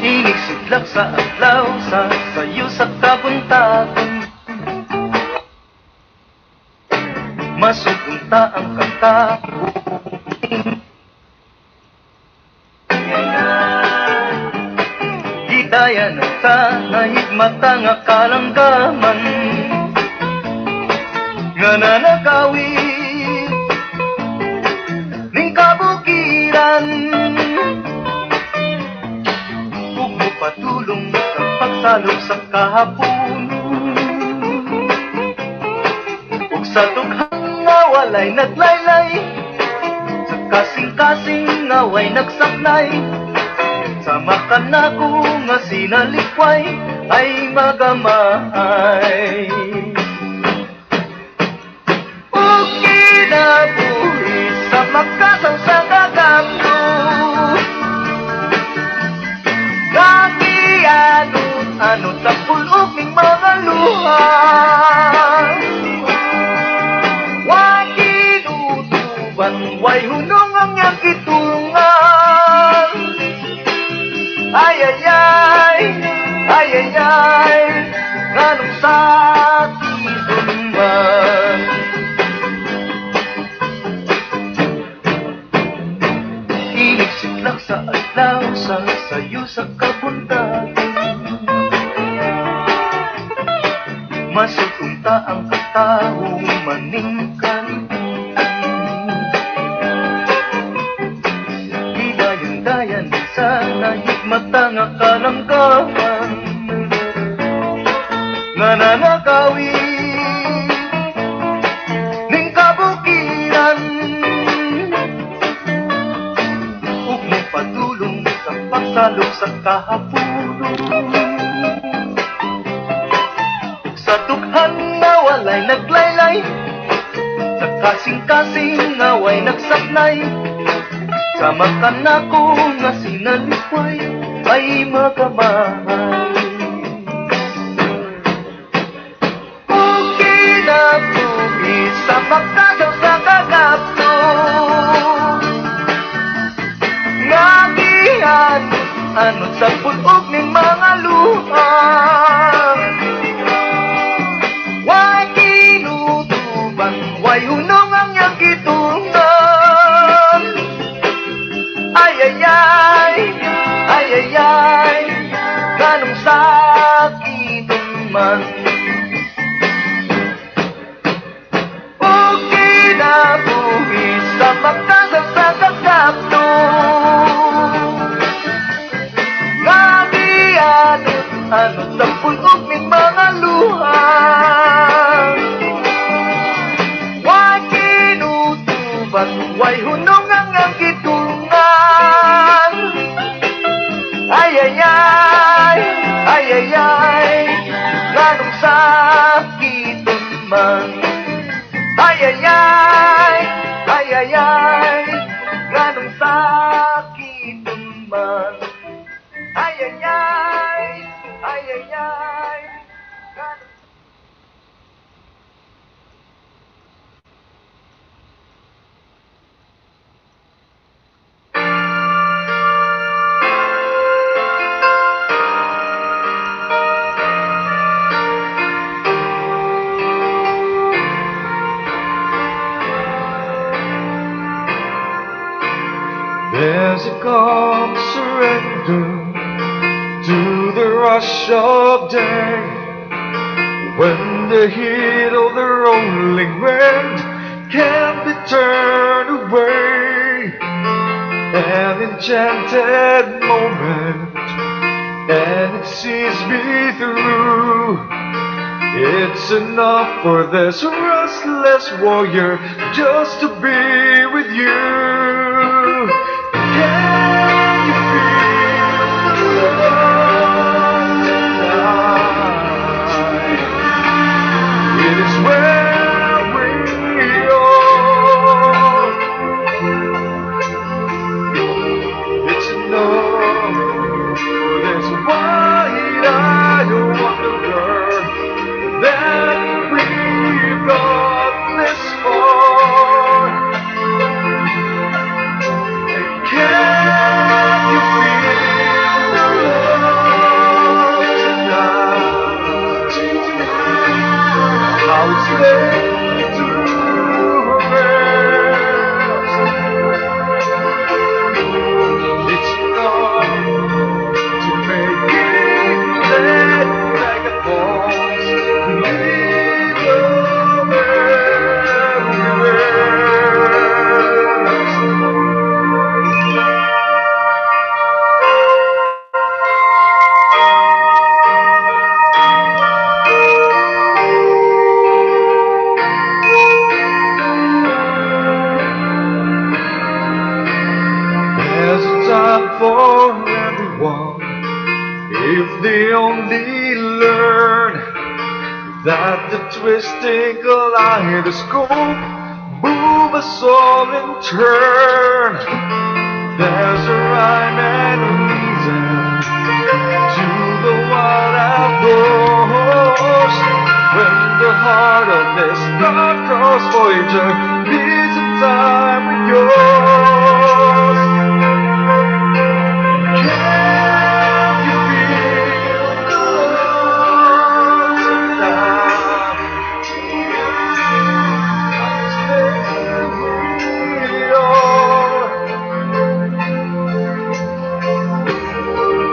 Inig sa adlaw, sa sayo sa kabuntagon, masugunta ang katapuin. Hidaya na sa nahigmata nga kalanggaman, nga nanagawi ning kabukiran. Patulong sa pagsalog sa kahapon, ug sa tughang nga walay naglaylay, sa kasing-kasing nga way nagsaknay, sama ka nako nga sinalikway ay magamay. Ug kinabuhi sa makasaw sa kagapno, anot sa pulog ning mga luha, way kinutuban, way hunong ang iyang kitungan. Ay ay ay, ay ay ay, nganong sakit man. Inig sitlak sa adlaw, sa sayo sa kabuntagon, masugunta ang katawong maningkan. Hidayan-dayan sa nahigmata nga kalanggaman, nga nanagawi ning kabukiran. Ug may patulong sa pagsalog sa kahapon, sa dughan nga walay naglaylay, sa kasing-kasing nga way nagsaknay, sama ka nako nga sinalikway ay magamay. Kung kinabuhi sa makasaw sa kagapno, nga gihanot sa pulog ning mga luha, way hunong ang iyang kitungan. Ay ay ay, ay ay ay, ganong sakit man. O kinabuhi sa makasaw sa kagapno, nga gianot sa pulog ning mga luha, way hunong ang iyang kitungan. Ay ay ay, ay ay ay, ganong sakit man. Ay ay ay, ay ay ay, ganong sakit man. Ay ay ay, ay ay ay, ganong. There's a calm surrender to the rush of day, when the heat of the rolling wind can't be turned away, and in enchanted moment, and it sees me through. It's enough for this restless warrior just to be with you. Can you feel the love tonight? It is where we are. It's enough for this wide-eyed wanderer that we've got this far. And can you feel the love tonight? How it's laid to rest. It's enough to make it let like a pulse. Leave the There's a time for everyone if they only learn that the twisting kaleidoscope move us all in turn. There's a rhyme and reason to the wild outdoors when the heart of this star-crossed voyager is in time with yours. Can you feel the love tonight?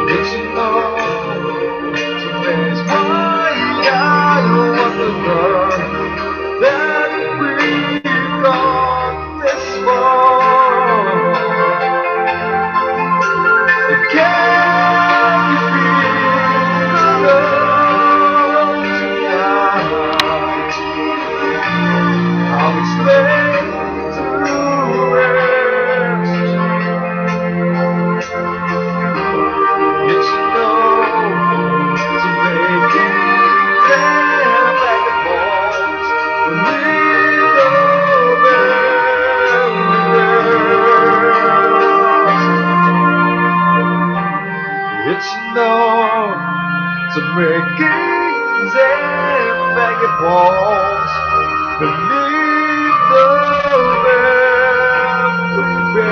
It's enough to make why I wonder that we've gone this far. Can you feel the love tonight? How it's laid to rest. It's enough to make it damn like a pulse. Leave the rest. It's enough to make it damn like a pulse. Believe the rest.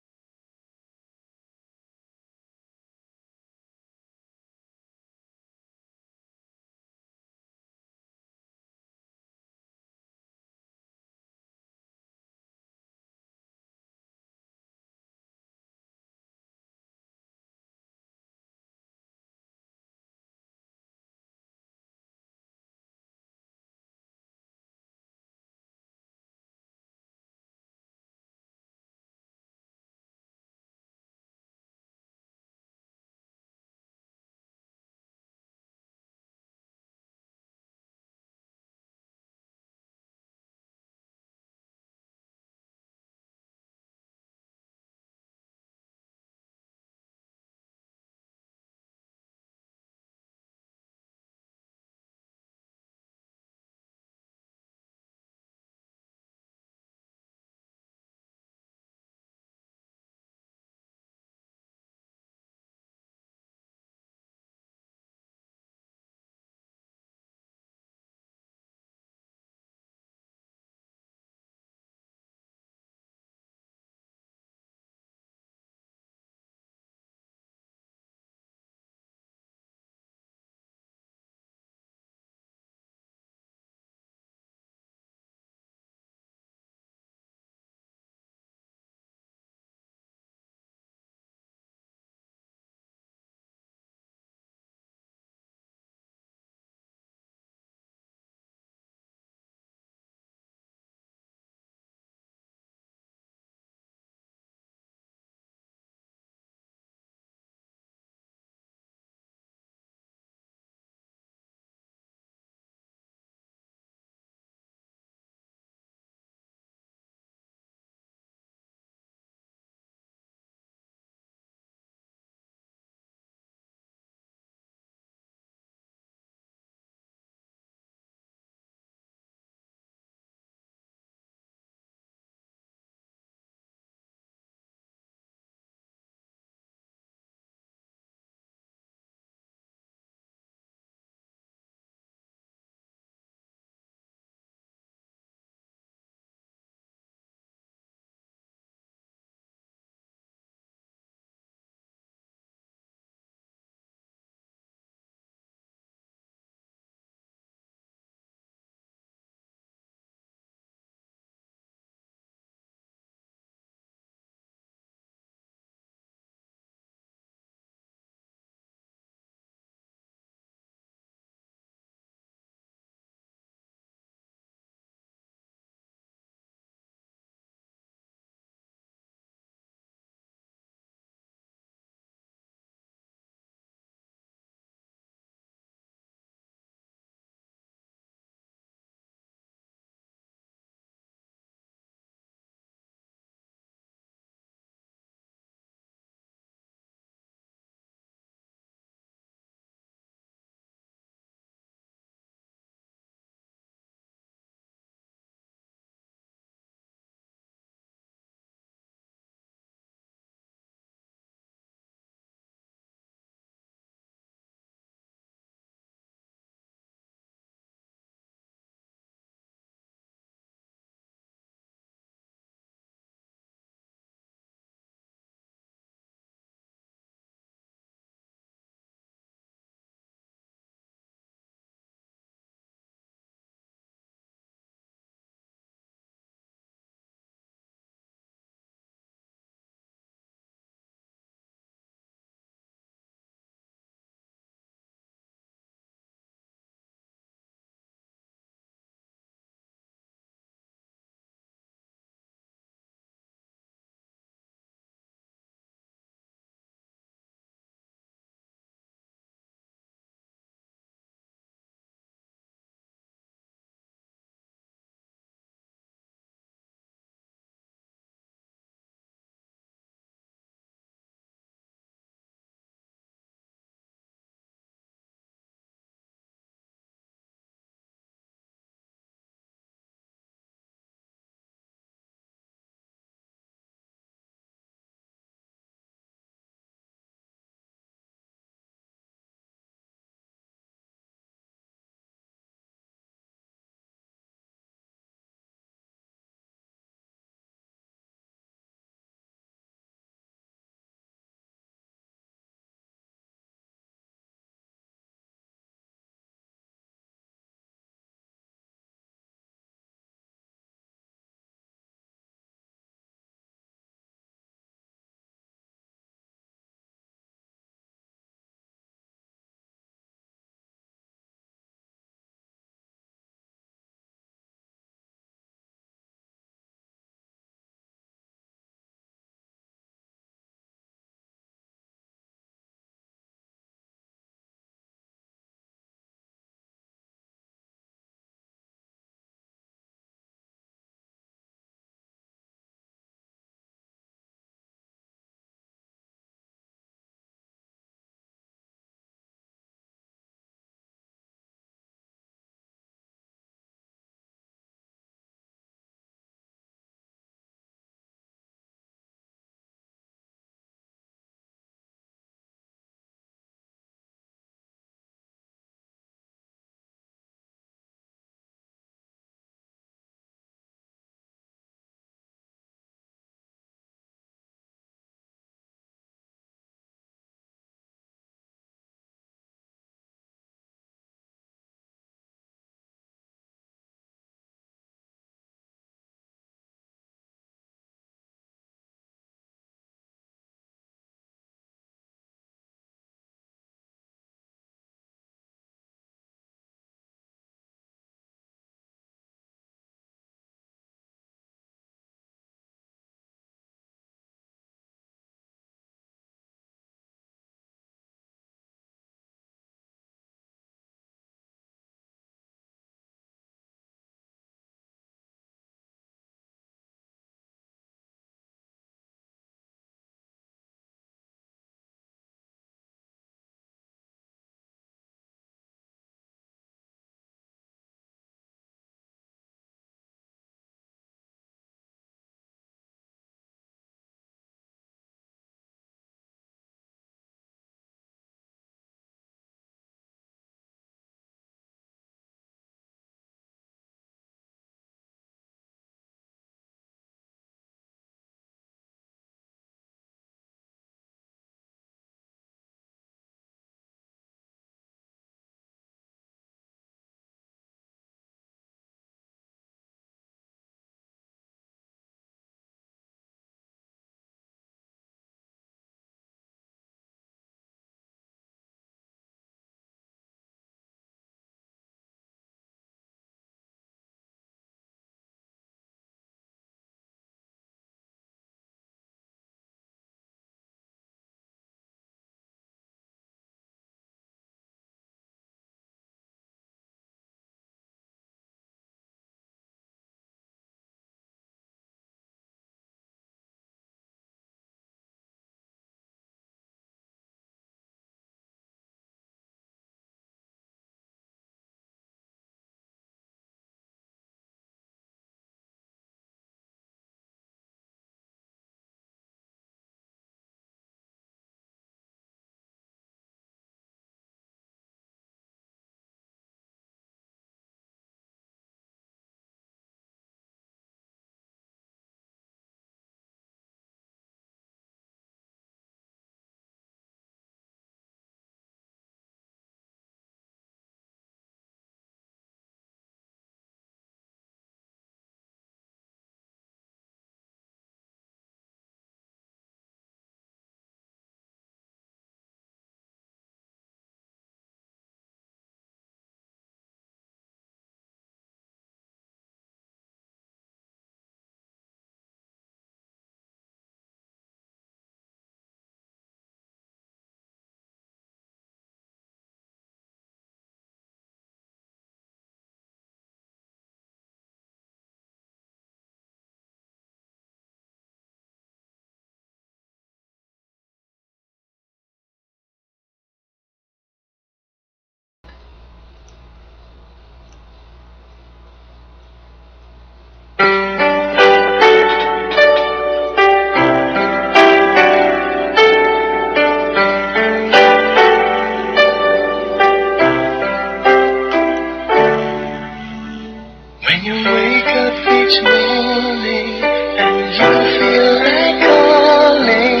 When you wake up each morning and you feel like calling,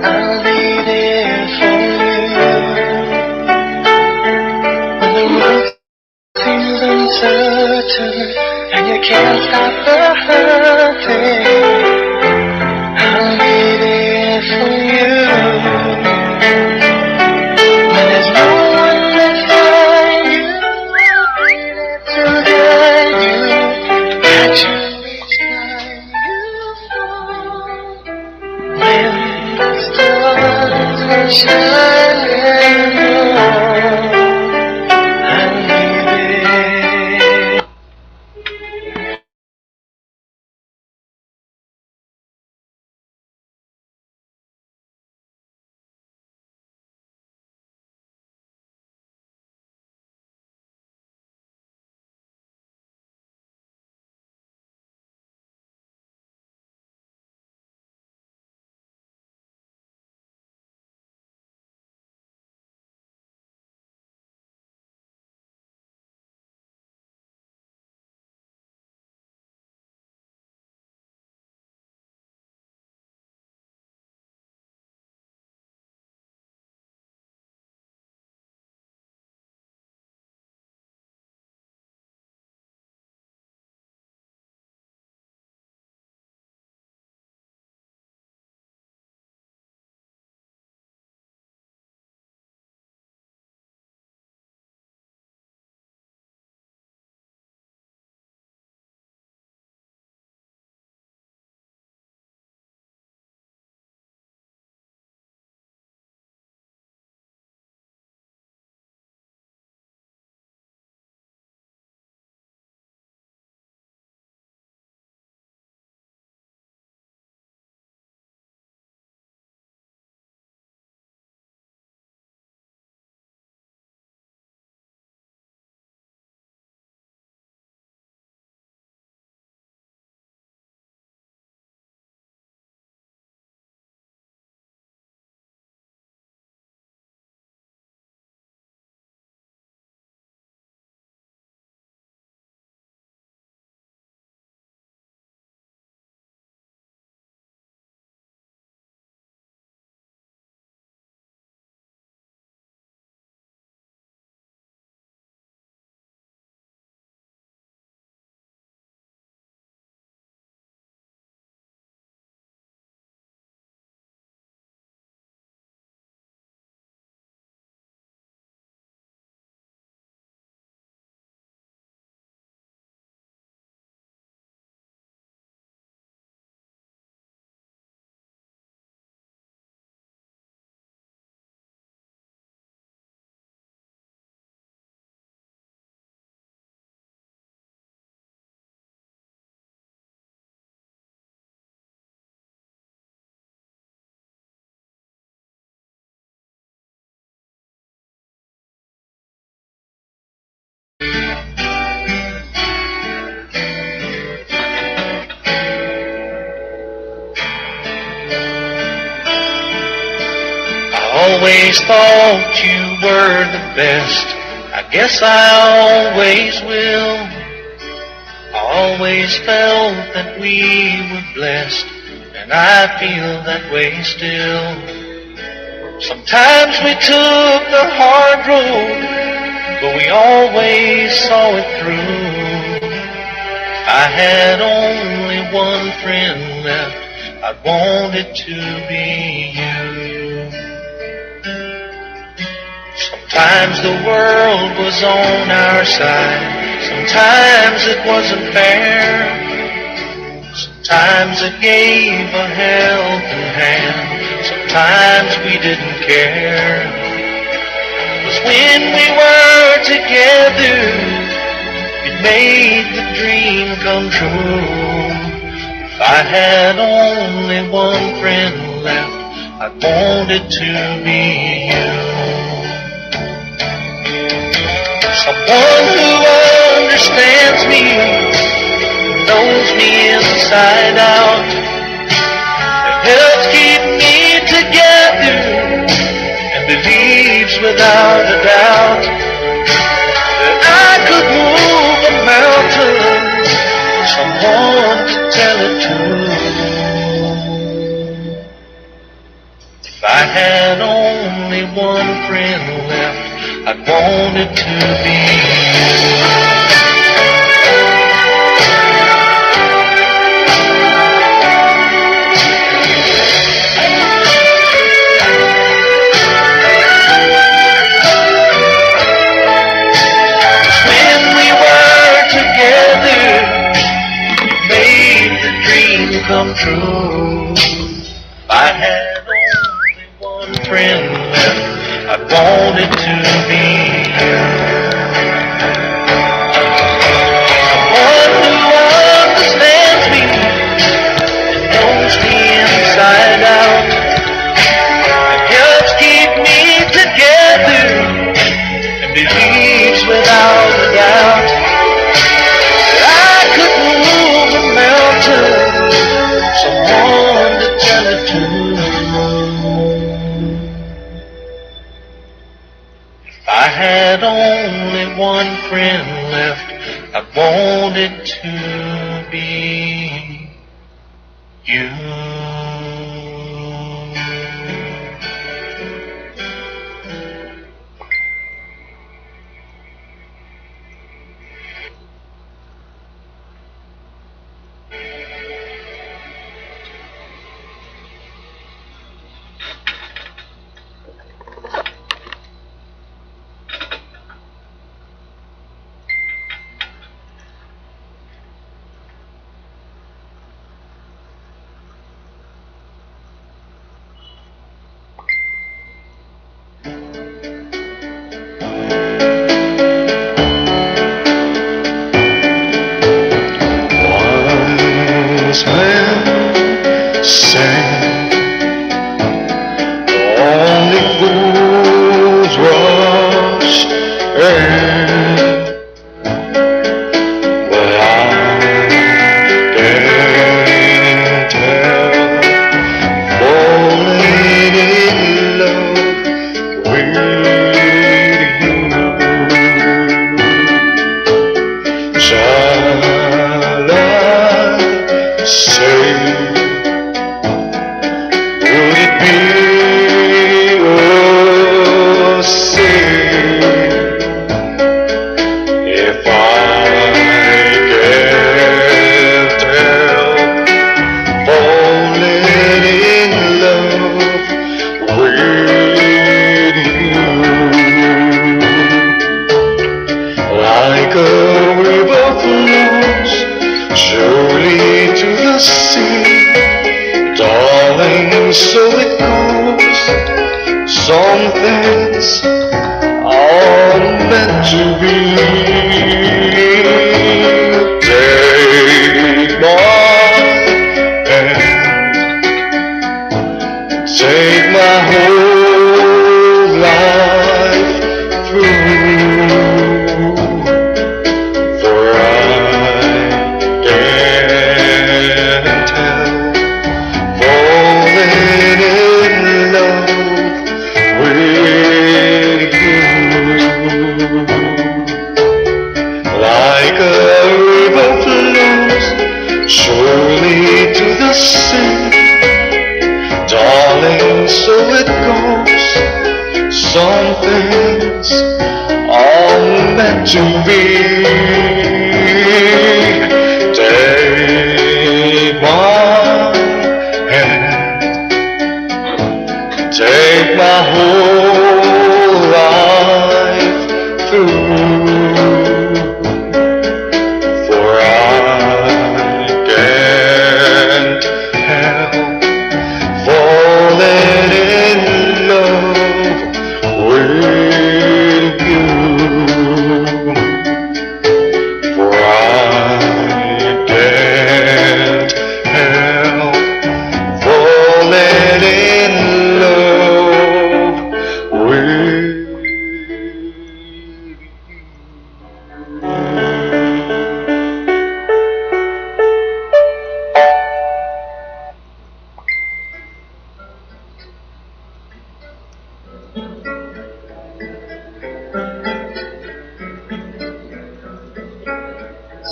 I'll be there for you. When the road seems uncertain and you can't stop the hurting, I'll be there for you. When there's no one beside you, I'll be there to guide you, catch you each time you fall. When the stars are shining low, I'll be there. Always thought you were the best. I guess I always will. I always felt that we were blessed, and I feel that way still. Sometimes we took the hard road, but we always saw it through. I had only one friend left. I wanted to be you. Sometimes the world was on our side. Sometimes it wasn't fair. Sometimes it gave a helping hand. Sometimes we didn't care. 'Cause when we were together, it made the dream come true. If I had only one friend left, I wanted to be you. Someone who understands me, knows me inside out, and helps keep me together, and believes without a doubt that I could move a I wanted to be you. Come true. I had only one friend left. I wanted to be you. Someone who understands me and knows me inside out, and helps keep me together and believes without a doubt that I could move a mountain. Someone to tell it to. If I had only one friend left, I wanted to be you.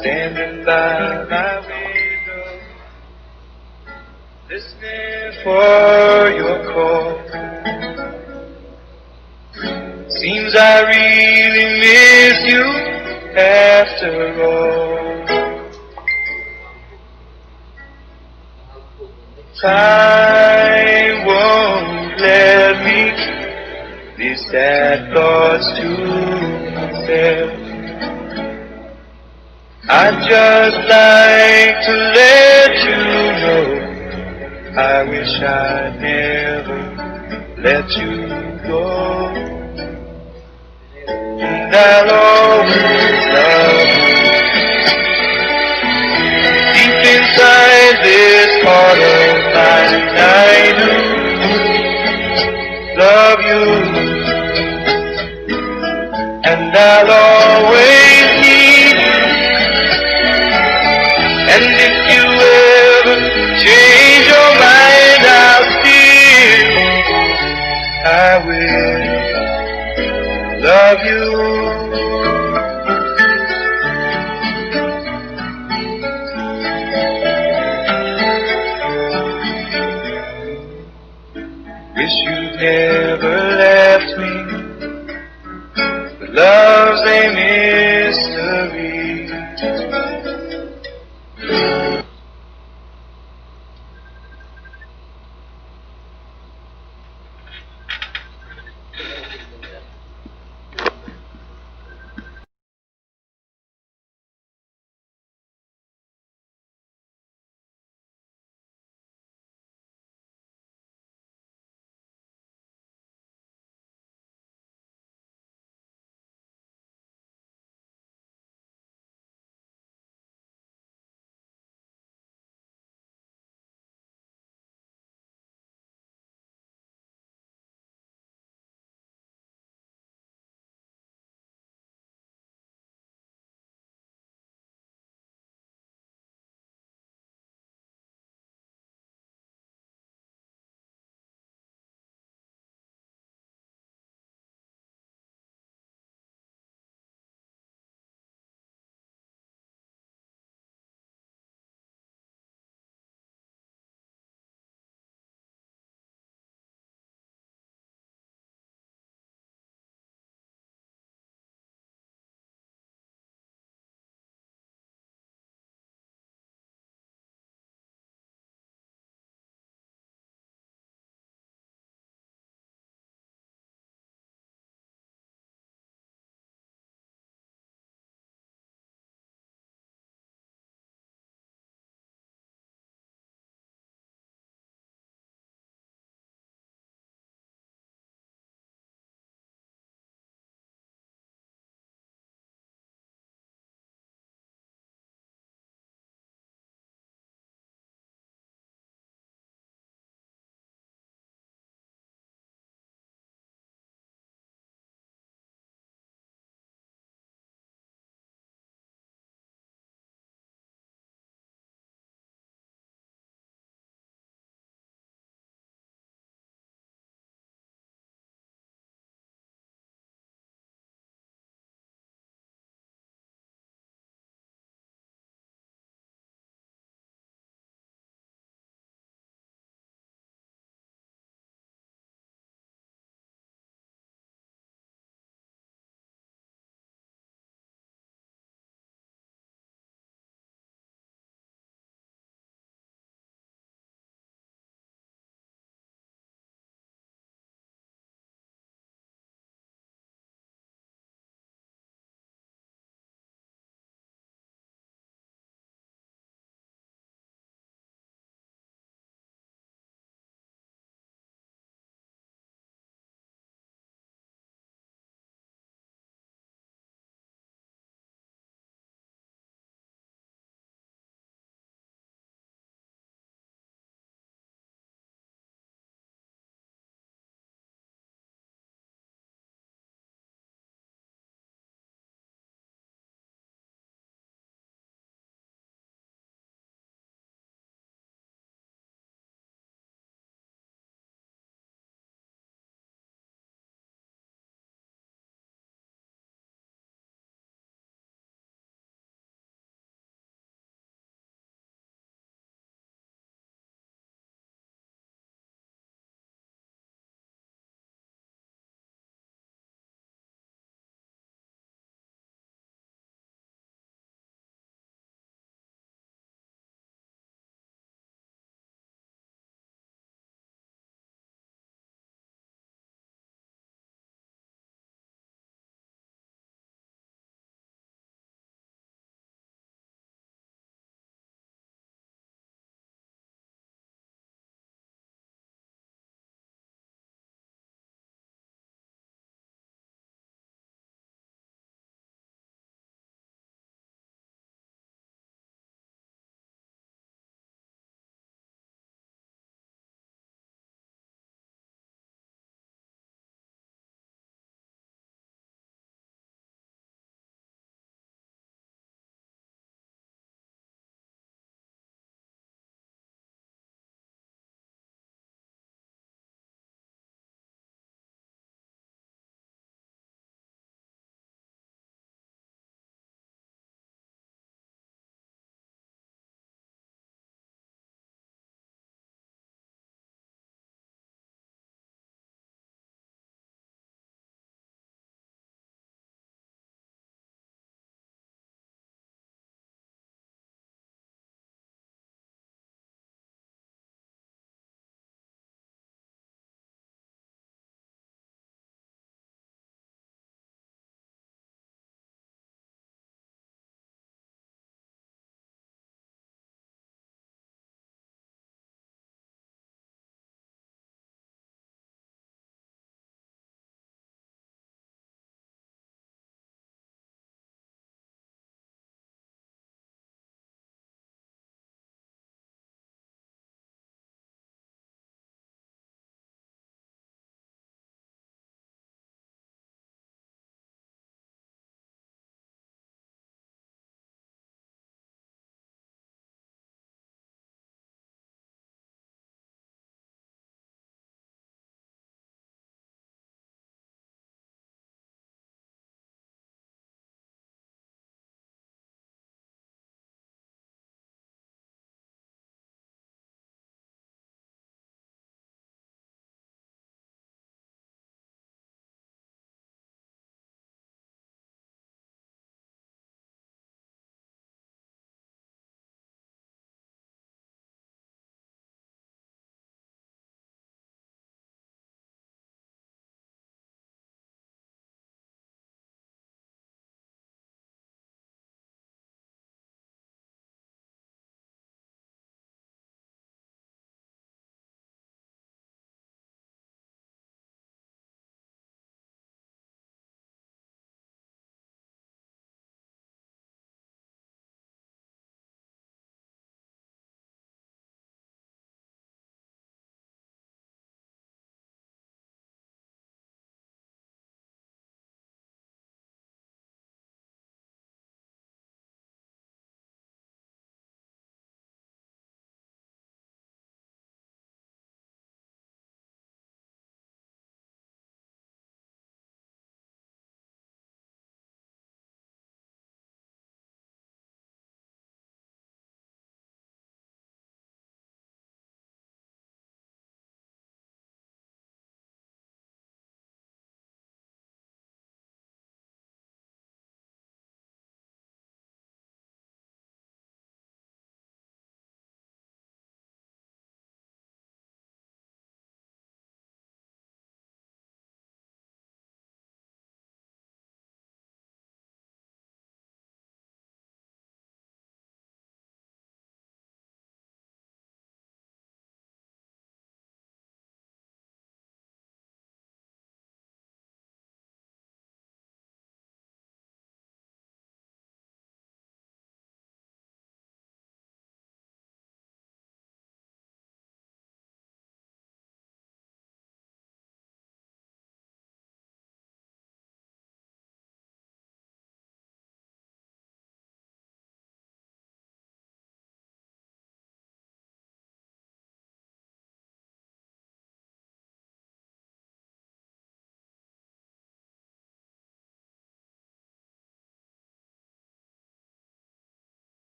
Standing by my window, listening for your call. Seems I really miss you after all. Time won't let me these sad thoughts to myself. I'd just like to let you know I wish I'd never let you go. And I'll always love you. Deep inside this heart of mine, I do love you. And I'll always need you. And if you ever change your mind, I will love you. Wish you'd never left me, but love's a mystery.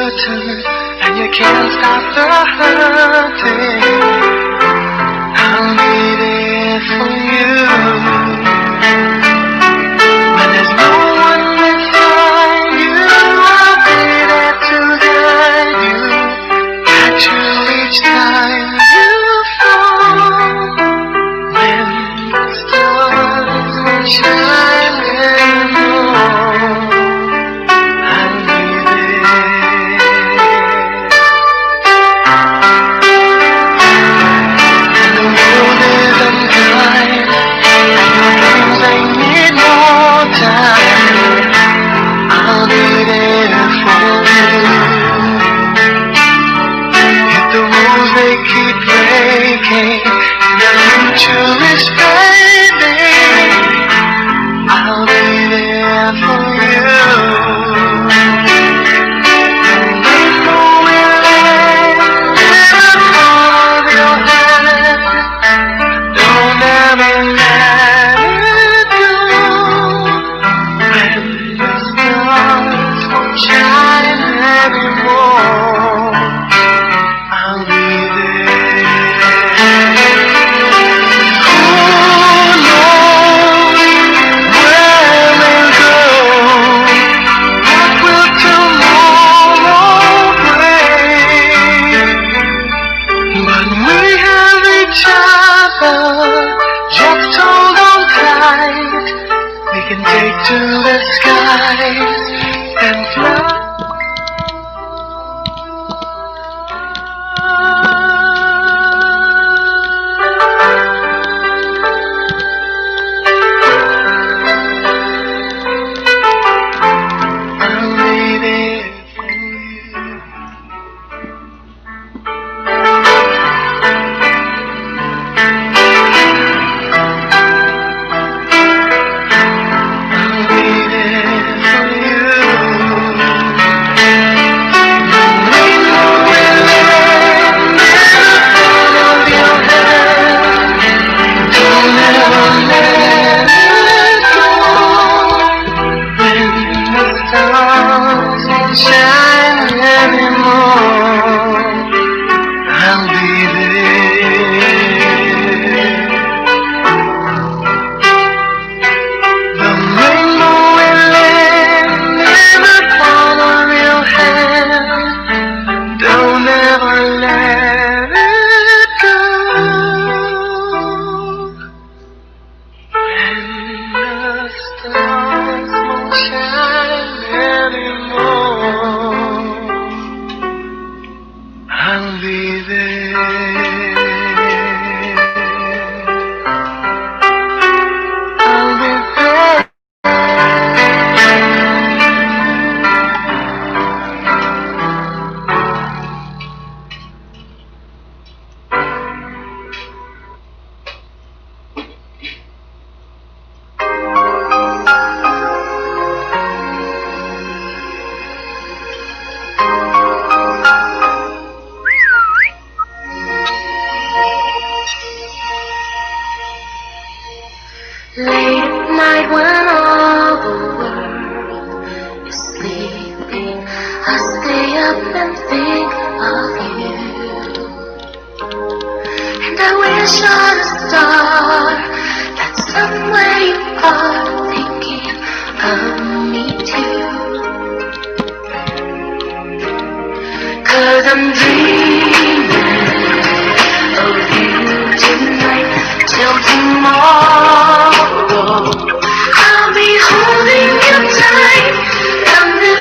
curtain and you can't stop the hurting. I'll be there for you. When there's no one beside you, I'll be there to guide you. Catch you each time you fall. When the stars won't shine anymore, I'll be there. And the world is unkind, sometimes I need more time. I'll be there for you. If the rules they keep breaking, the future is fading, I'll be there for you. The rainbow will end in the palm of your hand. Don't ever let it go. When the stars won't shine anymore, I'll be there. Who knows where we'll go? What will tomorrow bring? But we have each other, just hold on tight. We can take to the skies and fly. I'll be there for you. I'll be there for you. The rainbow will end in the palm of your hand. Don't ever let it go. When the stars won't shine anymore, I'll be there. The rainbow will end in the palm of your hand. Don't ever let it go. When the stars won't shine anymore, I'll be there. I'll be there. Late at night when all the world is sleeping, I stay up and think of you. And I wish on a star that somewhere you are thinking of me too. 'Cause I'm dreaming of you tonight till tomorrow. I'll be holding you tight and then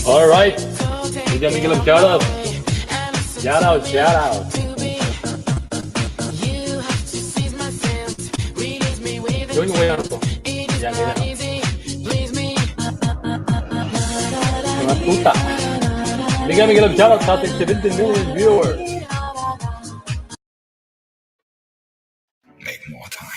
All right. Bigyan Miguel ng shoutout. Shoutout, shoutout. Gawin mo yan ito. Yan, ganyan. Mga tuta. Bigyan Miguel ng shoutout sa ating 17 million viewers. Make more time.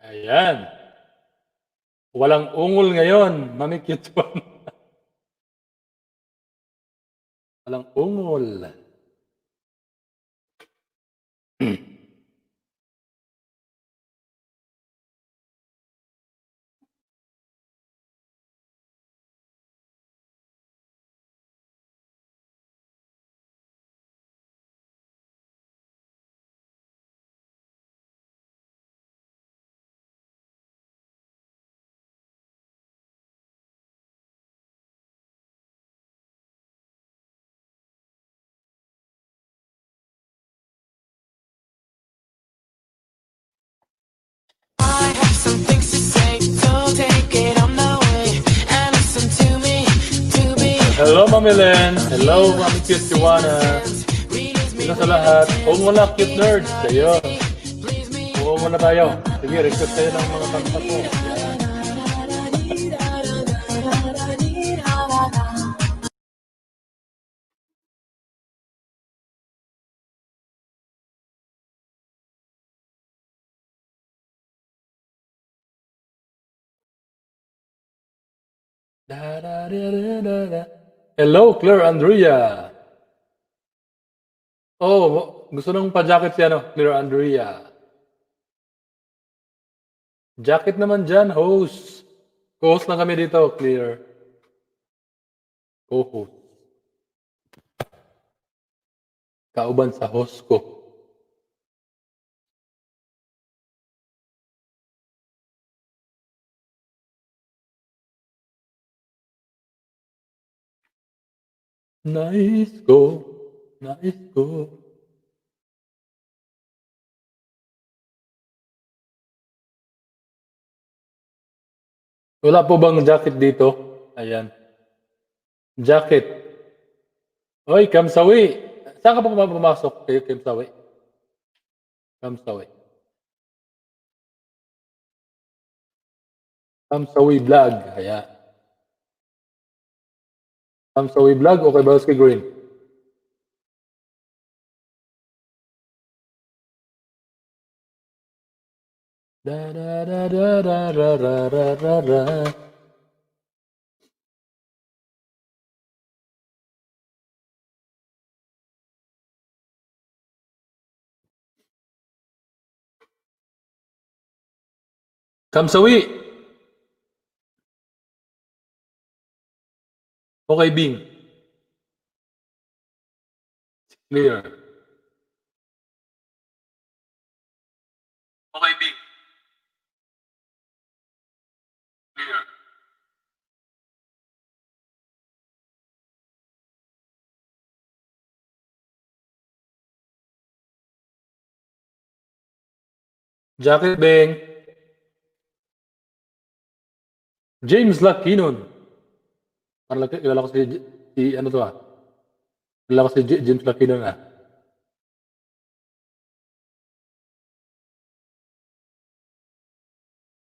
Ayan. Walang ungol ngayon, Mami Cute One. Walang ungol. I have some things to say, so take it on the way and listen to me, Hello, Mami Len. Hello, Mami Cute Joanna. Sino sa lahat? Ungol na, cute nerds. Ayun. Ungol na tayo. Sige, request tayo ng mga kanta ko. Da, da, da, da, da, da. Hello, Claire Andrea. Oh, gusto nung pa-jacket si Claire Andrea. Jacket naman dyan, host. Co-host lang kami dito, Claire. Co-host. Kauban sa host ko. Nice go. Nice go. Wala po bang jacket dito? Ayan. Jacket. Oy, Kamsawi. Saan ka pa pumasok kayo, Kamsawi? Kamsawi. Kamsawi vlog. Ayan. Kamsawi vlog o kay Balski Green? Da da da da da da da da da da. Kamsawi. Okay, Bing. Clear. Okay, Bing. Clear. Jacket, Bing. James Lakinon. Parang kilala ko si ano to Kilala ko si James Lakinon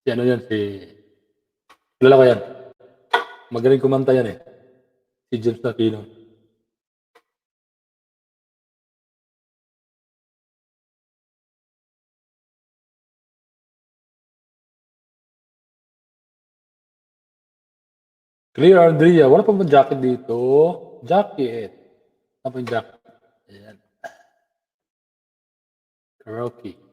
Si ano yan, kilala ko yan. Magaling kumanta yan eh. Si James Lakinon. Clear Andrea. Wala pa bang jacket dito? Jacket. Ano pa yung jacket? Ayan. Karaoke.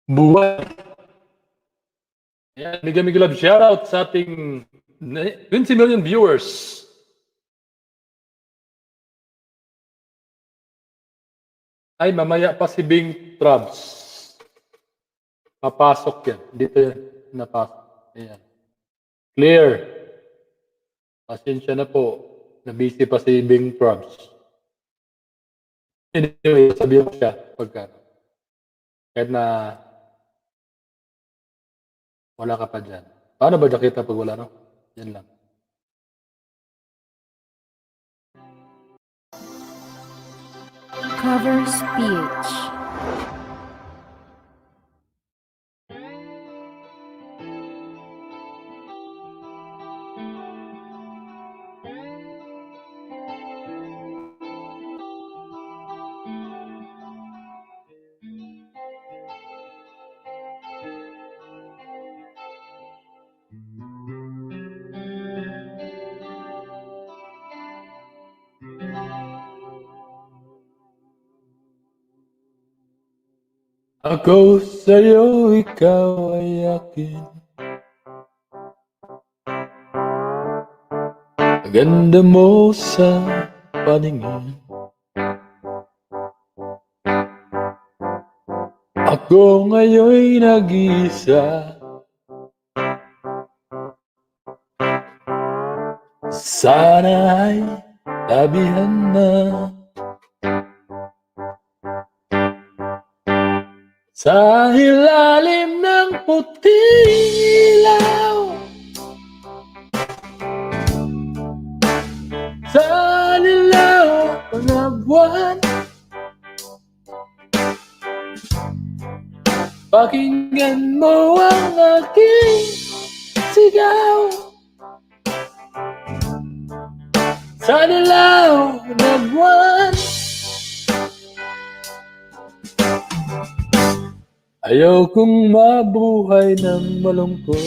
Buwan. Ayan, Mega Love shoutout sa ating 20 million viewers. Ay, mamaya pa si Bing Trabs. Papasok yan. Dito yan. Napasok. Ayan. Clear. Pasensya na po. Nabisi pa si Bing Trabs. Anyway, sabihin ko siya pagka. Kahit na Wala ka pa dyan. Paano ba kita pag wala, no? Yan lang. Cover speech. Ako sa'yo, ikaw ay akin. Ganda mo sa paningin. Ako ngayon'y nag-iisa. Sana ay tabihan na. Sa ilalim ng puting ilaw, sa lilaw ng buwan, pakinggan mo ang aking sigaw. Sa lilaw ng buwan, ayaw kong mabuhay ng malungkot.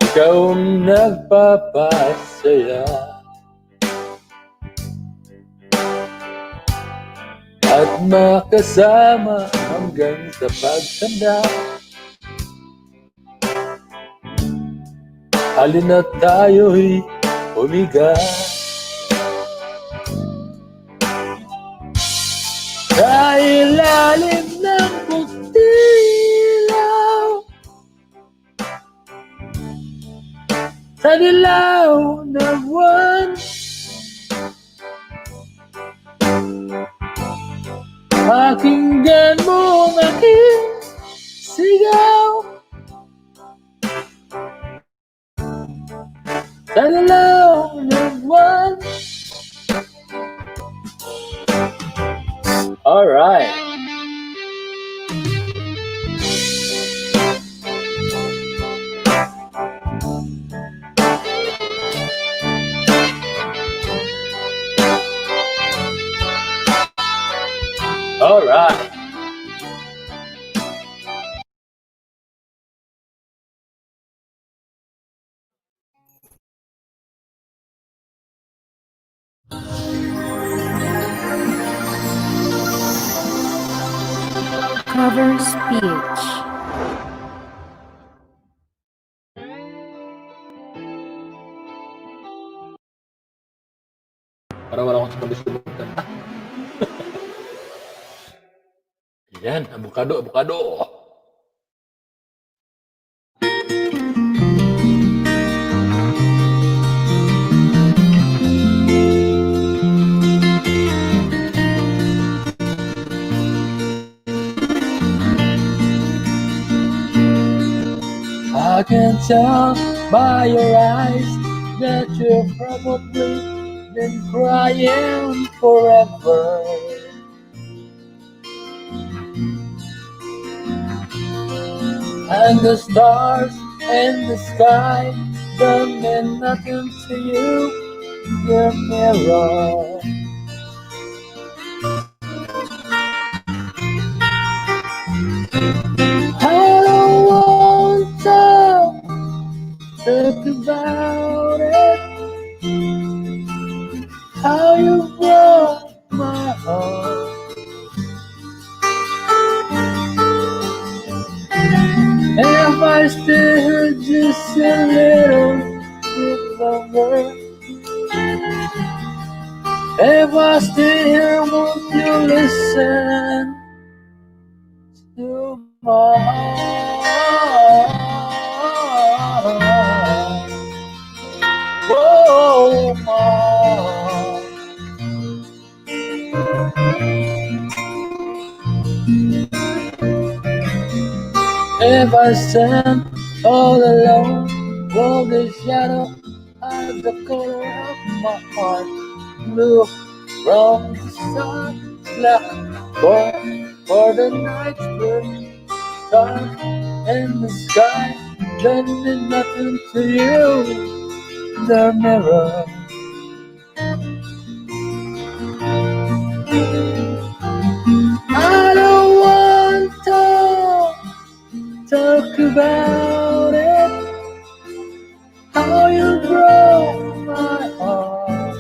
Ikaw ang nagpapasaya at makasama hanggang sa pagtanda. Halina't tayo'y humiga sa ilalim ng puting ilaw, sa dilaw na buwan, pakinggan mo ang aking sigaw. Sa dilaw na buwan. All right. All right. Cover speech. Para wala akong sunod-sunutan. Yan, avocado. I can tell by your eyes that you've probably been crying forever. And the stars in the sky don't mean nothing to you, dear mirror. I don't want to talk about it, how you broke my heart. If I stay here just a little bit longer, if I stay here, won't you listen to my heart? Oh, my heart. If I stand all alone, will the shadow hide the color of my heart? Blue from the sun, black for the night blue, dark in the sky, then mean nothing to you. The mirror. I don't want to talk about it, how you broke my heart.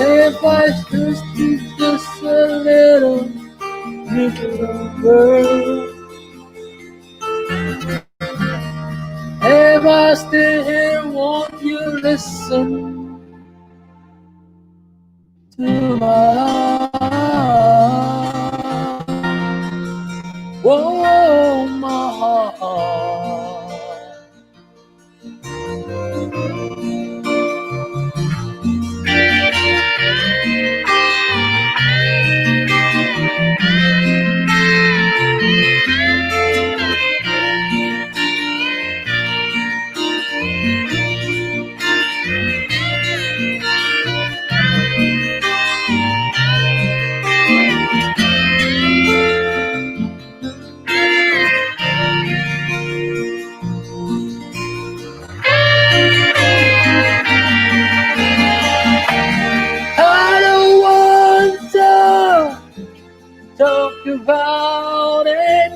If I could speak just a little girl, if I stay here, won't you listen to my heart? Whoa, my heart. I don't want to talk about it,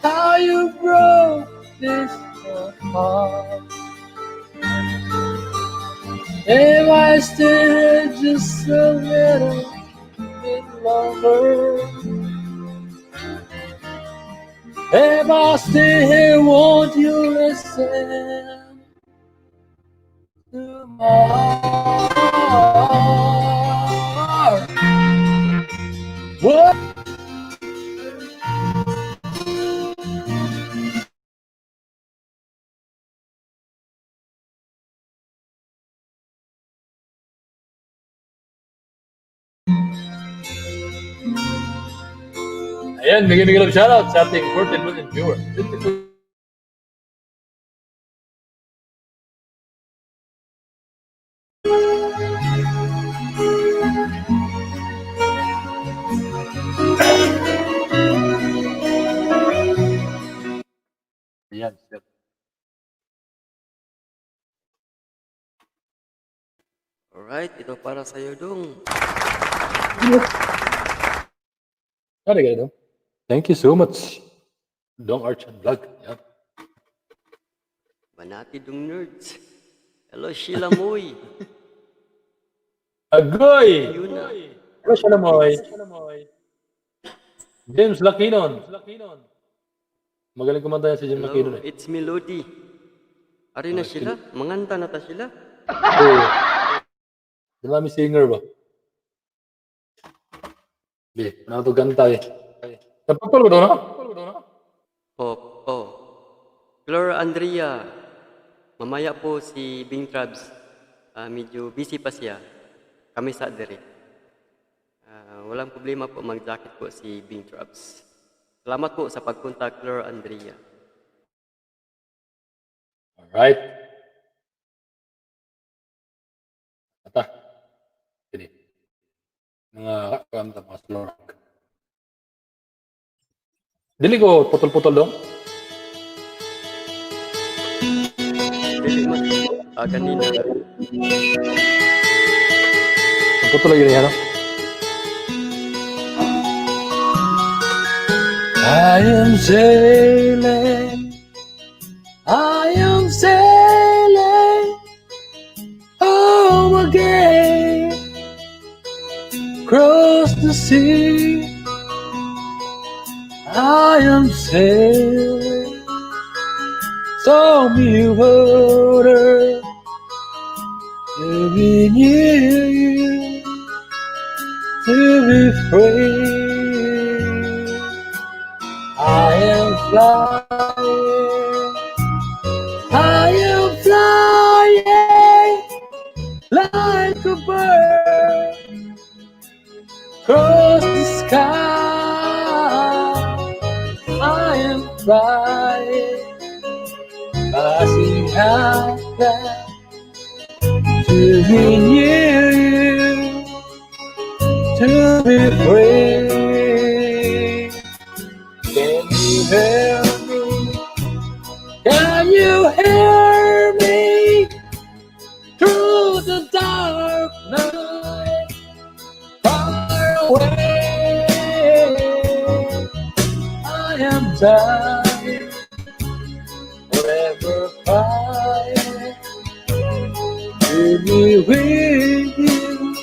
how you broke this heart. If I stay here just a little bit longer, if I stay here, won't you listen to my heart? What? Ayan, bigyan ng shoutout sa ating 14 million viewer. Ayan, sir. Alright, ito para sa'yo, Dong. Arigato. Thank you so much. Dong Archan Vlog. Yan. Banati, Dong Nerds. Hello, Sheila Moy. Agoy! Yun na. Hello, Shalamoy. James Lakinon. Magaling kumanta yan si James Hello, Lakinon eh. it's Melody. Ari na sila. Manganta na ta sila. Marami singer ba? Di, ano to ganta eh. Napagpalo ko na? Oh. Flora Andrea. Mamaya po si Bing Trabs. Medyo busy pa siya. Kami sa dere. Walang problema po mag-jacket po si Bing Trabs. Salamat po sa pagpunta, Flora Andrea. Alright. Ata. Sini. Mga kakanta, mga slow rock. Dili ko putol-putol dong. Dili mo, ganina. Putol lagi rin, ano? I am sailing home again, across the sea. I am sailing stormy water to be near you, to be free. I am flying like a bird across the sky. how glad to be near you, to be free. Can you hear me? Can you hear me? Through the dark night, far away, I am dying, forever crying, to be with you,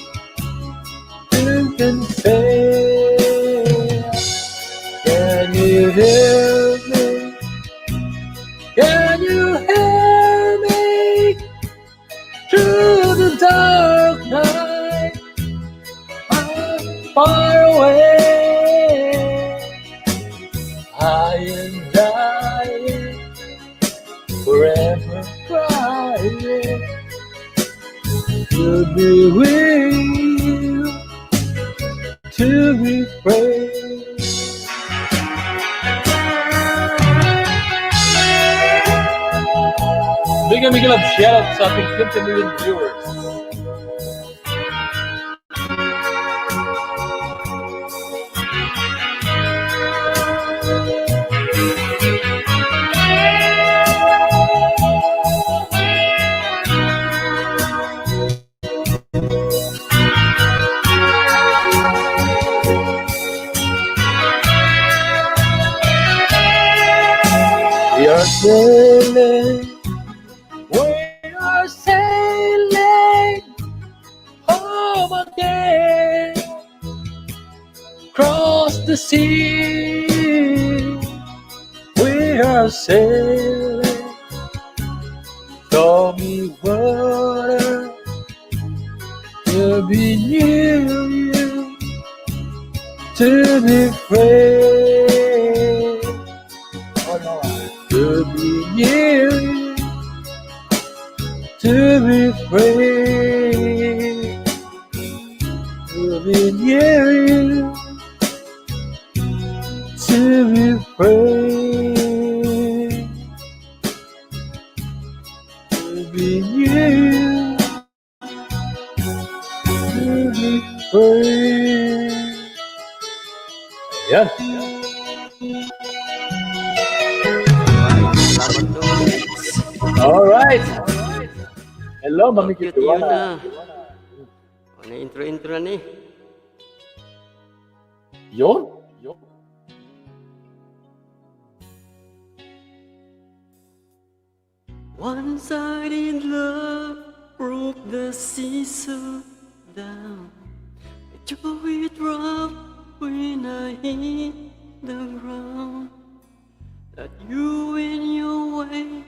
you can say, can you hear me? Can you hear me? Through the dark night, I'm far away, I am dying, forever crying, to be with you, to be free. Bigyan of shoutout sa ating 20 million viewers. We are sailing, we are sailing home again, across the sea. We are sailing, stormy water, to be near you, to be free. Oh no, to be near you, to be free, to be near you, to be free, to be near you, to be free. Ayan. Alright. Hello, Mami Cute Kituana. yun na. O, na-intro-intro na ni. Yun? One-sided love broke the seesaw down. I drove it rough when I hit the ground. That you went your way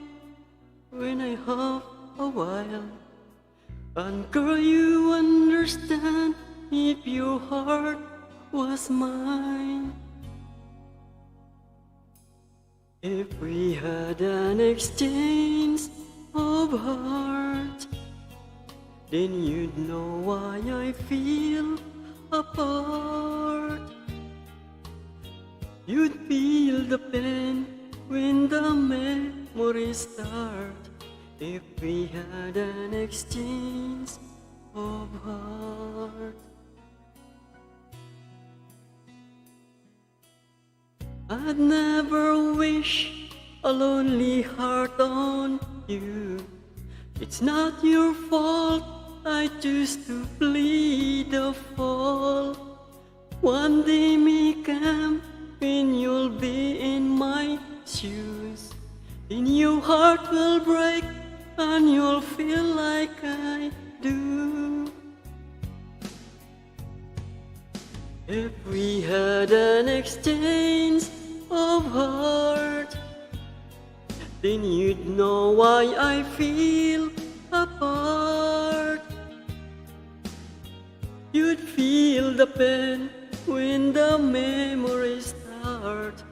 when I huffed a while. And girl, you understand if your heart was mine. If we had an exchange of hearts, then you'd know why I feel apart. You'd feel the pain when the memories start. If we had an exchange of hearts. I'd never wish a lonely heart on you. It's not your fault, I choose to plead the fall. One day may come when you'll be in my shoes. Then your heart will break and you'll feel like I do. If we had an exchange of hearts, then you'd know why I feel apart. You'd feel the pain when the memories start.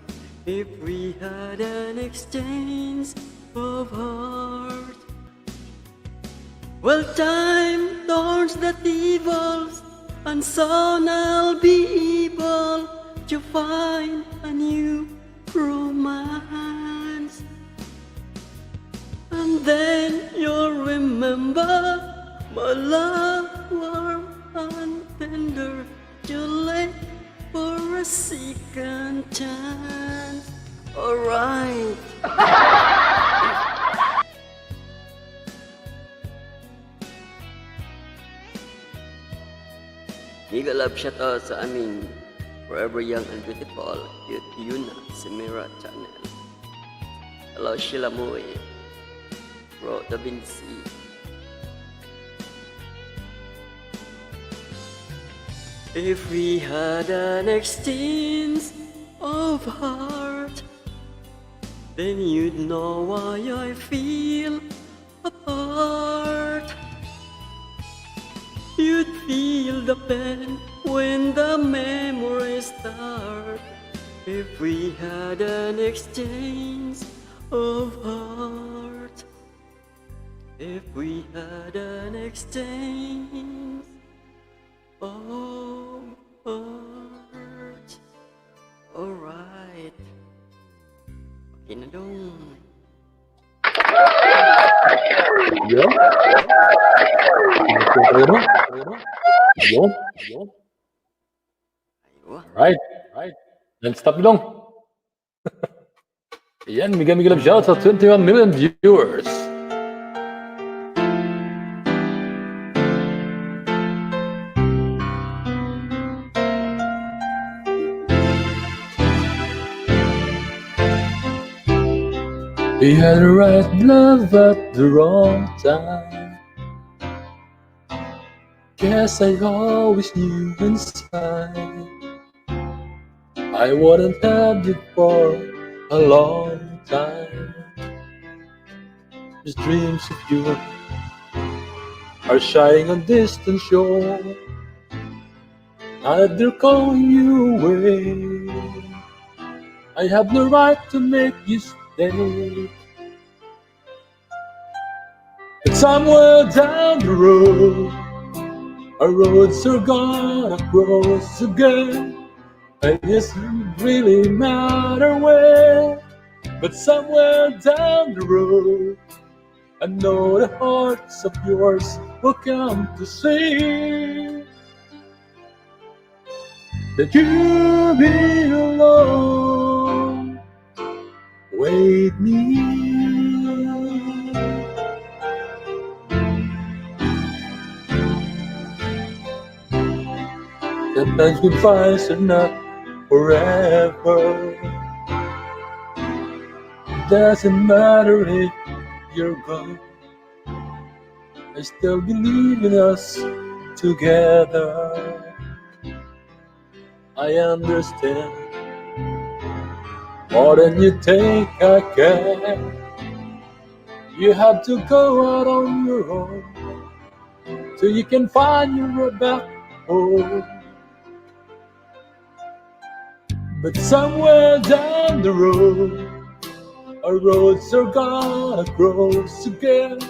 If we had an exchange of hearts. Well, time turns the tables, and soon I'll be able to find a new romance. And Then you'll remember my love warm and tender. You'll late for a second chance. Alright. Mega love shoutout sa aming Forever Young and Beautiful, cute Yuna, si Mira Channel. Hello Sheila Moy, Bro Da Vinci. If we had an exchange of heart, then you'd know why I feel apart. You'd feel the pain when the memories start. If we had an exchange of heart, if we had an exchange of heart. Alright. Okay na dong. Yun. Yun. Yun. Aywa. Right. Right. Then stop long. Ayan, mega love shout sa 21 million viewers. We had the right love at the wrong time. Guess I always knew inside I wouldn't have it for a long time. These dreams of you are shining on distant shore. They're calling you away. I have no right to make you stay. But somewhere down the road, our roads are gonna cross again. It doesn't really matter where, but somewhere down the road, I know the hearts of yours will come to see that you belong with me. Sometimes goodbyes are not forever. Doesn't matter if you're gone, I still believe in us together. I understand more than you think I can. You have to go out on your own so you can find your way back home. But somewhere down the road, our roads are gonna cross again.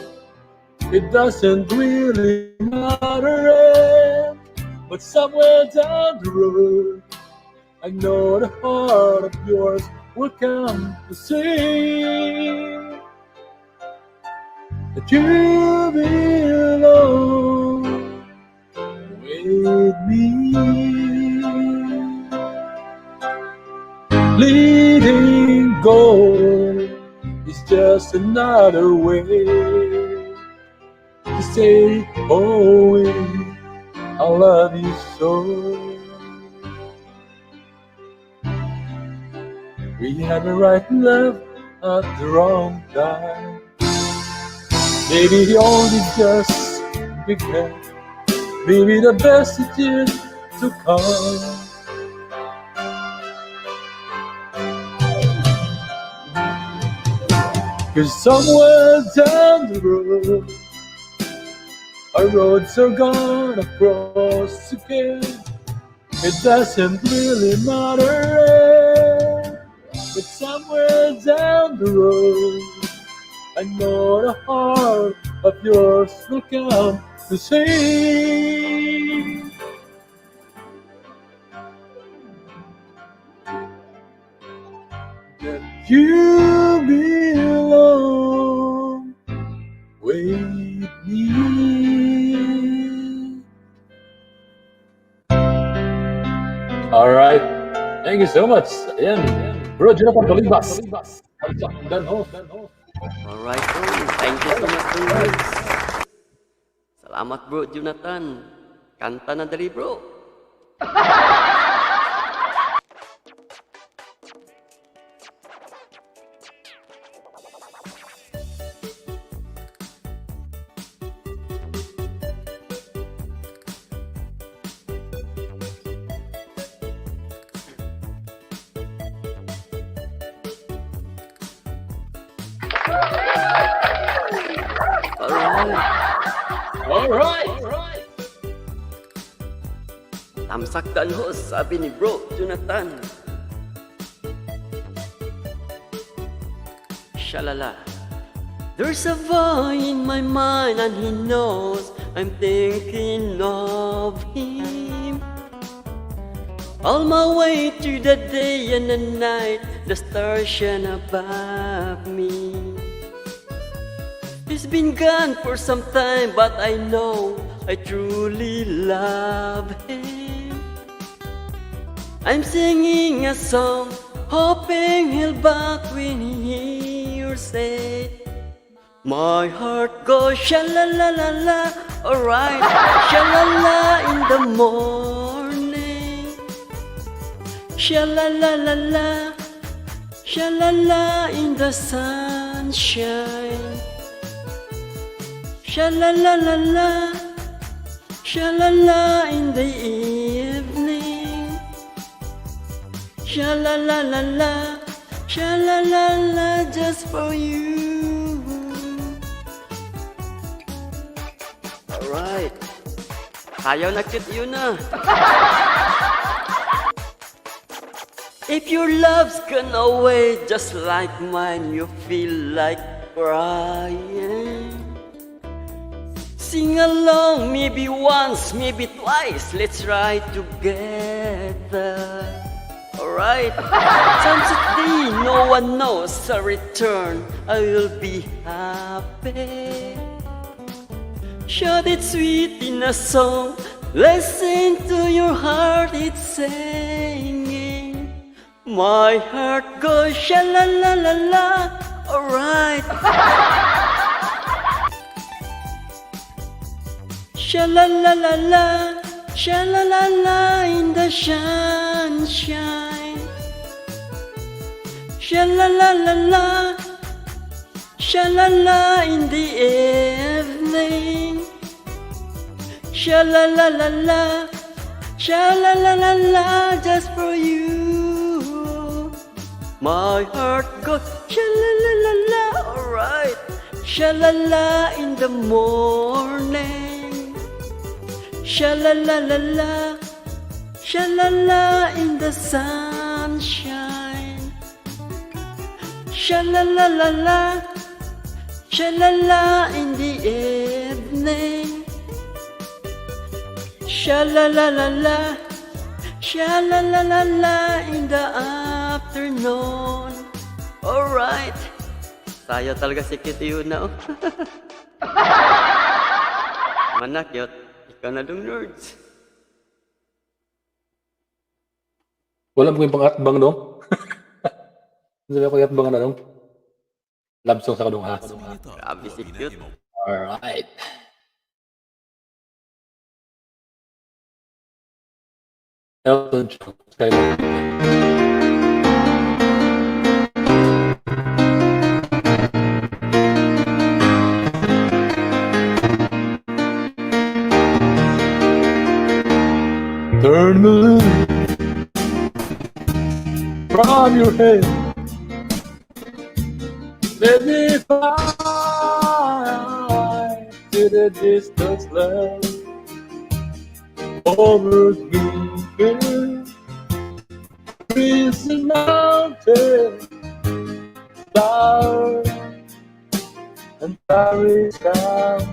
It doesn't really matter. But somewhere down the road, I know the heart of yours will come to see that you belong with me. Letting go is just another way to say, oh, I love you so. We had the right love at the wrong time. Maybe the only just began. Maybe the best is yet to come. Cause somewhere down the road, our roads are gonna cross again. It doesn't really matter. But somewhere down the road, I know the heart of yours will come to see that you belong Alright. Thank you so much. Ayan. Bro, Jonathan Tolibas. Dan host. Alright bro, thank you so much bro. Salamat bro Jonathan. Kanta na dari bro. Alright. Alright. Tamsak dan host, sabi ni bro Jonathan. Shalala. There's a boy in my mind and he knows I'm thinking of him. All my way through the day and the night, the stars shine above me. He's been gone for some time, but I know I truly love him. I'm singing a song, hoping he'll back when he hears it. My heart goes sha-la-la-la-la, alright, sha-la-la in the morning. Sha-la-la-la-la, sha-la-la in the sunshine. Sha-la-la-la-la, sha-la-la in the evening. Sha-la-la-la-la, sha-la-la-la just for you. Alright. Ayaw na cute yun na. If your love's gone away just like mine, you feel like crying. Sing along, maybe once, maybe twice, let's ride together. Alright, someday no one knows a return, I will be happy. Shout it sweet in a song, listen to your heart, it's singing. My heart goes sha-la-la-la-la, alright. Sha-la-la-la-la, sha-la-la-la in the sunshine. Sha-la-la-la-la, sha-la-la in the evening. Sha-la-la-la-la, sha-la-la-la-la just for you. My heart goes sha-la-la-la-la, alright. Sha-la-la in the morning. Sha-la-la-la-la, sha-la-la in the sunshine. Sha-la-la-la-la, sha-la-la in the evening. Sha-la-la-la-la, sha-la-la-la-la in the afternoon. Alright. Tayo talaga si Kitty yun na. Manak yun. Ikaw na dong nerds. Wala mo yung pangatbang no? Hindi ko yung na dong. Love song sa kadong ha. Grabe si cute. Alright. Elton John. Skywalker. Turn the loop from your head. Let me fly to the distant land. Over green trees and mountains, stars and starry skies.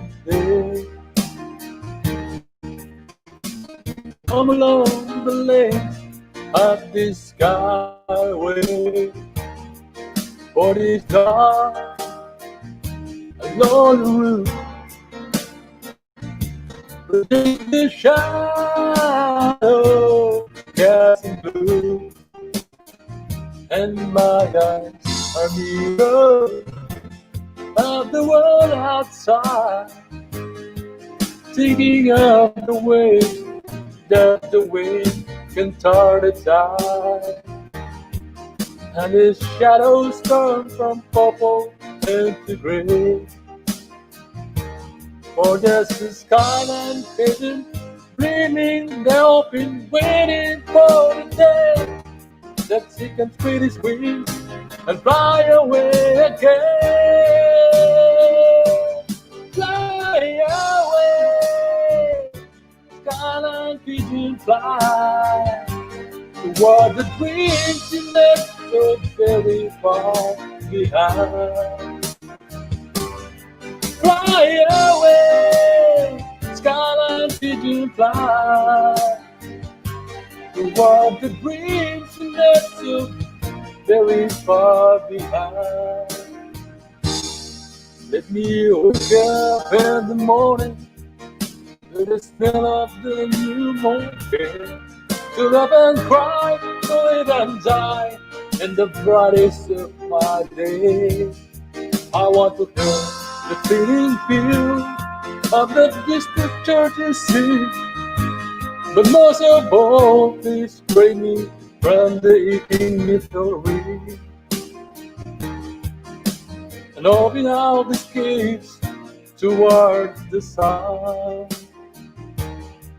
Come along the lanes of this skyway, for it's dark and on the route. The shadow casting blue, and my eyes are mirrors of the world outside, thinking of the way that the wind can turn the tide, and its shadows turn from purple into gray. For just the skyline vision, dreaming, hoping, waiting for the day that he can spread his wings and fly away again. Fly away, skyline pigeon fly toward the dreams you left so very far behind. Fly away, skyline pigeon fly toward the dreams you left so very far behind. Let me wake up in the morning to the smell of the new morning, to love and cry, to live and die in the brightest of my day. I want to hear the fleeting feel of the distant churches sing, but most of all, please pray me from the aching mystery, and open out the gates towards the sun.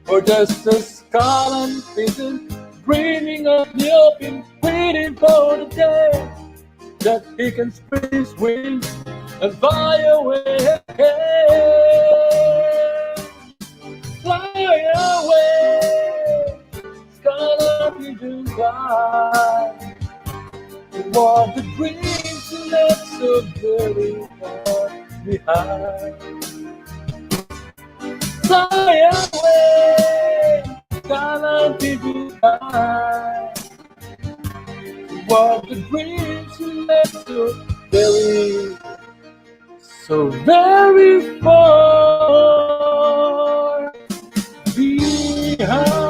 For just a scarlet vision, dreaming of the open, waiting for the day that he can spread his wings and fly away again. Fly away, scarlet vision fly toward the dreams you left so very far behind. Fly away, scarlet vision fly toward the dreams you left so very far behind.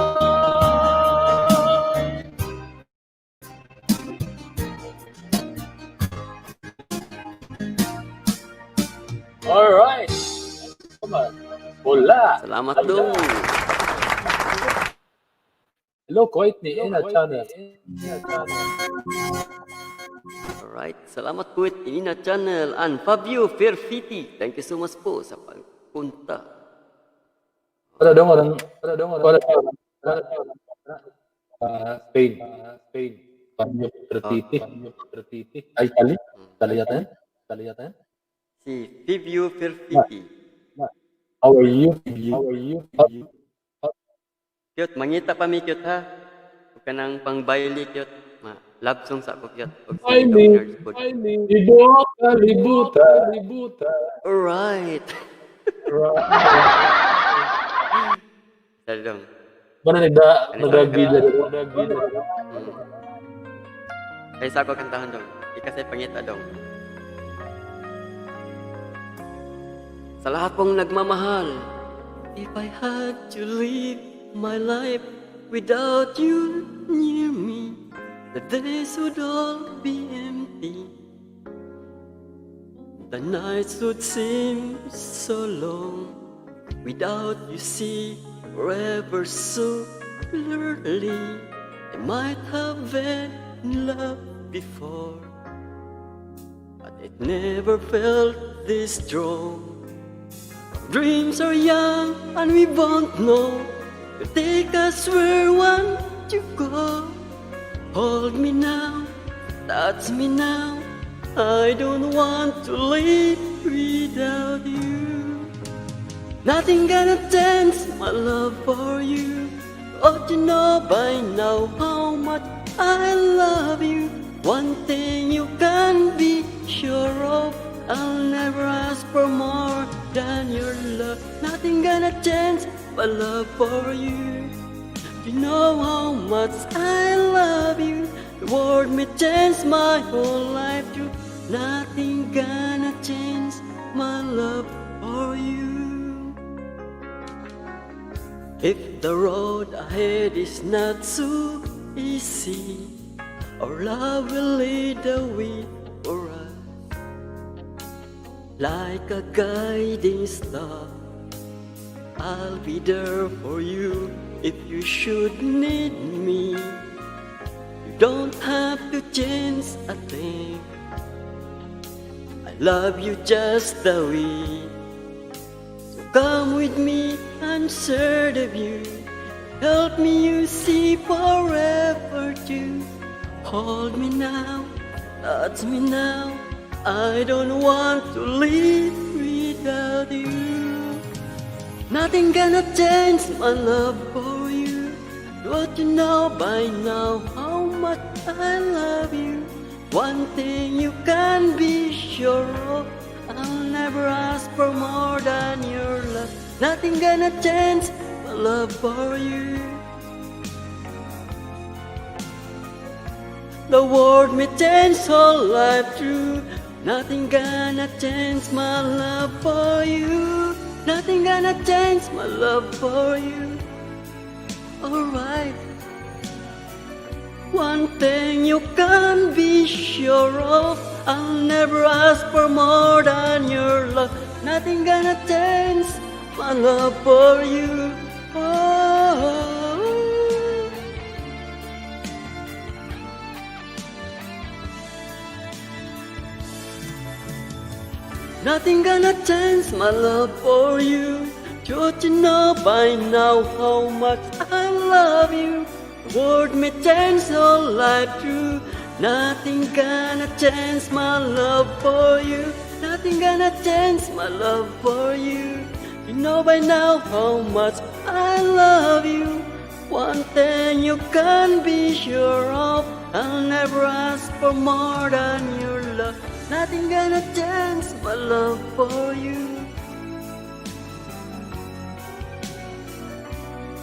All right. Come on. Hola. Salamat dong. Hello, Courtney. Ina channel. Alright, salamat po Ina Channel and Fabio Ferfiti. Thank you so much po sa pagpunta. Wala dong. Spain. Fabio Ferfiti. Ay, Tali yata yan? Si Fabio Ferfiti. How are you? Cute, mangita pa mi cute ha. Huwag ka nang pang-baili cute. Love song sa ako cute. I need libuta. Alright. Sorry dong. Mana nagdagbilya Kaya sa ako kantahan dong. Ikasay pangita dong. Sa lahat pong nagmamahal, if I had to live my life without you near me, the days would all be empty. The nights would seem so long without you. See forever so clearly. I might have been in love before, but it never felt this strong. Dreams are young and we won't know. You take us where we want to go. Hold me now, touch me now. I don't want to live without you. Nothing gonna change my love for you. Don't you know by now how much I love you? One thing you can be sure of, I'll never ask for more than your love. Nothing gonna change my love for you. You know how much I love you. The world may change my whole life too. Nothing gonna change my love for you. If the road ahead is not so easy. Our love will lead the way for us, like a guiding star. I'll be there for you if you should need me. You don't have to change a thing. I love you just the way. So come with me, I'm sure of you. Help me, you see forever too. Hold me now, touch me now. I don't want to live without you. Nothing gonna change my love for you. Don't you know by now how much I love you? One thing you can be sure of, I'll never ask for more than your love. Nothing gonna change my love for you. The world may change whole life through. Nothing gonna change my love for you. Nothing gonna change my love for you. Alright. One thing you can be sure of, I'll never ask for more than your love. Nothing gonna change my love for you. Oh. Nothing gonna change my love for you. Don't you know by now how much I love you? The world may change whole life through. Nothing gonna change my love for you. Nothing gonna change my love for you. You know by now how much I love you. One thing you can be sure of, I'll never ask for more than your love. Nothing gonna change my love for you.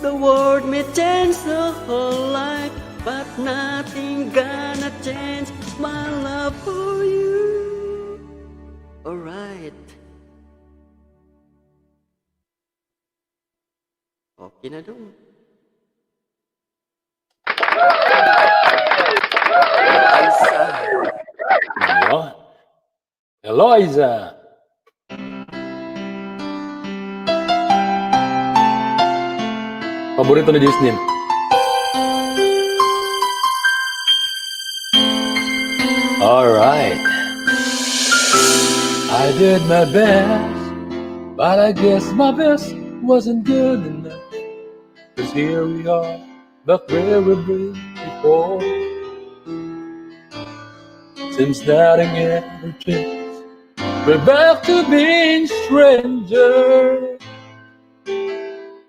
The world may change the whole life, but nothing gonna change my love for you. Alright. Okay na dong. Isa. Hello? Hello, Aiza. Paborito ni Disney. Alright. I did my best, but I guess my best wasn't good enough. 'Cause here we are, back where we've been before. Seems nothing ever changed. We're back to being strangers,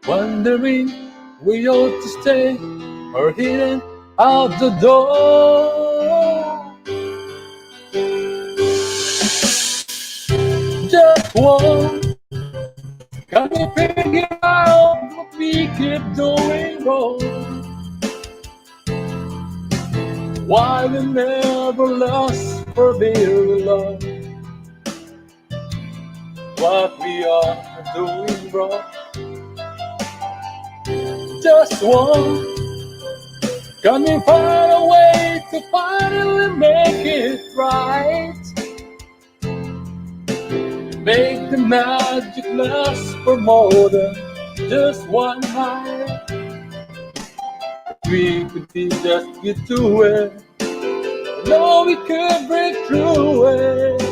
wondering we ought to stay or hidden out the door. Just one, can we figure out what we keep doing wrong? Why we never last for very long? What we are doing wrong? Just one. Can we find a way to finally make it right? Make the magic last for more than just one night. We could be just get to it. No, we could break through it.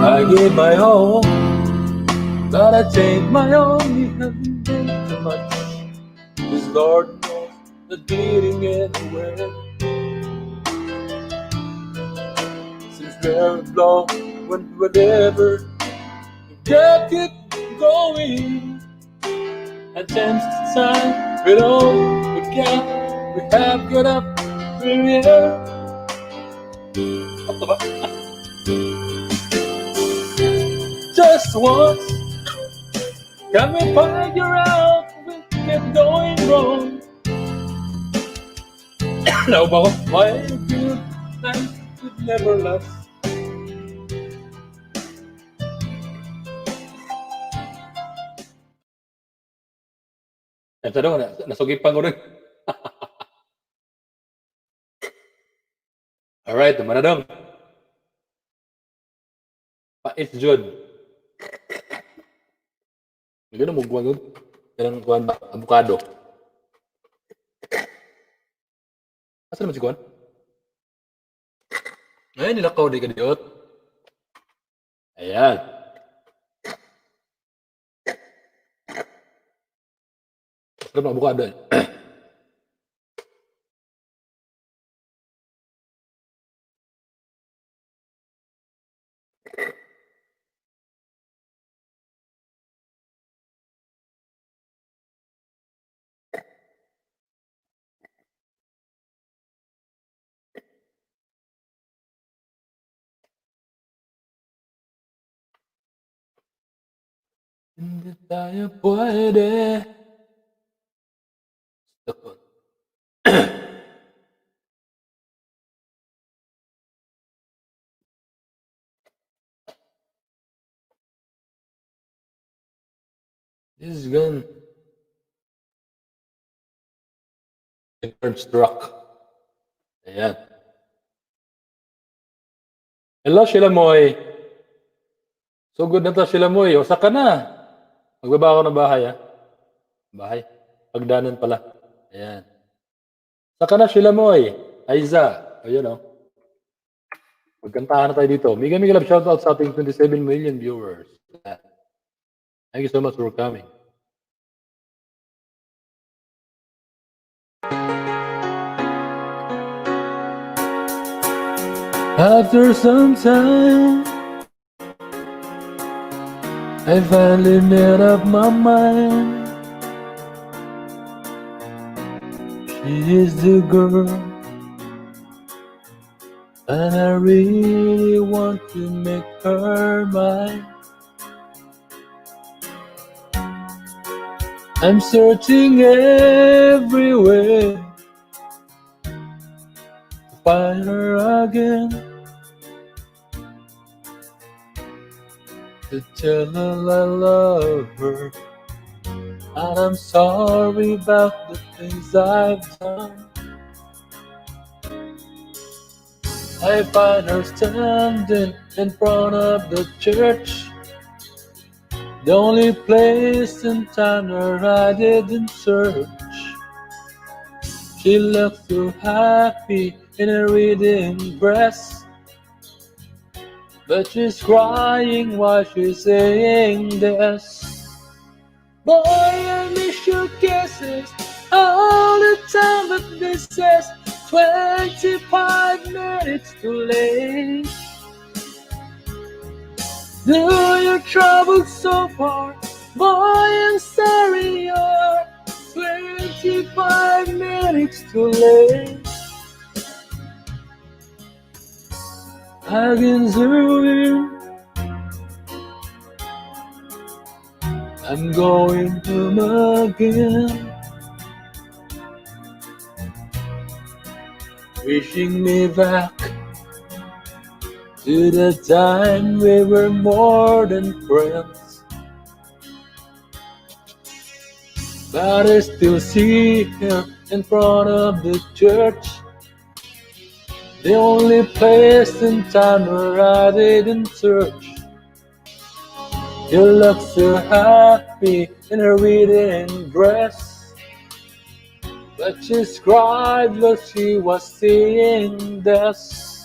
I gave my all, but I take my only haven't been too much. 'Cause Lord knows not getting anywhere. Seems very low when whatever you just keep going. And chance to time with all we can, we have got up in the air. Just once, can we figure out we kept going wrong? Nauba ko. Why good times would never last. Sa doon, nasugipan ko rin. Alright, naman na dong. Pait Jud. Ganun mo buwan doon. Ganun kuhan ba? Avocado. Asa naman si kuhan? Ay, nilakaw di ka diot. Ayan. Sarap ng avocado eh. Hindi tayo pwede. Stop. This is gone. Third struck. Ayan. Hello, Sheila Moy. So good na to, Sheila Moy. Usa ka na. Magbaba ako ng bahay, ha? Bahay. Pagdanan pala. Ayan. Usa ka na, Sheila Moy. Aiza. Ayan, oh. Magkantahan na tayo dito. Mega love shoutout sa ating 27 million viewers. Thank you so much for coming. After some time, I finally made up my mind. She is the girl, and I really want to make her mine. I'm searching everywhere to find her again, to tell her I love her, and I'm sorry about the things I've done. I find her standing in front of the church, the only place in town where I didn't search. She looks so happy in her reading dress, but she's crying while she's saying this. Boy, I miss your kisses all the time, but this says 25 minutes too late. Do you travel so far? Boy, I'm sorry, you're 25 minutes too late. I can zoom in. I'm going home again, wishing me back to the time we were more than friends. But I still see her in front of the church, the only place in town where I didn't search. She looks so happy in her reading dress, but she's cried while she was seeing this.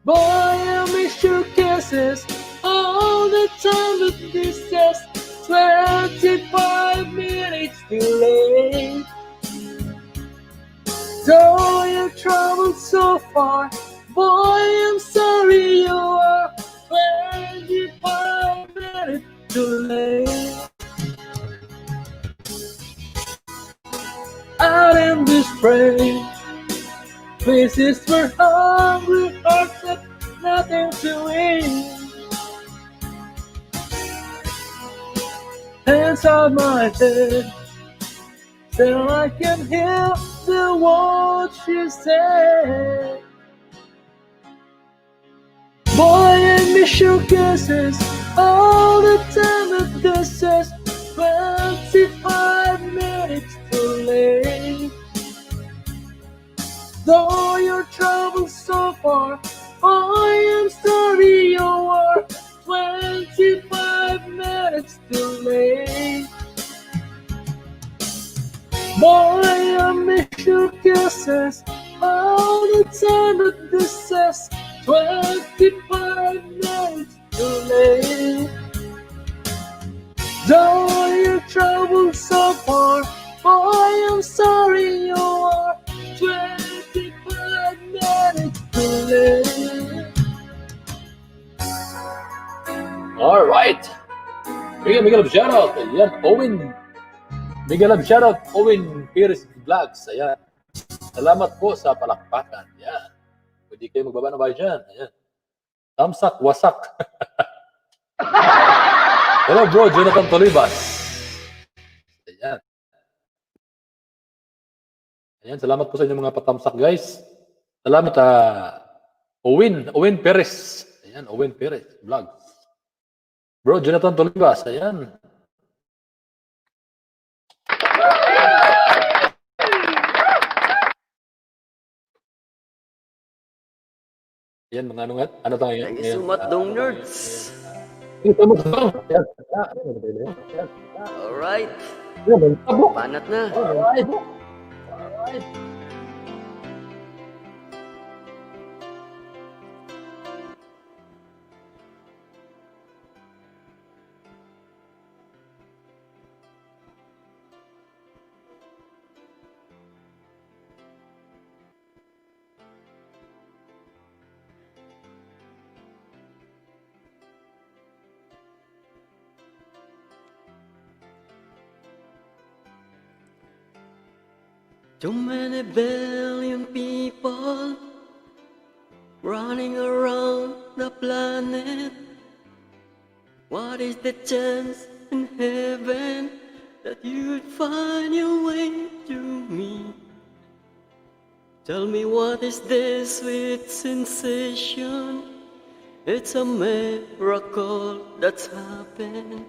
Boy, I miss your kisses all the time, but this says 25 minutes too late. Though you traveled so far, boy, I'm sorry, you are 25 minutes too late. Out in this rain, places where hungry hearts have nothing to eat. Hands on my head, Till I can hear the words she said. Boy, I miss your kisses all the time, but this is 25 minutes too late. Though you're traveled so far, I am sorry you are 25 minutes too late. Boy, I miss your kisses all the time, but this is 25 minutes too late. Though you traveled so far, I am sorry you are 25 minutes too late. Alright! Bigyan of shoutout. Ayan, Owen. Bigyan of shoutout, Owen Pierce Vlogs. Ayan. Salamat po sa palakpakan. Ayan. Pwede kayo magbaba na ba dyan? Ayan. Tamsak, wasak. Hello bro, Jonathan Tolibas. Ayan. Ayan, salamat po sa inyong mga patamsak guys. Salamat Owen Perez. Ayan, Owen Perez Vlogs. Bro, Jonathan Tolibas. Ayan. Ayan, mga ano tayo ngayon? Thank you so much, Dong Nerds. Alright. Banat na. Alright. Too many billion people running around the planet. What is the chance in heaven that you'd find your way to me? Tell me, what is this sweet sensation? It's a miracle that's happened.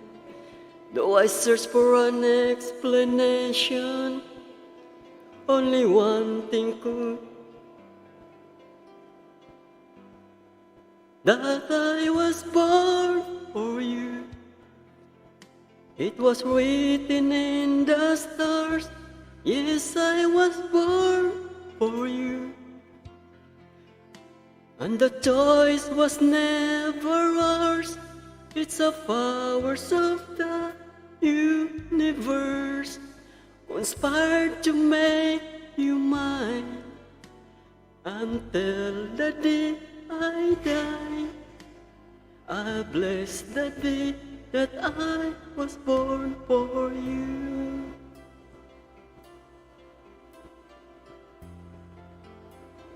Though I search for an explanation, only one thing could, that I was born for you. It was written in the stars. Yes, I was born for you. And the choice was never ours. It's the powers of the universe conspired to make you mine until the day I die. I bless the day that I was born for you.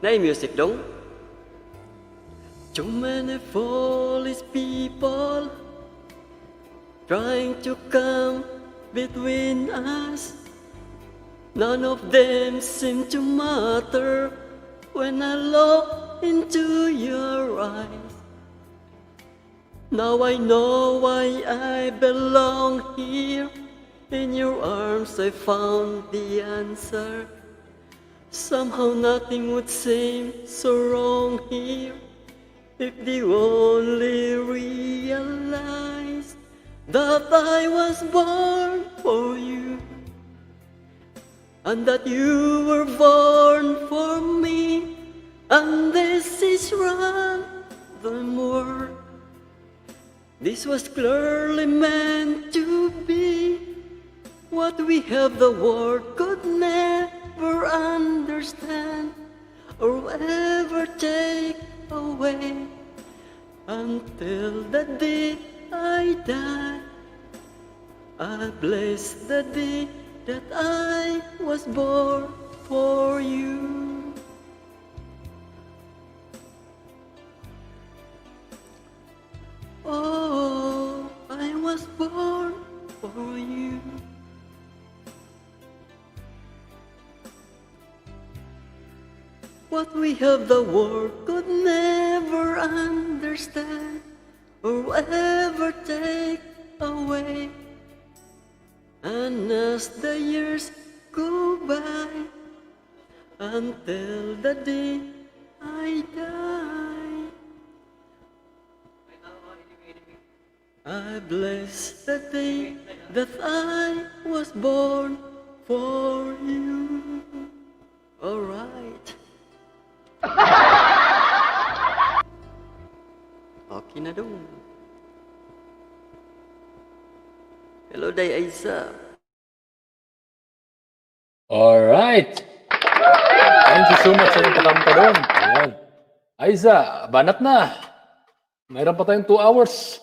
Nay music dong. Too many foolish people trying to come between us. None of them seem to matter when I look into your eyes. Now I know why I belong here. In your arms I found the answer. Somehow nothing would seem so wrong here if they only realized that I was born for you, and that you were born for me, and this is random world. This was clearly meant to be. What we have the world could never understand or ever take away until the day I die. I bless the day that I was born for you. Oh, I was born for you. What we have the world could never understand or ever take away. And as the years go by, until the day I die, I bless the day that I was born for you. All right. Okay na dong. Hello, Day Aiza. Alright. Thank you so much sa inyong pagkamta doon. Ayan. Aiza, banat na. Mayroon pa tayong 2 hours.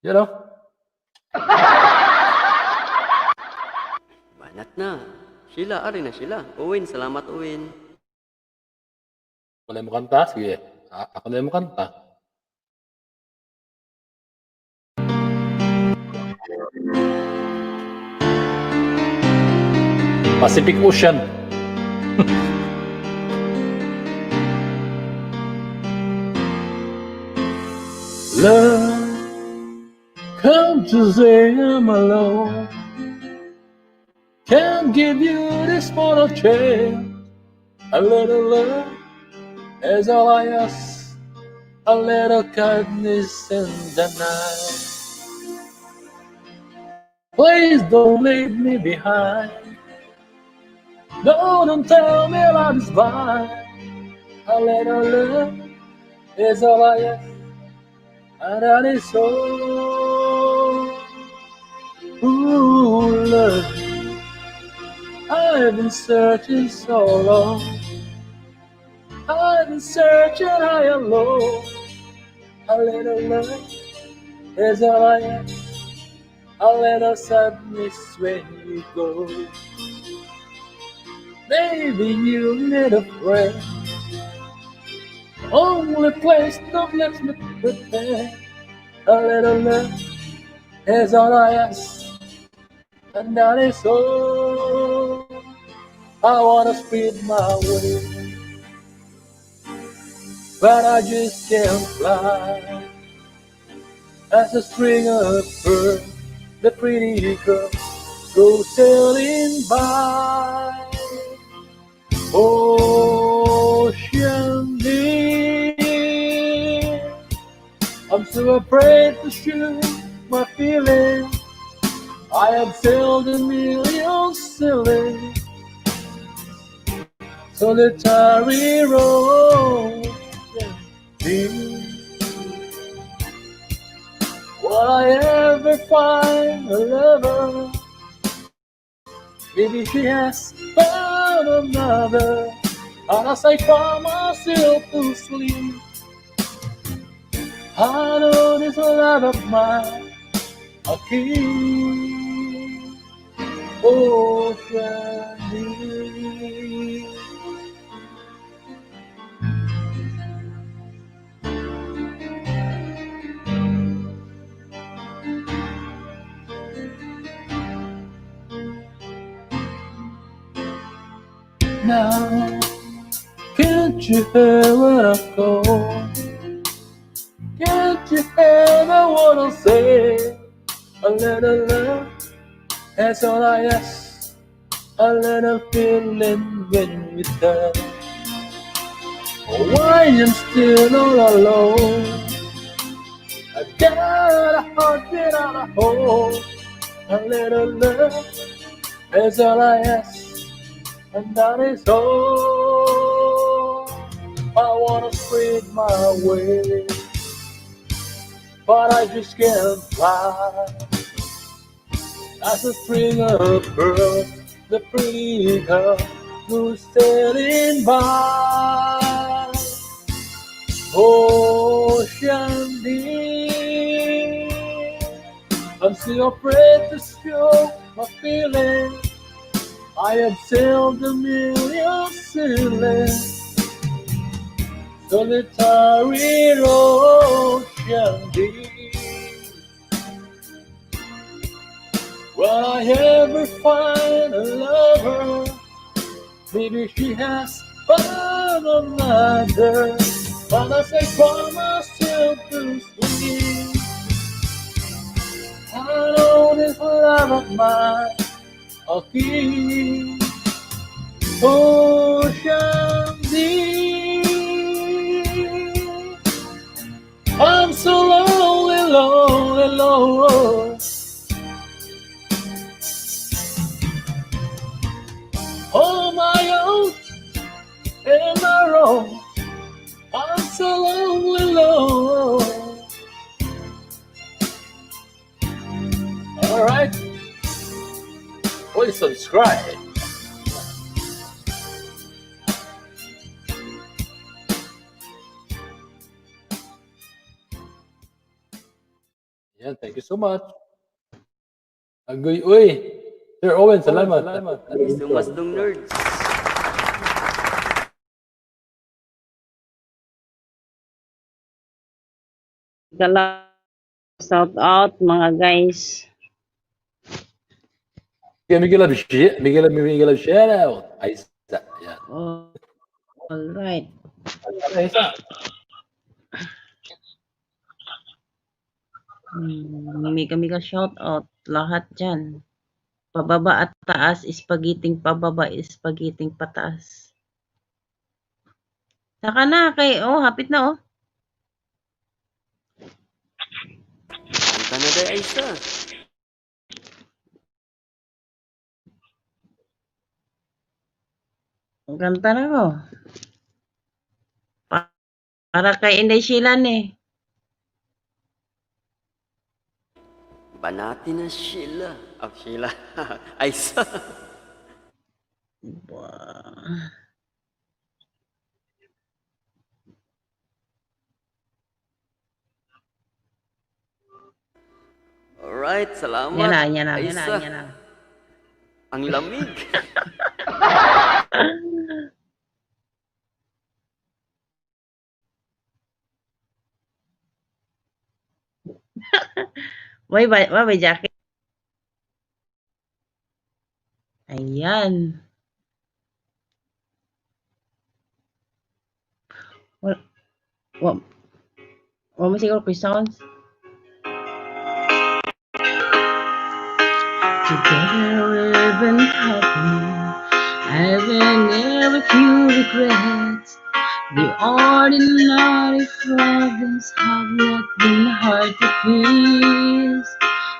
You know? Banat na. Sheila, ari na Sheila. Uwin, salamat Uwin. Ako na yung kanta? Sige. Ako na yung kanta. Pacific Ocean. Love, come to say I'm alone. Can't give you this final chance. A little love is all I ask. A little kindness in the night. Please don't leave me behind. No, don't tell me love is blind. A little love is all I ask. And that is all. Ooh, love. I've been searching so long. I've been searching high and low. A little love is all I ask. A little sadness when you go. Maybe you need a friend. Only place don't let me pretend. A little love is all I ask. And that is all. I wanna speed my way, but I just can't fly. As a string of pearls, the pretty girl goes sailing by. Ocean deep, I'm so afraid to show my feelings. I have sailed a million silly, solitary road. Will I ever find a lover? Maybe she has found another. And as I cry myself to sleep, I know this love of mine I keep. Ocean deep. Now, can't you hear what I call? Can't you hear what I say? A little love, that's all I ask. A little feeling when we touch. Why I'm still all alone? I got a heart without a hole. A little love, that's all I ask. And that is all. I wanna spread my wings, but I just can't fly. As a string of pearls, the pretty girl who's sailing by. Ocean deep, I'm still afraid to show my feelings. I have sailed a million sailings, solitary ocean deep. Will I ever find a lover? Maybe she has found doesn't matter. But as I promise still to sleep, I know this love of mine I'll keep. Ocean deep, I'm so lonely, lonely, lonely. On my own, in my own, I'm so lonely, lonely. All right, please subscribe. Yan, thank you so much. Agoy, uy. Sir Owen, salamat. Sumasdong nerds. Shout out mga guys. Kaya Miguel of shout out. Ay, yan. Oh, all right. Ay, isa. Mega shout out lahat dyan. Pababa at taas, ispagiting pababa, ispagiting pataas. Saka na kay, hapit na Ang Canada ay isa. Ang kanta na ko. Para kay Inday Shilan eh. Banati na Sheila. Oh, Sheila. Ay isa. Alright, salamat. Yan na. Aisa. Ang lamig. Why ba jacket? Ayan. Wa mo siguro ko sounds. Together we've been happy, having never few regrets. The ordinary problems have not been hard to face,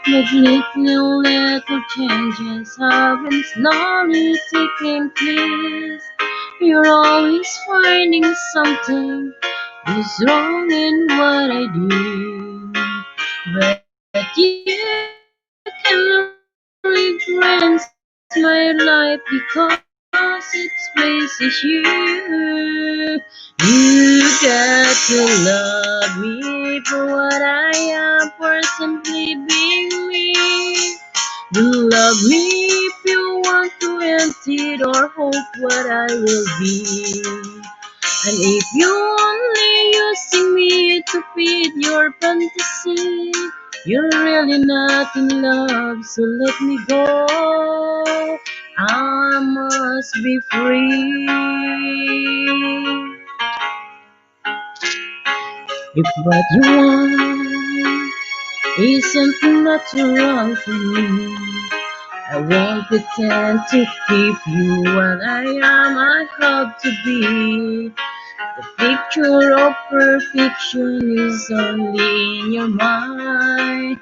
but little changes have been slowly taking place. You're always finding something is wrong in what I do, but you can regress my life because it pleases you. You got to love me for what I am, for simply being me. You love me if you want to end it or hope what I will be. And if you only using me to feed your fantasy, you're really not in love, so let me go. I must be free. If what you want is something that's wrong for me, I won't pretend to keep you what I am. I hope to be. The picture of perfection is only in your mind.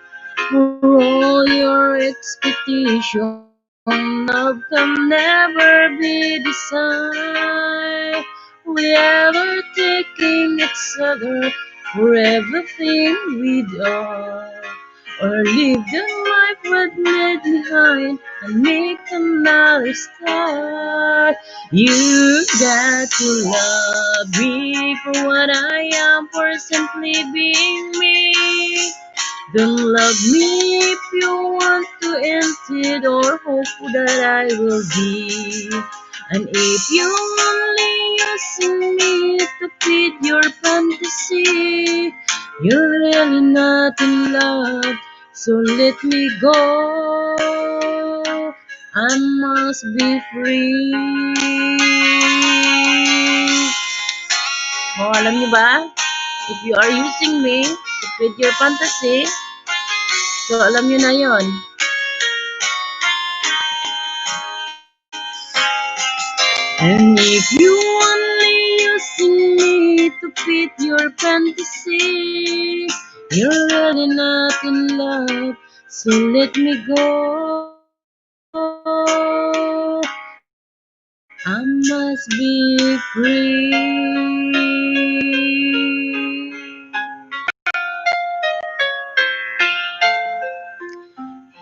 For all your expectations, love can never be designed. We ever taking each other for everything we do, or live the life we've made behind and make another start. You got to love me for what I am, for simply being me. Don't love me if you want to end it or hope that I will be. And if you only using me to feed your fantasy, you're really not in love, so let me go. I must be free. Oh, alam niyo ba? If you are using me to feed your fantasy, so alam niyo na yon. And if you only using me to feed your fantasy, you're really not in love, so let me go. I must be free.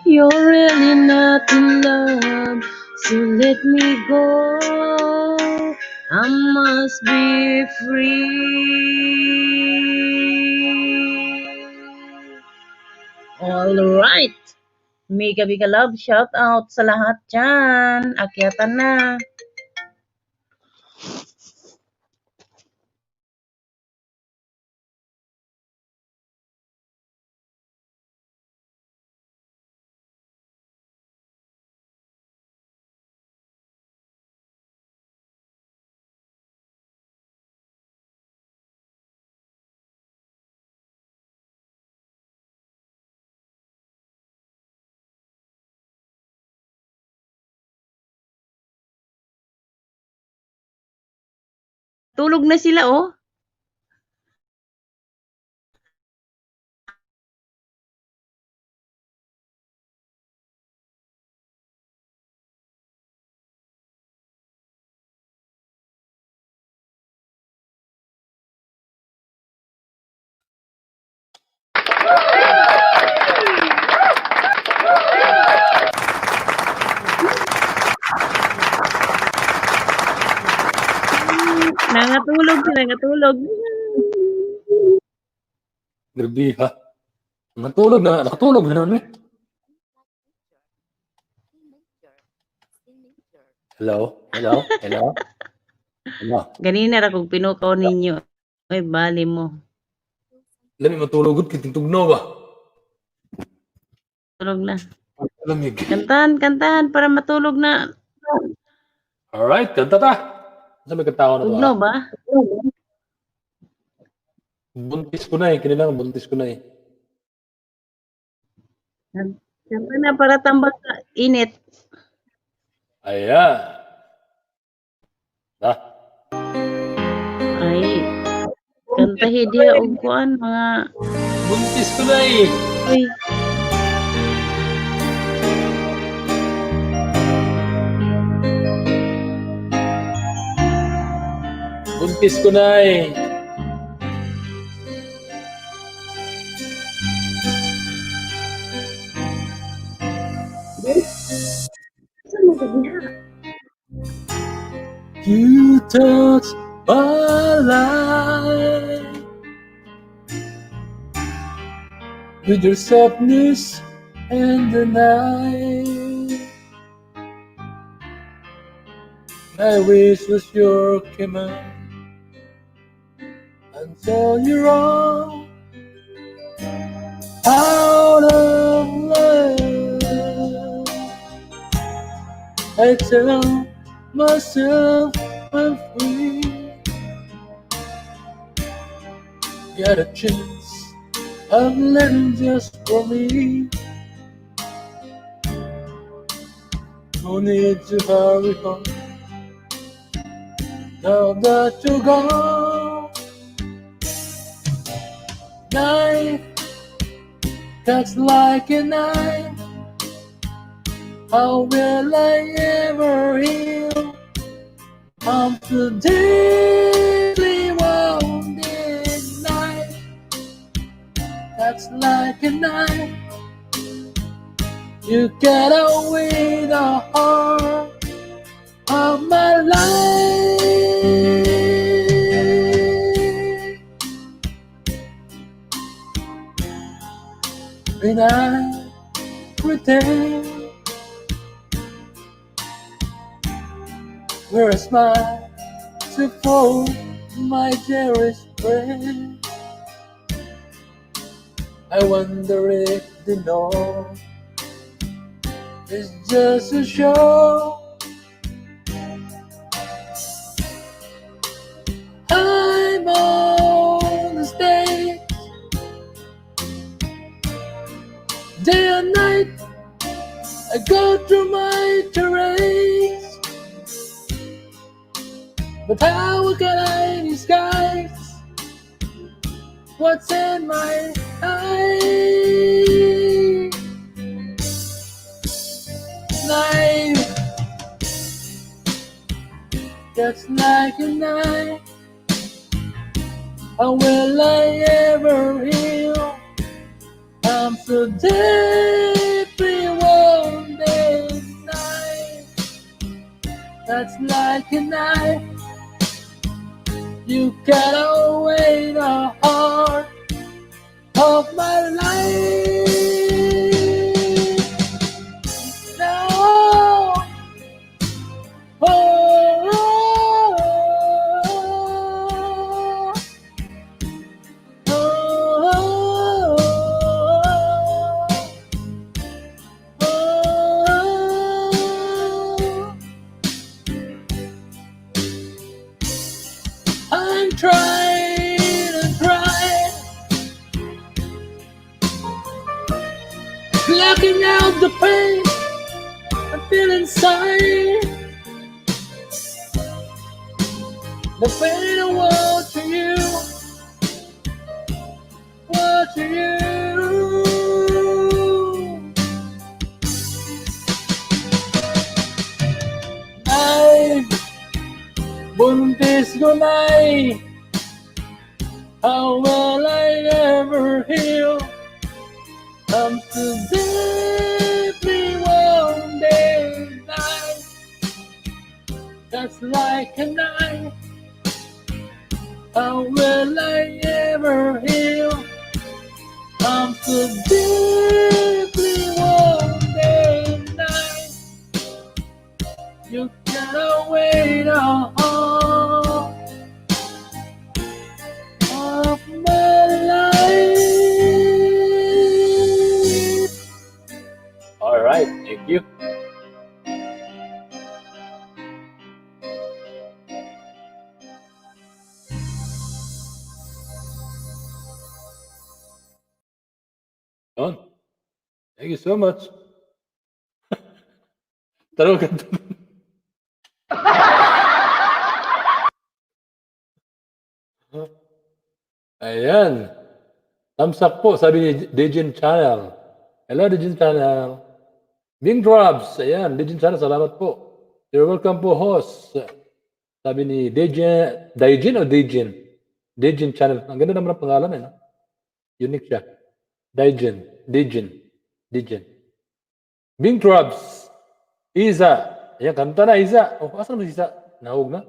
You're really not in love, so let me go. I must be free. Alright. Mega Big Love, shout out sa lahat dyan. Akyatan na. Tulog na sila, oh. Nangatulog. Grabe ha. Nakatulog na naman eh. Hello? Ganina ra kung pinukaw ninyo. Ay, bali mo. Alam mo, matulog kiting tugnaw ba? Tulog na. Alamig. Kantahan para matulog na. Alright, kanta ta. Saan may katawa na to? Tugnaw ba? Buntis ko na eh. Kinilang buntis ko na eh. Kanta na para tambak sa init. Ayan. Ay, kantahi dia og kuan mga Buntis ko na eh. uy. Buntis ko na eh. You touch my life with your softness and the night. My wish was your command until you're all out of love. I tell myself I'm free. Got a chance of living just for me. No need to hurry home. Now that you're gone, knife cuts like a knife. How will I ever heal? I'm too deeply wounded. Knife cuts like a knife. You cut away the heart of my life. When I pretend we're a smile to fold my dearest friend, I wonder if they know it's just a show. I'm all But how can I disguise what's in my eyes? Life just like a knife. How will I ever heal? I'm so deeply wounded. Knife that's like a knife. You cut away the heart of my life. Now, oh, I'm trying and trying, blocking out the pain I feel inside. The pain I watching you, watching you. Ay, buntis ko na'y, how will I ever heal? I'm so deeply wounded. Knife that's like a knife. How will I ever heal? I'm so deeply wounded. Knife you cut away the heart of my life. All right, thank you. Yun. Thank you so much. Taro ka doon. Ayan. Thumbs up po, sabi ni Dejin Channel. Hello, Dejin Channel. Bing Drops. Ayan, Dejin Channel, salamat po. You're welcome po, host. Sabi ni Dejin, Dejin o Dejin? Dejin Channel. Ang ganda naman ang pangalan eh, no? Unique siya. Dejin. Bing Drops. Isa. Ayan, kanta na, Isa. Oh, asan mo si Isa? Nahug na.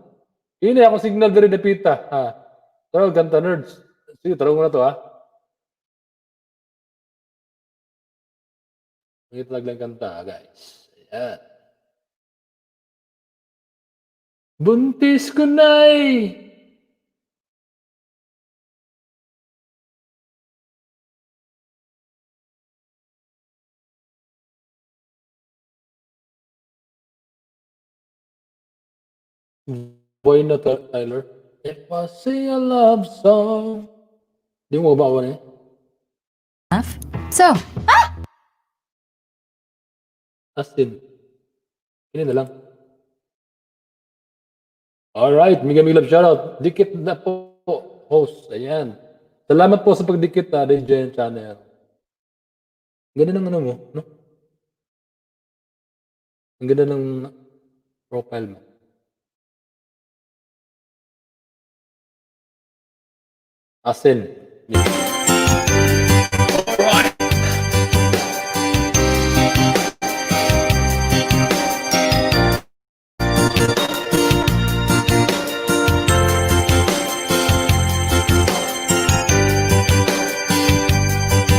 Ini ako signal dari Depita. Ha. Tara, kanta nerds. Sige, tarong mo na to, ha. Ngit lang kanta, guys. Ayan. Buntis ko na'y Boy na Tyler. It was a love song. Di mo ba ako eh? So, Astin. Ini na lang. Alright, Mega Love shoutout. Dikit na po, host. Ayan. Salamat po sa pagdikit na DJ Channel. Ganda ng ano mo, no? Ang ganda ng profile mo. Asin. Alright.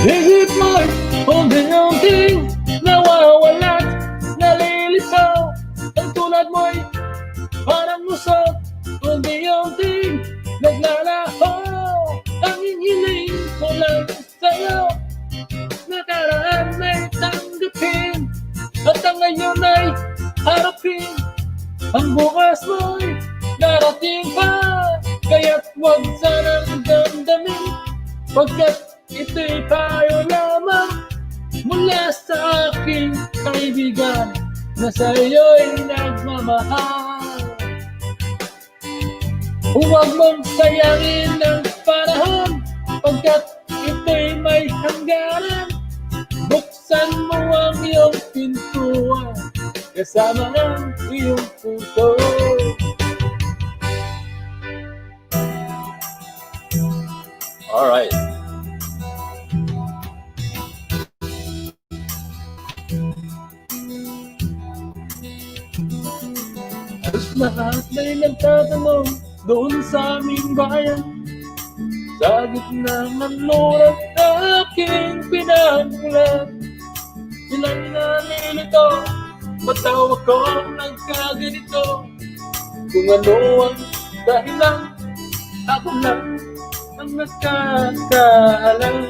Isip mo'y unti-unting nawawalat, nalilitaw. Ang tulad mo'y parang musot, unti-unting naglalaho. Ang hiling ko lang sa'yo, nakaraan ay tanggapin, at ang ngayon ay harapin. Ang bukas mo'y darating pa, kaya't huwag sanang damdamin, pagkat ito'y payo lamang mula sa aking kaibigan na sa'yo'y nagmamahal. Huwag mong sayangin ang panahon, pagkat ito'y may hangganan. Buksan mo ang iyong pintuan, kasama ang iyong puso. Alright. Halos lahat may nagtatanong doon sa aming bayan, sa gitna ng lulat aking pinagmulan. Ilang nalilito, ba't daw ako nagkaganito? Kung ano ang dahilan, ako lang ang nakakaalam.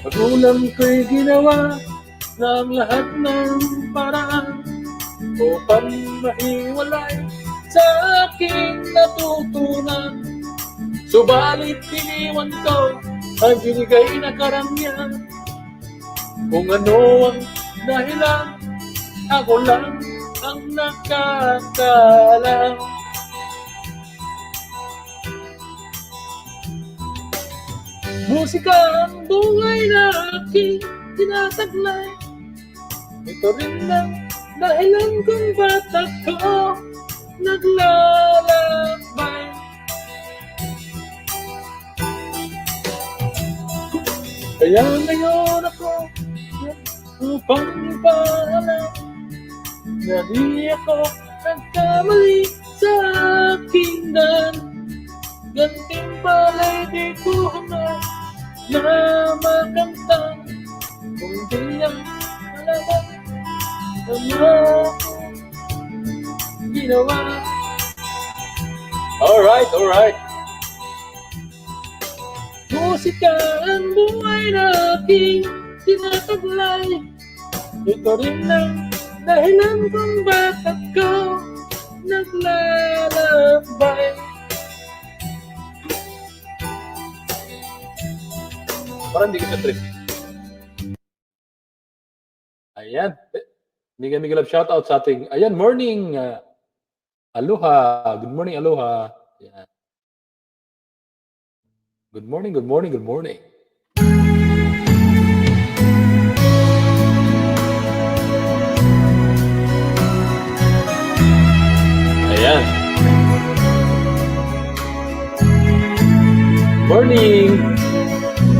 Pag-ulam ko'y ginawa ng lahat ng paraan upang mahiwalay sa aking natutunan. Subalit iniwan ko ang binigay na karamyan. Kung ano ang dahilan, ako lang ang nakakaalam. Musika ang buhay na aking tinataglay. Ito rin ang dahilan kung ba't ako naglalakbay. Kaya ngayon ako upang ipaalam na di ako nagkamali sa aking daan. Gantimpala'y di ko hangad na makantang kung di ang alaman ang aking ginawa. Alright. Musika ang buhay na aking tinataglay. Ito rin ang dahilan kung bakit ako naglalakbay. Parang hindi kita trip. Ayan. Mega love shoutout sa ating, ayan, morning. Aloha. Good morning, aloha. Ayan. Good morning. Ayan. Morning.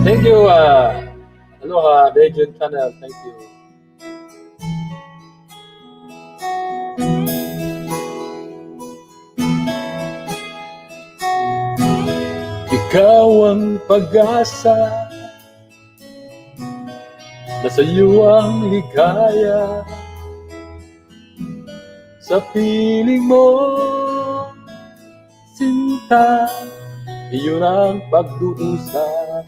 Thank you, aloha, Dejan Channel. Thank you. Ikaw ang pag-asa, nasa iyo ang ligaya. Sa piling mo, sinta, iyon ang pagduusap.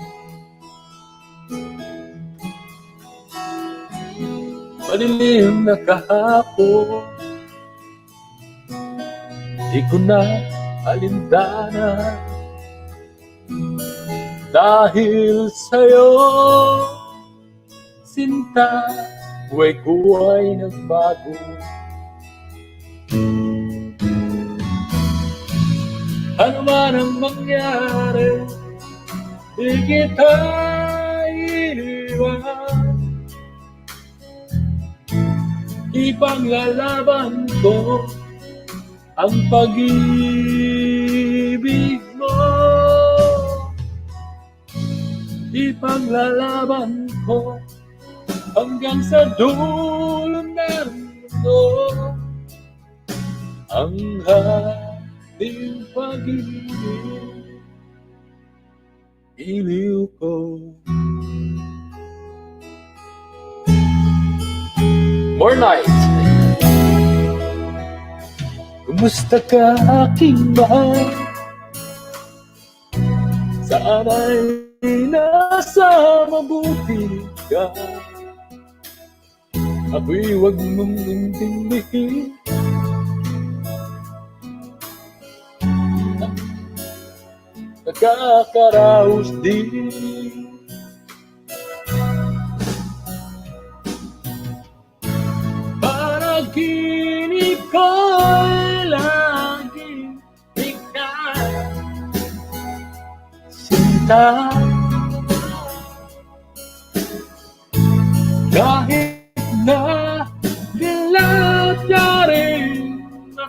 Madilim na kahapon, di ko na alintana. Dahil sa'yo, sinta, buhay ko ay nagbago. Ano man ang mangyari, di kita iiwan. Ipanglalaban ko ang pag-ibig mo. Ipanglalaban ko hanggang sa dulo ng mundo ang ating pag-ibig. Iliw ko. More night. Kumusta ka, aking mahal? Sana'y nasa mabuti ka. Ako'y huwag mong intindihin. Nakakaraos din. Panaginip kita. Kahit na dilat niya rin na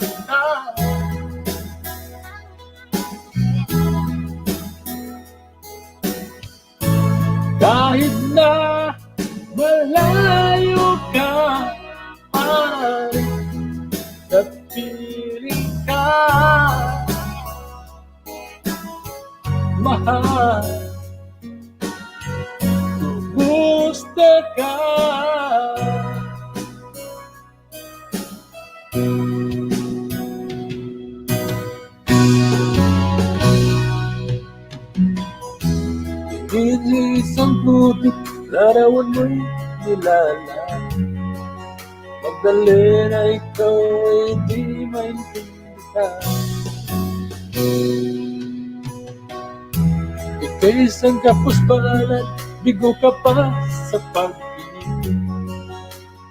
kahit na malayo ka, maaaring napiling ka, mahal, gusto ka. Isang putik, larawan mo'y nilala. Magdali na ikaw ay di maintindihan. Ika'y isang kapuspalan, bigo ka pa sa pag-ibig.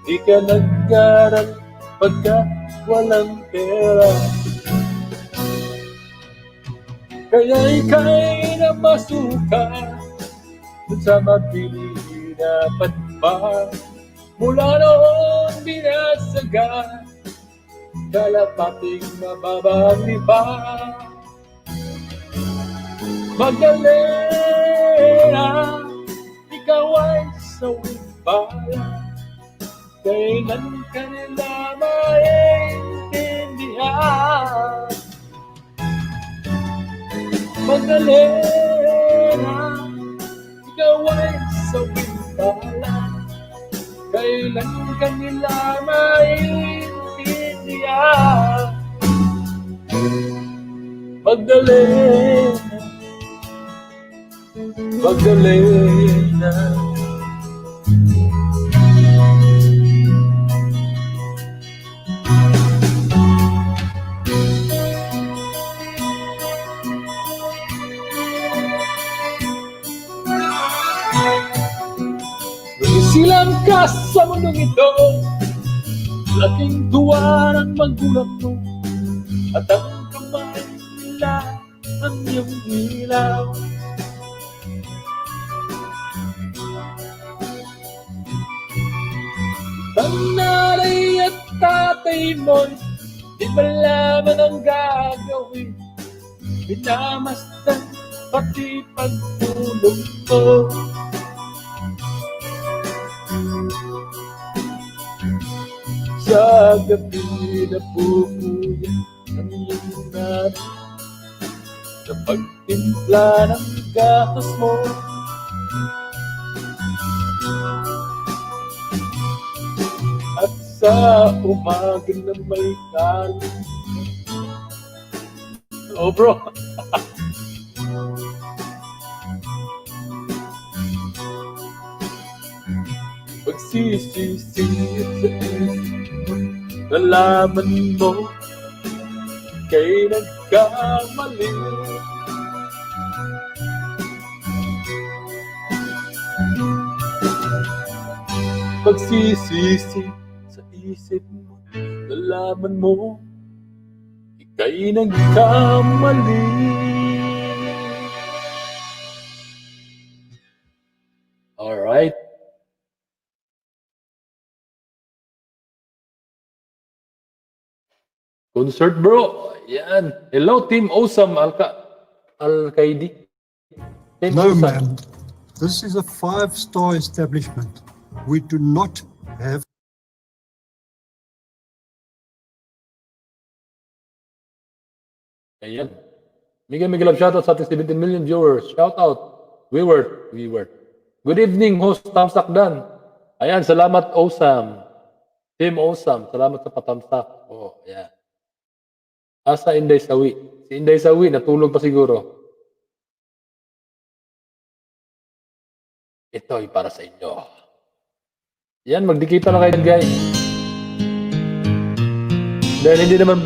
Di ka nag-aral pagka walang pera. Kaya ika'y namasuka dun sa mabili na patba. Mula noon binasaga, kalapating mababang liba. Magdalena, ikaw ay sawing bayan. Kailan ka nila maintindihan? Magdalena, ikaw ay sawing bayan. Kailan ka nila maintindihan? Magdalena, Magdalena. Silang ka sa mundong ito, laking tuwa ng magulang mo, at ang kamay nila ang iyong ilaw. Ang nanay at tatay mo'y di malaman ang gagawin, minamasdan pati pagtulog mo. Sa gabi na pupuya ang iyong nanay sa pagtimpla ng gatas mo. At sa umaga na may kanin. Oh bro. Pagsisisi sa isip mo, nalaman mo kay nagkamali. Pagsisisi sa isip mo, nalaman mo ika'y nagkamali. Alright. Concert bro. Yan. Hello Team Awesome Al-Qaidi. Team No, Awesome. ma'am. This is a 5-star establishment. We do not have Ayan. Miguel love shoutout sa ating 17 million viewers. Shoutout. Viewer. Good evening, host Tamsak Dan. Ayan, salamat Awesome. Team Awesome. Salamat sa patamsak. Oh, ayan. Asa Inday Sawi. Si Inday Sawi, natulog pa siguro. Ito ay para sa inyo. Yan, magdikita na kayo guys. Dahil hindi naman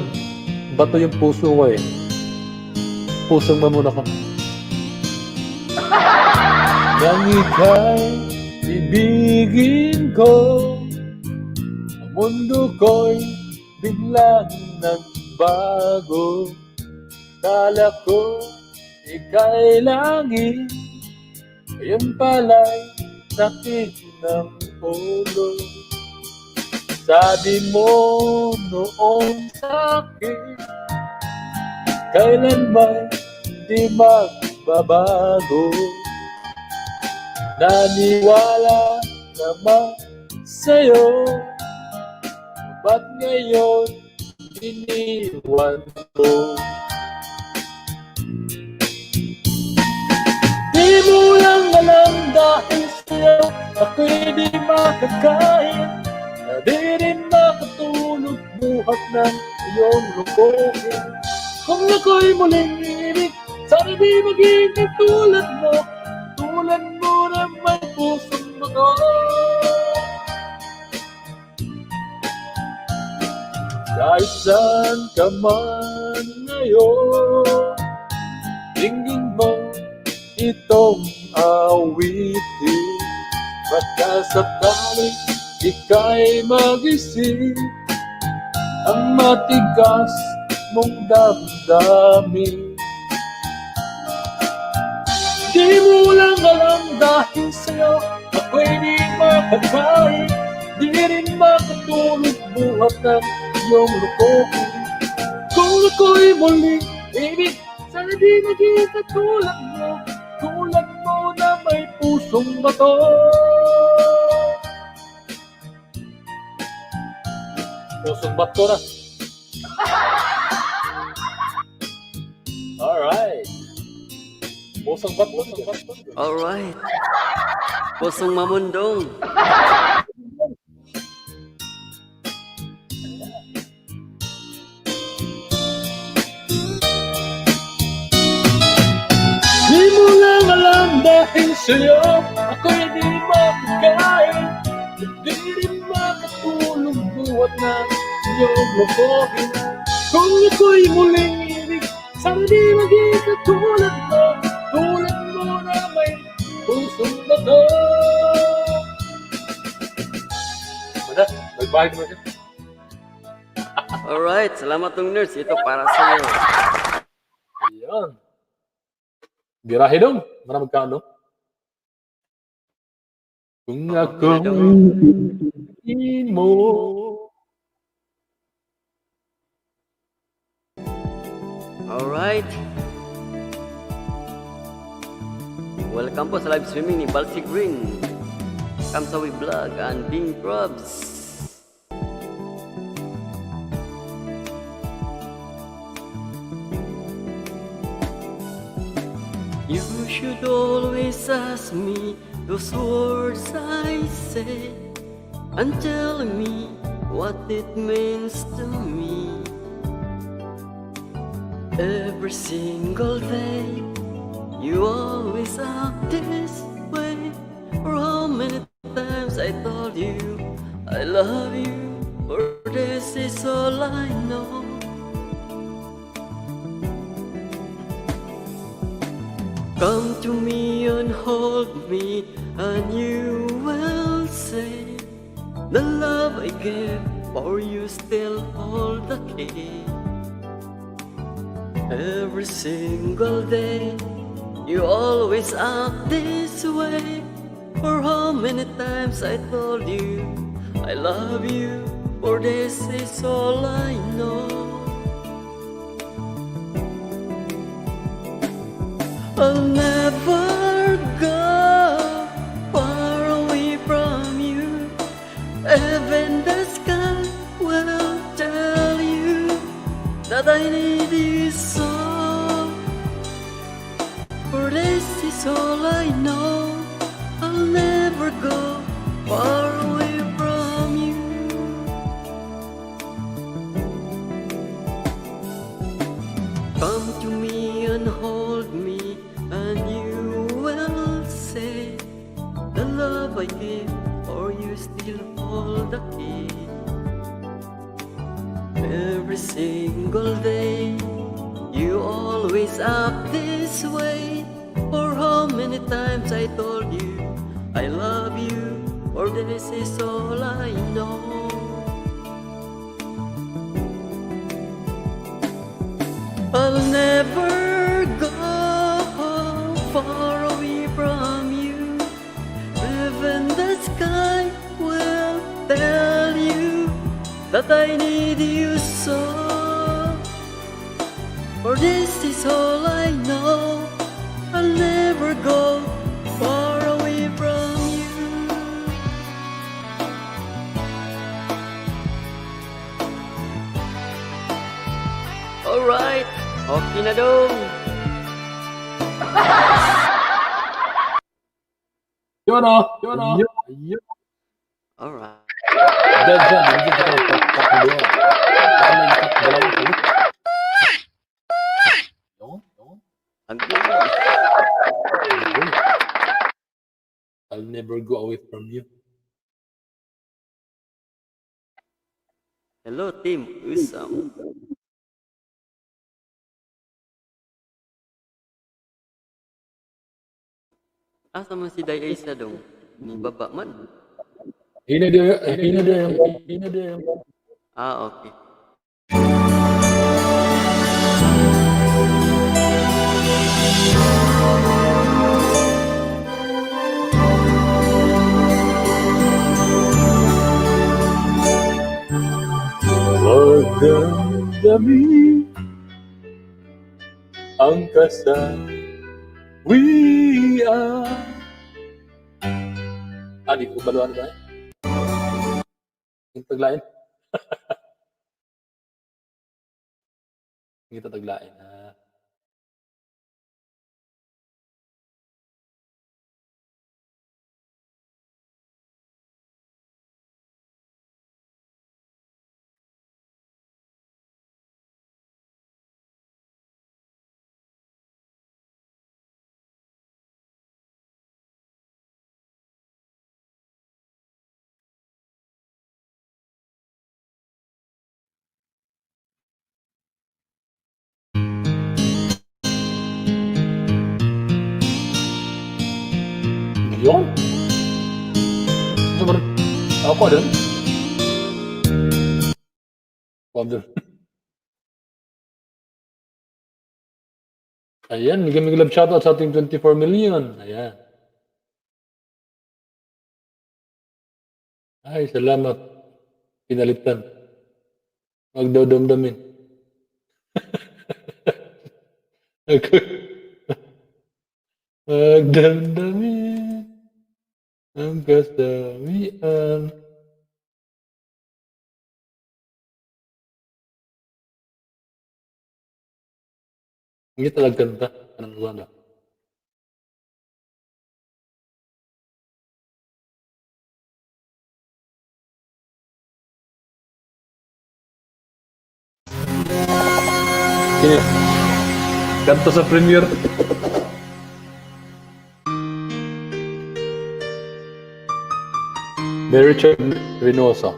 bato yung puso ko eh. Pusong mamuna ko. Nang ika'y ibigin ko, ang mundo ko'y biglang nagbago. Kala ko ika'y langit, ngayon pala'y sakit ng ulo. Sabi mo noon sa'kin, kailanman di magbabago. Naniwala naman sa'yo, ba't ngayon iniwan ko? Di mo lang alam dahil sa'yo ako'y di makakain, na di rin makatulog buhat ng iyong lukuhin. Kung ako'y muling ibig, sana di maging katulad mo na may pusong bago. Kahit saan ka man ngayon, tingin mo itong awitin. Baka sakaling ika'y magising, ang matigas mong damdamin. Di mo lang alam dahil sa'yo ako'y di makakain, di rin makatulog buhat ng iyong lukuhin. Kung ako'y muling ibig, sana di maging katulad mo na may pusong bato. Pusong bato na. Alright. Pusong bato. Alright. Pusong mamundong. Di mo lang alam dahil sa'yo ako'y di makakain, di rin makatulog buhat na iyong lukuhin. Kung ako'y muling ibig, sana di maging katulad mo na may pusong bato. Mada, magbahag mo siya. Alright, salamat ng nurse. Ito para sa'yo. Ayan. Birahe dong. Mana magkano? Kung ako mo. Alright. Welcome po sa live streaming ni Balsi Green, Kamsawi Vlog, and Bing Probs. You should always ask me those words I say, and tell me what it means to me. Every single day, you always act this way. For how many times I told you I love you, or this is all I know. Come to me and hold me, and you will say, the love I gave for you still hold the key. Every single day, you always act this way. For how many times I told you I love you, for this is all I know. I'll never go far away from you. Even the sky will tell you that I need you so. For this is all I know. I'll never go far away from you. Come to me and hold me, and you will say, the love I give for you still hold the key. Every single day, you always act this way. For how many times I told you I love you, for this is all I know. I'll never go that I need you so. For this is all I know. I'll never go far away from you. Alright, okay na dong. Yun o. Yun o. Yun. Alright. Dahil dyan, hindi kita magpapakuluan. Baka may dalawang ulit. Yun. Yun. Ang I'll never go away from you. Hello, Team Usam. Asa man si Day Isa dong? Ni baba man. Hina dia yung... Ah, okay. Magdamdamin ang kasawian. Di ko baluan ba? Yung taglain. Hindi ito taglain. Yun? Ako din. Ayan, bigyan love shoutout sa ating 24 million. Ayan. Ay, salamat. Pinalitan. Magdodamdamin. Magdamdamin ang kasawian. Hindi talaga kanta. Anong wala? Sini. Kanta sa premiere. By Richard Reynosa.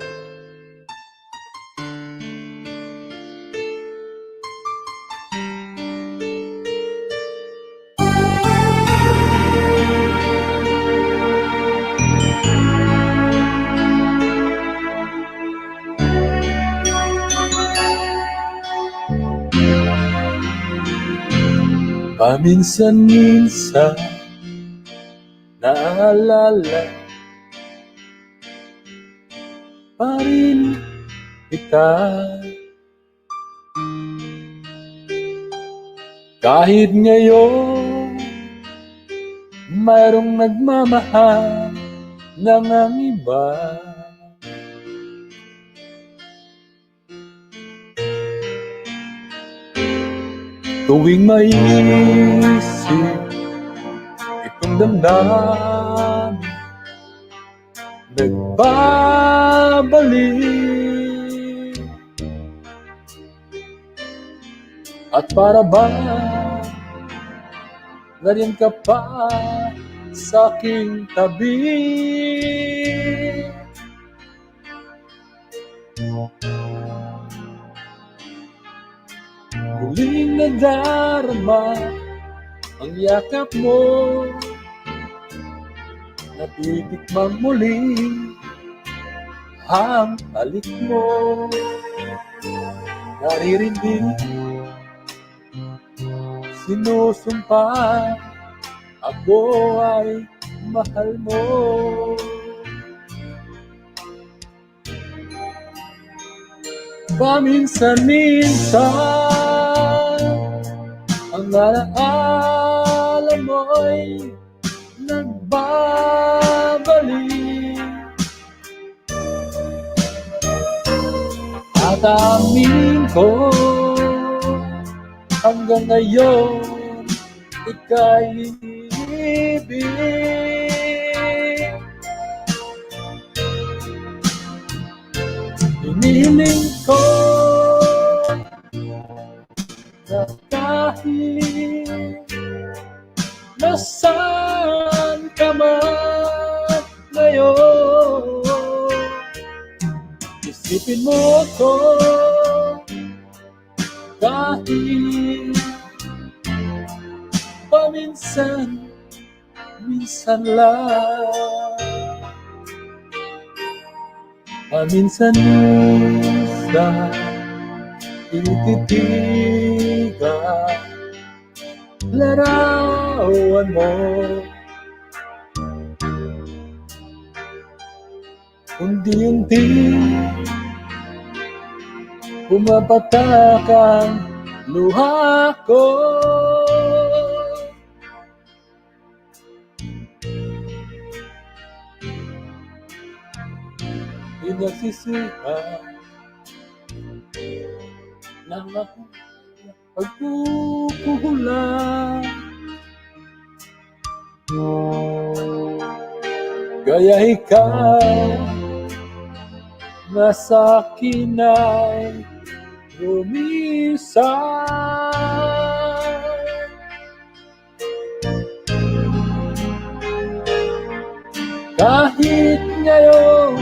Paminsan-minsan naalala pa rin kita, kahit ngayon mayroong nagmamahal ng ang iba. Tuwing maisip itong damdamin, nagbabalik. At para ba ganyan ka pa sa aking tabi? Muling nadarama ang yakap mo, natitikmang muli ang halik mo. Naririnig, sinusumpa, ako ay mahal mo. Paminsan-minsan ang alaala mo'y nagbabalik. At amin ko hanggang ngayon ika'y ibig. Hinihiling ko na kahit nasaan ka man ngayon, isipin mo ko kahit paminsan-minsan lang. Paminsan-minsan tinititigan larawan mo. Unti-unti pumapatak ang luha ko. Pinagsisihan ng ako pagkukulang. Kaya ikaw na sa akin ay lumisan. Kahit ngayon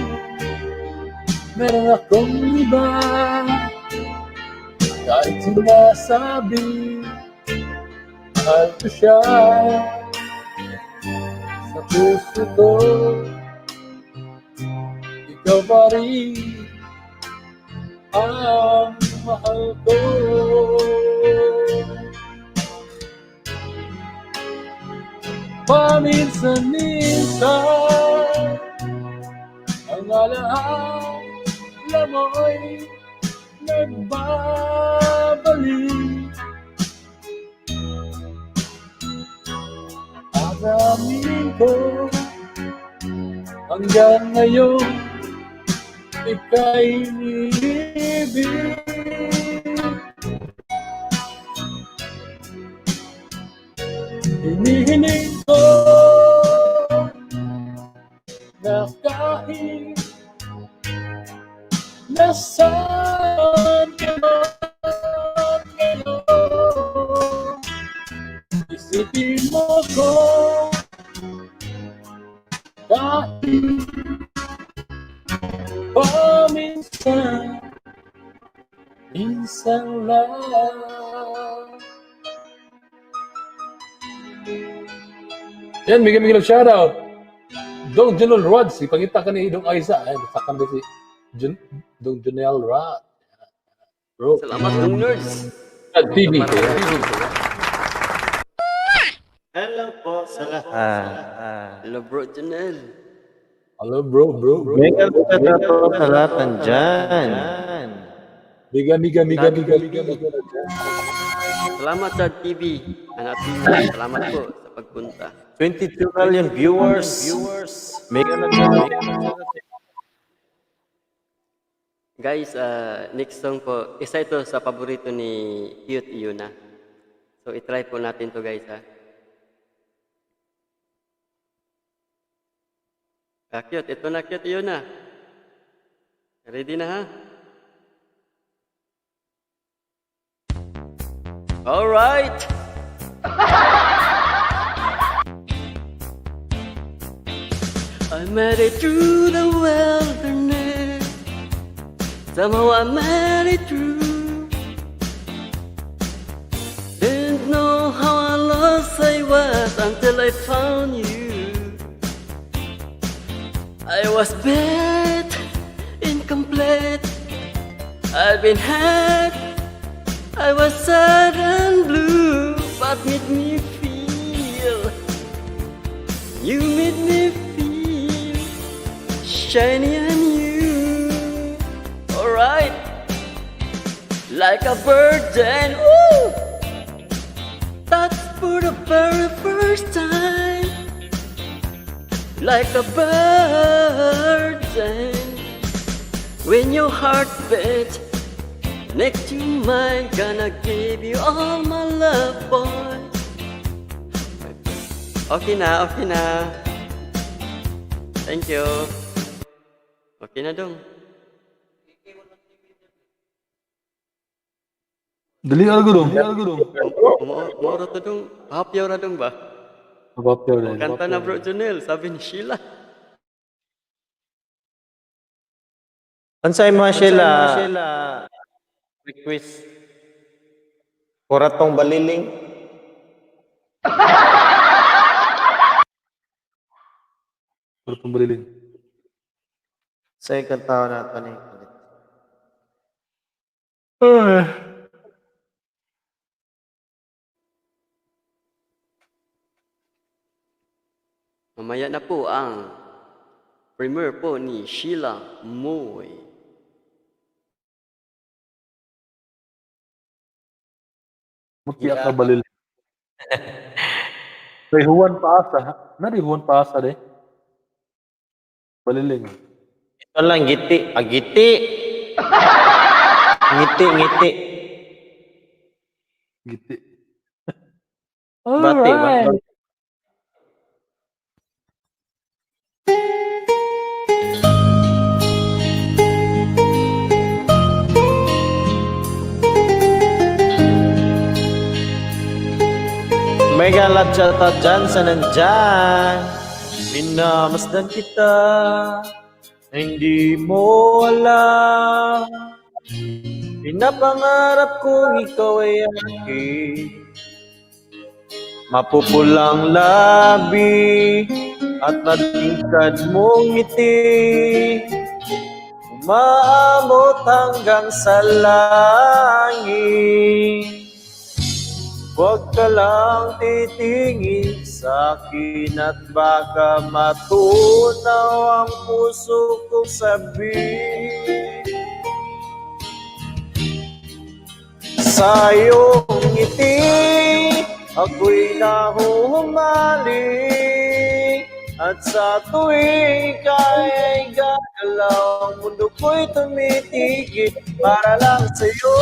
meron akong iba, kahit sinasabi mahal ko siya, sa puso ko ikaw pa rin ang mahal ko. Paminsan-minsan ang alaala mo'y nagbabalik. At amin ko hanggang ngayon ika'y ibig. Hinihiling ko na kahit nasaan ka man ngayon, isipin mo ko kahit paminsan lang. Yan, bigyan ng shoutout. Dong Junel Rods, ipakita ka ni Dong Aiza. Ay, nasaktan ba si Dong Junel Rods. Bro. Salamat Dong Nerds. At TV. Hello po sa lahat. Hello bro Janelle. Hello bro. Mega po sa lahat nandyan. Miga. Salamat sa TV. Anak TV. Salamat po sa pagpunta. 22 million viewers. Mega Guys, next song po. Isa ito sa paborito ni Cute Yuna. So, itry po natin to guys ha. Cute. Ito na Cute Yuna. Ready na ha? Alright! I made it through the wilderness. Somehow I made it through. Didn't know how I lost I was until I found you. I was bad, incomplete. I'd been had. I was sad and blue, but made me feel. You made me feel shiny and new. Alright, like a virgin. Ooh! That's for the very first time, like a virgin. When your heart beats next to mine, gonna give you all my love, boy. Okay na, okay na. Thank you. Okay na dong. Dali algo dong. Moro to dong. Hapyaw ra dong ba? Mapapyaw na. Kanta na bro Junel, sabi ni Sheila. Ansay mo sila request kuratong baliling. Kurtong baliling. Sa ikantaw na ito ni. Mamaya na po ang premiere po ni Sheila Moy. Mutya ka baliling. Kay Juan Paasa. Nari Juan Paasa de. Baliling. Ito lang, giti. Giti. Ngiti. Giti. Bati ba? Mega love shoutout dyan sa nandyan. Minamasdan kita na hindi mo alam. Pinapangarap kong ikaw ay akin. Mapupulang labi at matingkad mong ngiti. Umaabot hanggang sa langit. Huwag ka lang titingin sa akin at baka matunaw ang puso kong sabihin. Sa iyong ngiti, ako'y nahuhumalik. At sa tuwing ika'y gagalaw, ang mundo ko'y tumitigil para lang sa'yo.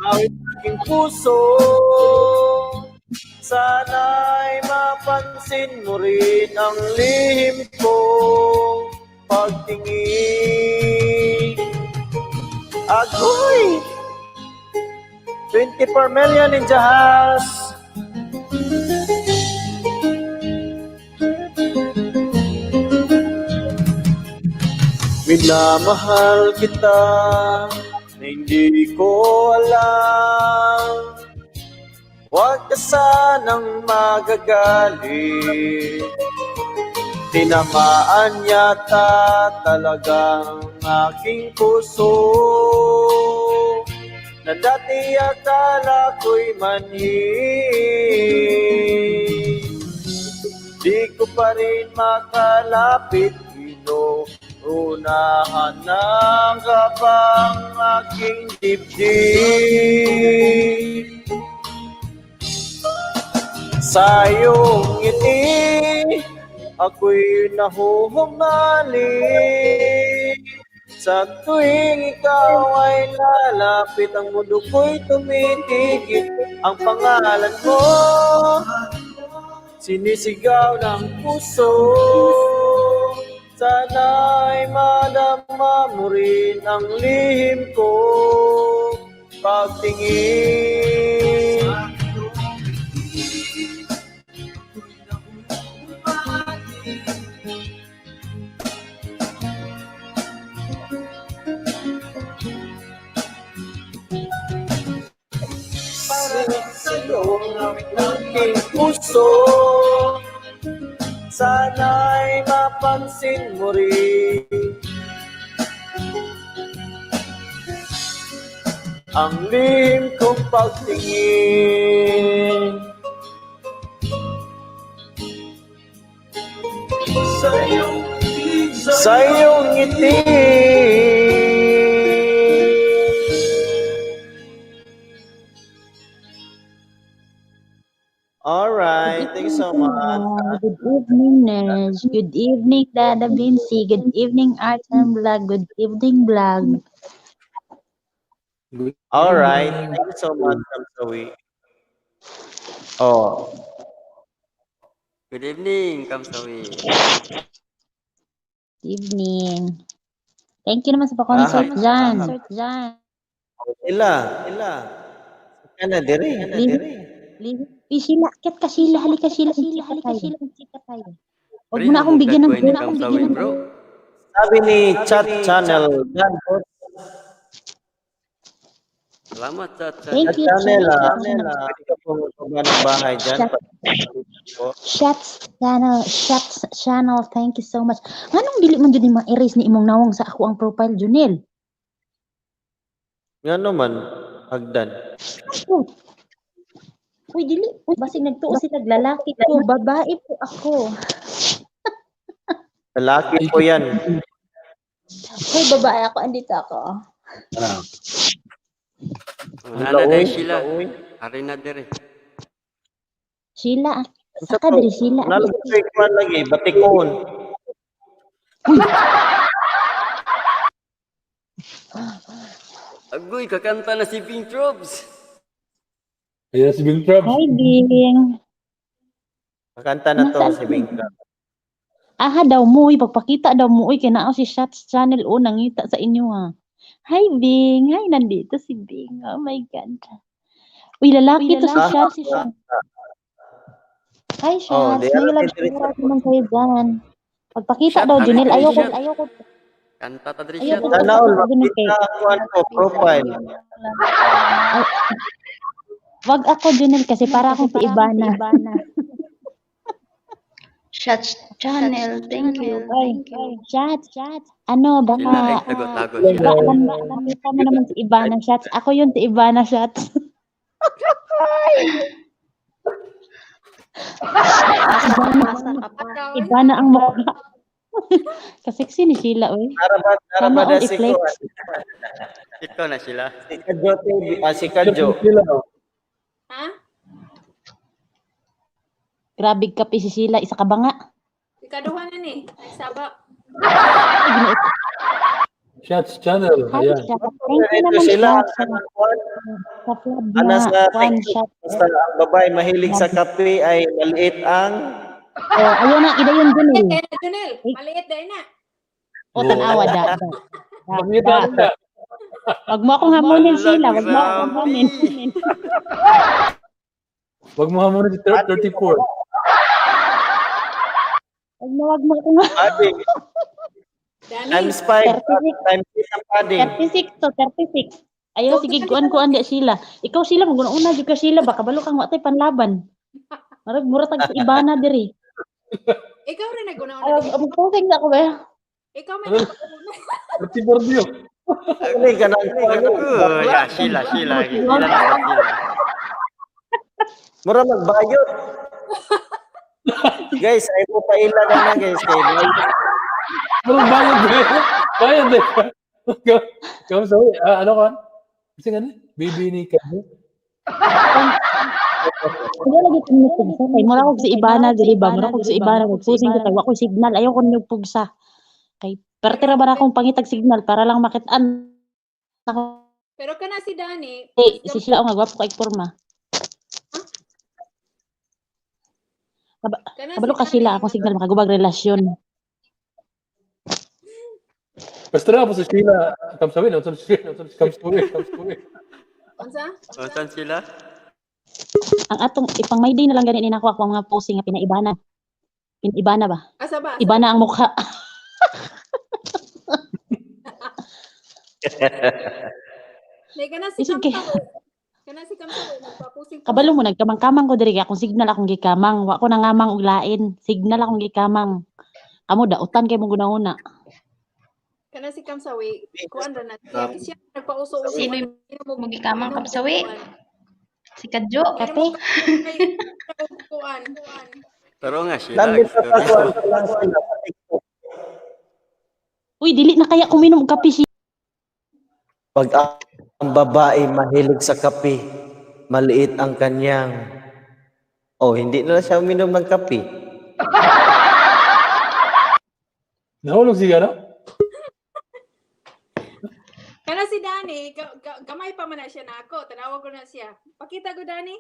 Awit aking puso, sana'y mapansin mo rin ang lihim kong pagtingin. Agoy! 24 million in jahas. Minamahal kita na hindi ko alam. Huwag ka sanang magagalit. Tinamaan yata talagang aking puso na dati akala ko'y manhid. Di ko pa rin makalapit, inuunahan ng kabang aking dibdib. Sa iyong ngiti, ako'y nahuhumalik. Sa tuwing ikaw ay lalapit, ang mundo ko'y tumitigil. Ang pangalan mo, sinisigaw ng puso. Sana'y madama mo rin ang lihim ko pagtingin. Sa'yo ng aking puso, sana'y mapansin mo rin ang lihim kong pagtingin. Sa iyong ngiti, Good evening, Nerds. Good evening, Dada Vinci. Good evening, Art and Vlog. Good evening, Vlog. Good All right. evening. Thank you so much, Kamsawi. Oh, Good evening, Kamsawi. Good evening. Thank you naman sa pa-concert dyan. ila. Ka na dire. Sheila, akit ka Sheila. Halika Sheila. Magchika tayo. Huwag Pre, mo na akong hamog bigyan ng gagawin ni Kamsawi, bro. Sabi ni Chat Channel, yan po. Salamat sa chat. Thank Chat you, Channel, Channel. pwede ka pumunta ng bahay dyan. Shots channel. Thank you so much. Anong dili man jud ma-erase ni imong nawong sa ako ang profile, Junel? Nga naman, hagdan. Ako. Uy, dili. Basig nagtuo sila lalaki ko. Babae po ako. Lalaki po yan. Uy, babae ako. Andito ako. Nana dahil sila. Ari na dire. Sheila. Saka diri Sheila. Nalagay ko lagi, batikon. Agoy, kakanta na si Pink Trobs. Ayan si Bing Trabs. Hi, Bing. Makanta na to si Bingka. Aha daw mo. Pagpakita daw mo. Uy, kinao si Shots Channel. O, nangita sa inyo ha. Hi, Bing. Hi, nandito si Bing. Oh my God. Uy, lalaki to si Shots. Hi, Shots. di May alam love ni shout naman kayo dyan. Pagpakita Shot, daw, hari Junel. ko, Ayoko. Kanta ta dire Ayoko. siya. Sana all, makita ako ano, profile. Wag ako, Junel, kasi para akong si Ibana. Shots channel. Thank you. Shots. Ano, Sila ay baka... tago-tago sila. Nakita mo naman si Ibana, Shots. Ako yun, si Ibana, Shots. Ibana ang mukha. Kaseksi ni Sheila, oy. Naraba all si i-flex. ko. Ito na sila. Si Kadjo TV, si Kadjo. Ha? Grabe kape si Sheila, isa ka ba nga? Ikaduha na ni. Nagsaba. Shots Channel. Hi, Ayan. Shots. Thank you Ito naman, sila, Shots. Sa vlog ano na, sa one TikTok, shot. basta ang babae mahilig sa kape ay maliit ang Oh, ayun na, ida yun, Junel. Kaya na, Junel. Maliit dahil na. O, tanawa, da. Makita nila. Wag mo akong hamunin, Sheila. Wag mo akong hamunin. Wag mo hamunin si 34. Wag mo akong hamunin. padding. Dani. Times 5, times 6 ang padding. 36 to 36. Ayaw, sige, kuan di, Sheila. Ikaw, Sheila, maguna-una, di ka, Sheila. Baka balo kang watay panlaban. Marag, muratag sa Ibana, diri. Ikaw rin naguna-una. Ay, magpusing na ako ba? Ikaw may Ano? naguna. 34 niyo. Hindi ka na. Yeah, Sheila. Sheila na sa Sheila. Mura magbayot. Guys, ay mo pa ila na guys. Kay bayot. Walang bayad eh. Bayad eh. Kamu sa ano ka? Kasi nga baby ni Kamo. Kaya lagi kong nagpugsa. Kay mura ko si Ibana, dili ba? Mura ko si Ibana. Magpusing ko tayo. Ako signal. Ayaw ko nagpugsa. Kay, pero tira ba na akong pangitag signal para lang makitaan. Ako, Pero kana si Dani. si Sheila, ang gwapo kay forma. Kana Kabalo ka Sheila, akong signal makagubag relasyon. Basta na po sa Sheila. Kamsawi. Kamsawi. Unsa? O, saan sila? Ang atong ipang may day na lang ganito nako ako mga posing nga pinaibana. Pinaibana ba? Asa ba? Ibana ang mukha. May kana si Isog kay- Kamsawi. Kana si Kamsawi. Nagpapusing. Kabalo mo nagkamang-kamang ko diri akong signal akong gikamang. Wa ko nangamang og lain. Signal akong gikamang. Amo dautan kay mo guna-una. Kana si Kamsawi. Kuan ra na. Siya nagpauso-uso. Sino yung magikamang Kamsawi? Si Kadjo. Kape. Kuan. Taro nga Sheila. Lambit sa pagkuhan sa lang sila sa TikTok. Uy, dili na kaya kuminom og kape si. Pag ang babae mahilig sa kape, maliit ang kanyang. Oh, hindi na siya uminom ng kape. Nahulog siya, no? Kana si Danny, gamay pa man na siya na ako. Tanawag ko na siya. Pakita ko, Danny.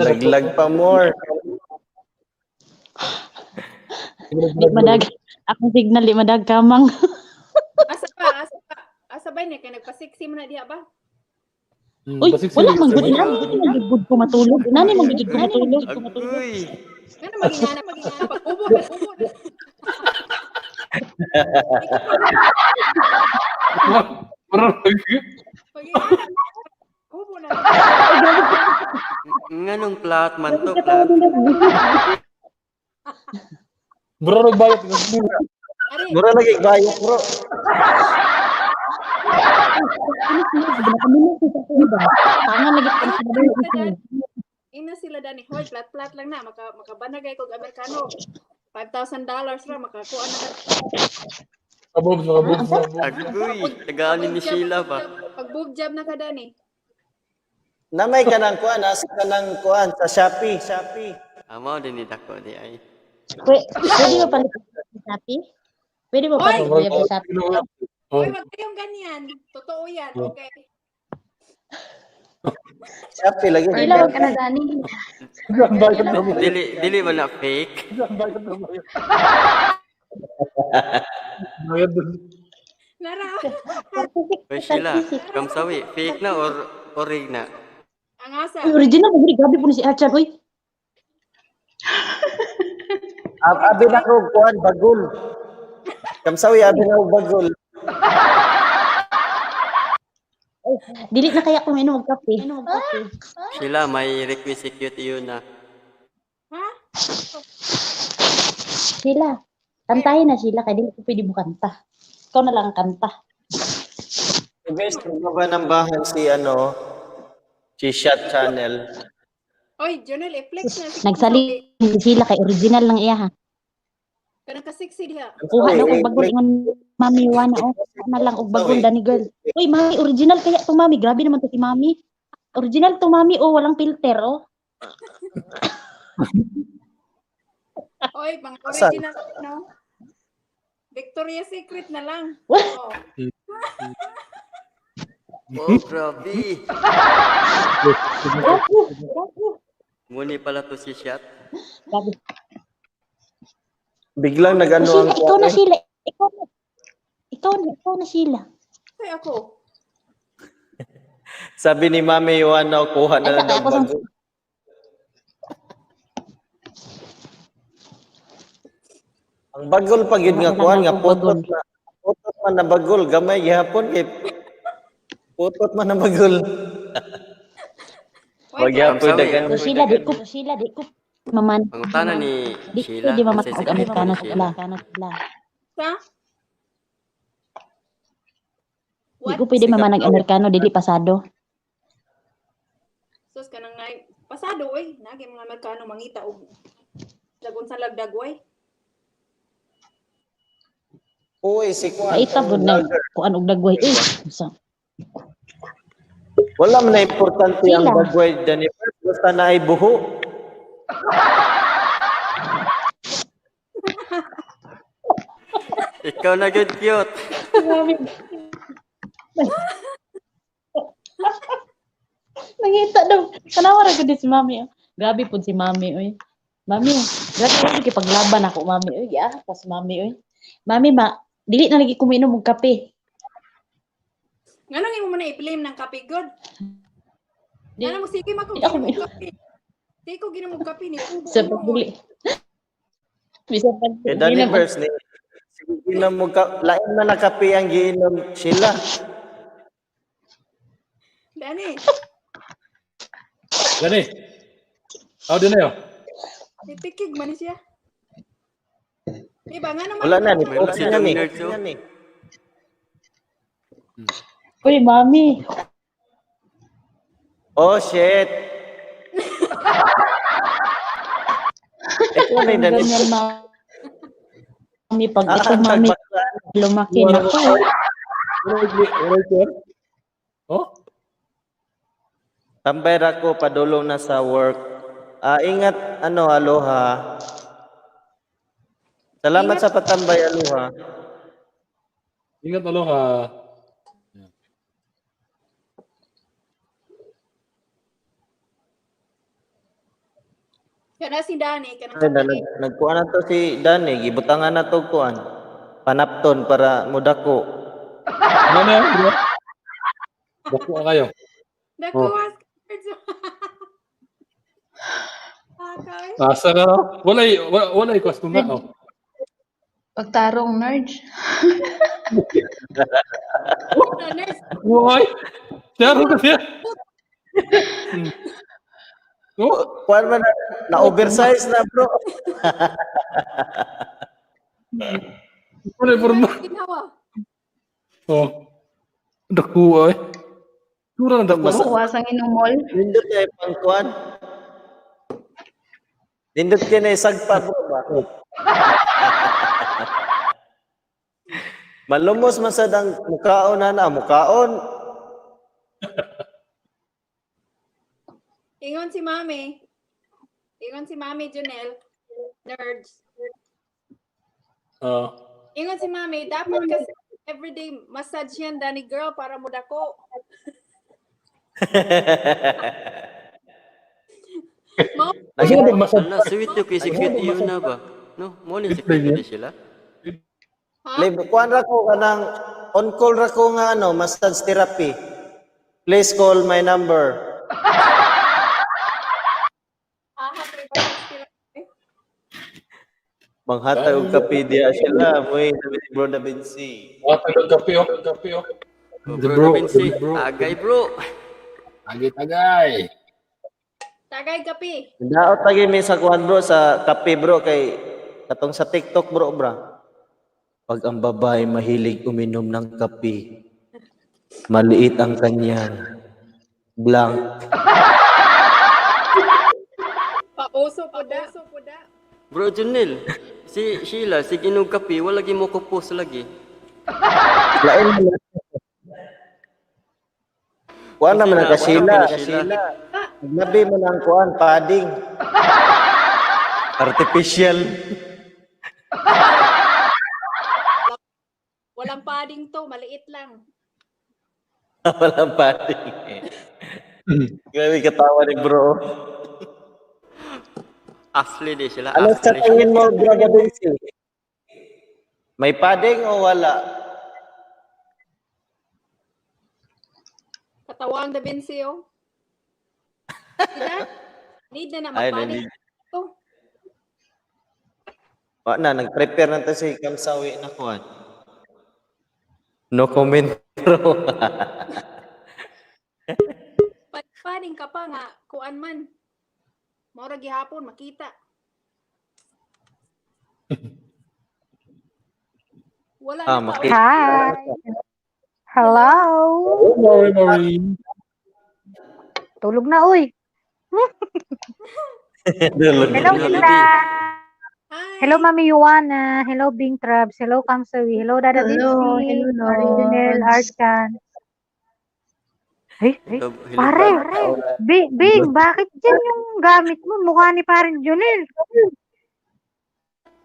Laglag pa more. Di madag. Akong signal di madag kamang. Asa ba niya? Kaya nagpa-sexy mo na diha ba? Uy, wala man gud nani magud ko matulog. Nani magud ko matulog. Agoy. Ano magingana pag-ubo na. Ubo na. Nganong plat man to, plat? Bro, nagbayad. Mura lagi bayad, bro. Tangan lagi Ina sila Danny. Hoy, plat lang na. Makabanagay kog Amerikano. $5,000 ra makakuha na ka. Kabobs. Agoy. Tagaanin ni Sheila ba? Pag boob job na ka, Danny. Namay ka ng kuan, asa ka ng kuan sa Shopee. Amaw din ni dako di ay. Pwede ba pala sa Shopee? Pwede ba pala sa Shopee? Hoy, wag kayong ganyan. Totoo yan, okay? Shopee lagi. Ilan ka na, Danny? Dili man na fake. Nara. Oy Sheila, kamsawi, fake na or orig na? Ang asa. Uy, original mo gabi po ni si Achan, uy. Abi na ko kuan bagol. Kamsawi abi na ko bagol. Dili na kaya kung inom magkape. Sheila, may requisite yun na. Ha? Sila. Kantahin na sila, kaya dili ko pwede mo kanta. Ikaw na lang ang kanta. Guys, ba ng bahay si Shot Channel. Oy, Jonel, i-flex na si Nagsali sila kay original lang iya ha. Kanang ka-sexy diha. Kuha na kog bagol ingon Mami Wana oh. Na lang og bagol Danny girl. Uy, Mami, original kaya to Mami. Grabe naman to si Mami. Original to Mami oh, walang filter oh. Oy, pang original no. Victoria's Secret na lang. Oh. Oh, grabe. Muni pala to si Shot. Grabe. Biglang nagano Sheila, ikaw na Sheila. Ikaw na Sheila. Ay, ako. Sabi ni Mami Joanna, kuha na lang ng bagol. Ang bagol pag yun nga kuhan nga putot man na bagol gamay gihapon kay putot man na bagol. Wag gyapon dagan. Sheila di ko maman. Pangutana ni Sheila. Di maman og Amerikano sila. Sa? Di ko pwede maman ng Amerikano dili pasado. Sus kanang nay pasado oy, nagi mga Amerikano mangita og lagon sa lagdag oy. Uy, si kuan. Kaita pud na kuan og dagway. Wala man na importante ang dagway Jennifer, basta na ay buho. Ikaw na good cute. Nangita daw. Kanawa ra gud si Mami. Grabe pud si Mami oy. Mami, grabe kay paglaban ako Mami oy. Pas Mami oy. Mami dili na lagi kuminom og kape. Nganong imo man i-blame ng kape god? Ano mo sige Ako ginom og kape. Di ko ginom og kape ni kubo. Sa pagdili. Bisa pag Eh Danny first ni ginom mo ka lain man na kape ang giinom sila. Danny, Aw din na yo. ipikig man siya. Diba nga naman? Wala na ni Wala Poxy na na ni. ni. Uy, Mami. Oh shit. Ito na yung Danny. Ganyan, Mami, pag ito, Mami, lumaki na ko. Oh? Tambay ra ko padulong na sa work. Ingat aloha. Salamat sa patambay, aloha. Ingat, aloha. Kana si Dani, kana Ay, nagkuan na to si Dani, gibutangan na to kuan. Panapton para mudako. Ano? Bako kayo. Nakuha Okay. Asa na? Walay customer. Oh. Pagtarong, nerds. Nurse, Uy! Siyaro ka siya. Oh, Kuan man na oversize na, bro. walay forma. ginawa. Oh. Dako ay. Sura na dako. Kuwasang inumol. Nindot kay pangkuan. Nindot kay na sagpa, bro ba? Malumos man sad ang mukaon na mukaon. Ingon si Mami. Ingon si Mami Junel. Nerds. Oh. Ingon si Mami, dapat kasi everyday massage yan, Dani girl, para mo dako. Ala, sweet yung kisik-sweet yun na ba? No, mo ni secret sila. Live kuan ra ko kanang on call ra ko nga massage therapy. Please call my number. Manghatay og kape diya sila, moy bro Da Vinci. Watag kape oh, kape oh. Bro Da Vinci, agay bro. Tagay. Tagay kapi. Daot lagi mi sa kuan bro sa kape bro kay katong sa TikTok bro bra. Pag ang babae mahilig uminom ng kape, maliit ang kanyang blank. Pauso po da. Bro Junel, si Sheila, si Ginog Kapi, wala lagi mo kupos lagi. Lain mo na. Kuan naman ang kasila. Nabi mo ng kuan, padding. Artificial. Walang padding to, maliit lang. Walang padding. Grabe katawa ni bro. Asli di sila. Ano sa tingin mo, bro Da Vinci? May padding o wala? Katawang Da Vinci, oh. Sila, need na padding. Na, nag-prepare na to si Kamsawi na kuan. No comment, bro. Padding ka pa nga, kuan man. Maura gihapon, makita. Wala na pa. Makita. Hi. Hello. Mori. Tulog na, uy. Hello, Gila. Hi. Hello, Mami Yuana. Hello, Bing Trabs. Hello, Kamsawi. Hello, Dada Hello, Vinci. hello, Original, Lords. Archan. Hey, Hello, pare. bro. Bing, bakit dyan yung gamit mo? Mukha ni parin Junel.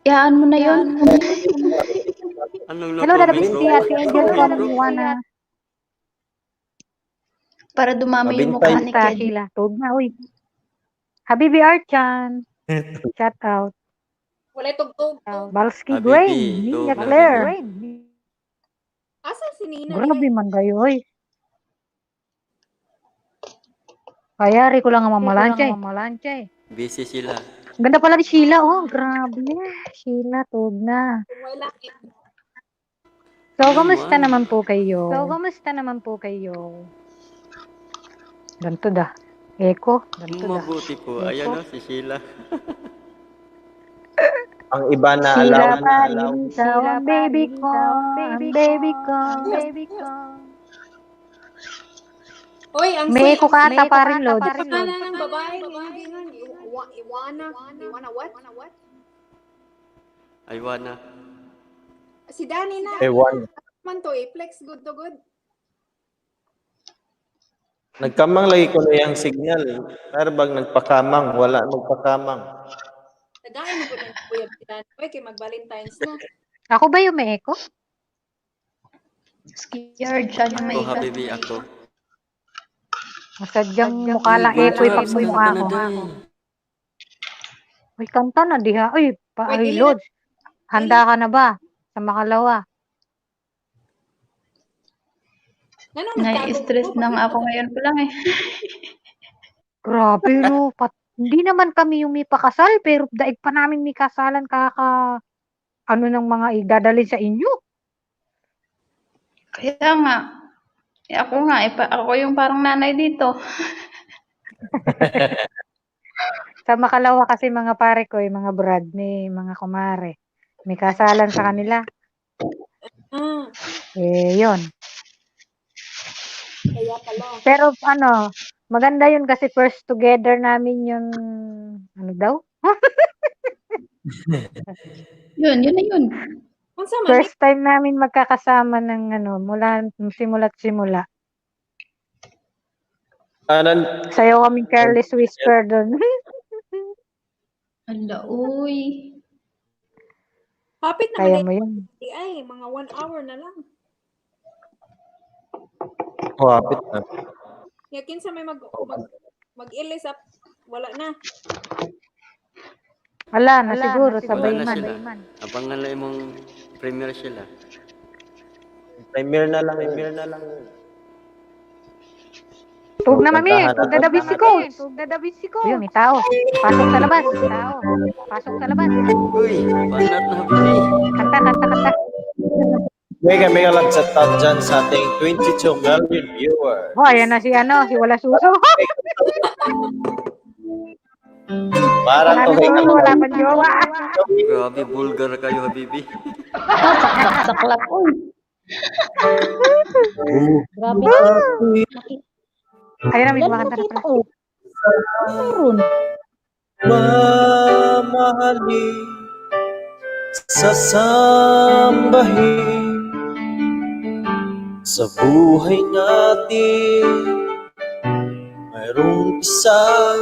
Yaan mo na yun. Anong Hello, Dada comment, Vinci. bro? Ate Angel ko, Mami Yuana. Para dumami yung Mabintay. mukha ni Basta, Ked. Sheila. Tulog na, uy. Habibi Archan. Shout out. Wala tugtog. Balski Habibi, Grain. tulog Nia na, Claire. Asa si Nina? Grabe man kayo, oy. Kayari ko lang ang mamalansya eh. Busy sila. Ganda pala ni Sheila, oh. Grabe. Sheila, tulog na. Wala. So, kamusta naman po kayo? Ganto da. Eko. Ganto da. Mabuti po. Ayan o, si Sheila. Ang iba na Sheila alaw. pa rin ikaw, ang baby ko. Oy, ang May eko ka ata pa rin, Lord. Ano ng babae? Iwana what? Aywana. Si Dani na. Ewan. Man to, flex good to good. Nagkamang lagi ko na yung signal. Pero bag nagpakamang, wala magpakamang. Nagain mo ko ng Kuya Pilan. Uy, kay mag-Valentine's na. Ako ba yung may echo? Scared siya na may Ako, habibi ako. Masadyang mukha lang echo pag mo yung ako. Uy, kanta na diha. Uy, Lord. Handa ka na ba? Sa makalawa. Nai-stress na nga ako ngayon pa lang eh. Grabe no. Hindi naman kami yung may pakasal, pero daig pa namin may kasalan ano ng mga idadalhin sa inyo. Kaya nga. Ako nga, ako yung parang nanay dito. Sa makalawa kasi mga pare ko, mga brad, may mga kumare. May kasalan sa kanila. Yun. Kaya pala. Pero maganda yun kasi first together namin yung, ano daw? Yun na yun. First time namin magkakasama ng mula simula't simula. Sayo kaming Careless Whisper doon. Hala, uy. Hapit Kaya naman mo yun. Ay, mga 1 hour na lang. Hapit na. Yakin sa may mag-ilis up, wala na. Wala na siguro, sabay Wala na sila. man. Abangan lang mong premiere sila. Premiere na lang. Tug na mami, tug na dabisi ko. Uy, may tao. Pasok sa labas. Uy, panat na habibi. Kanta. May lang sa top dyan sa ating 22 million viewers. Oh, ayan na si Wala Suso. Parang to kay wala pa jowa. Grabe, vulgar kayo, habibi. Saklap, uy. Grabe. Ayun na, may kumakanta na pala. Mamahalin, sasambahin sa buhay natin. Mayroong isang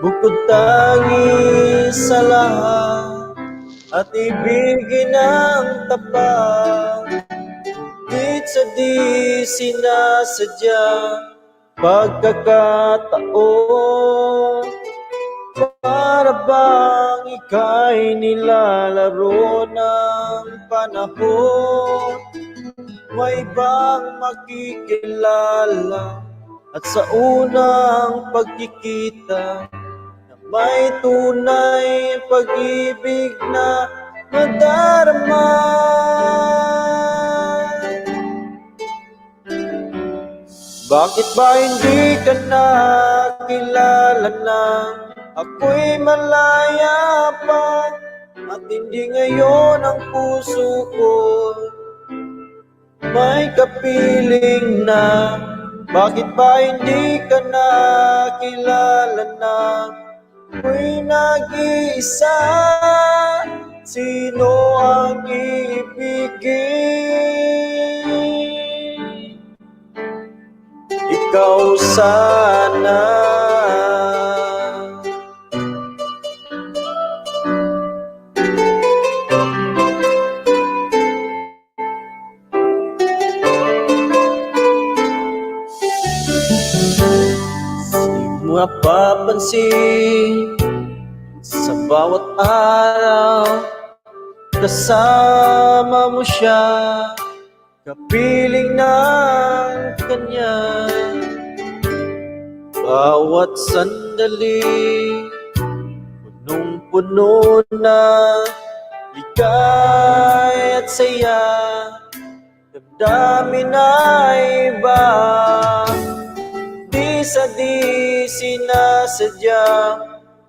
bukod tangi sa lahat at ibigin ang tapat. Di sa di sinasadya pagkakataon, para bang ika'y nilalaro ng panahon. May bang makikilala at sa unang pagkikita na may tunay pag-ibig na nadarama? Bakit ba hindi ka nakilala na ako'y malaya pa at hindi ngayon ang puso ko may kapiling na? Bakit ba hindi ka nakilala na ako'y nag-iisa? Sino ang iibigin? Ikaw sana. Mapapansin sa bawat araw, kasama mo siya, kapiling ng kanya. Bawat sandali, punong-puno na ligay at saya. Damdamin ay iba, di sa di sinasadya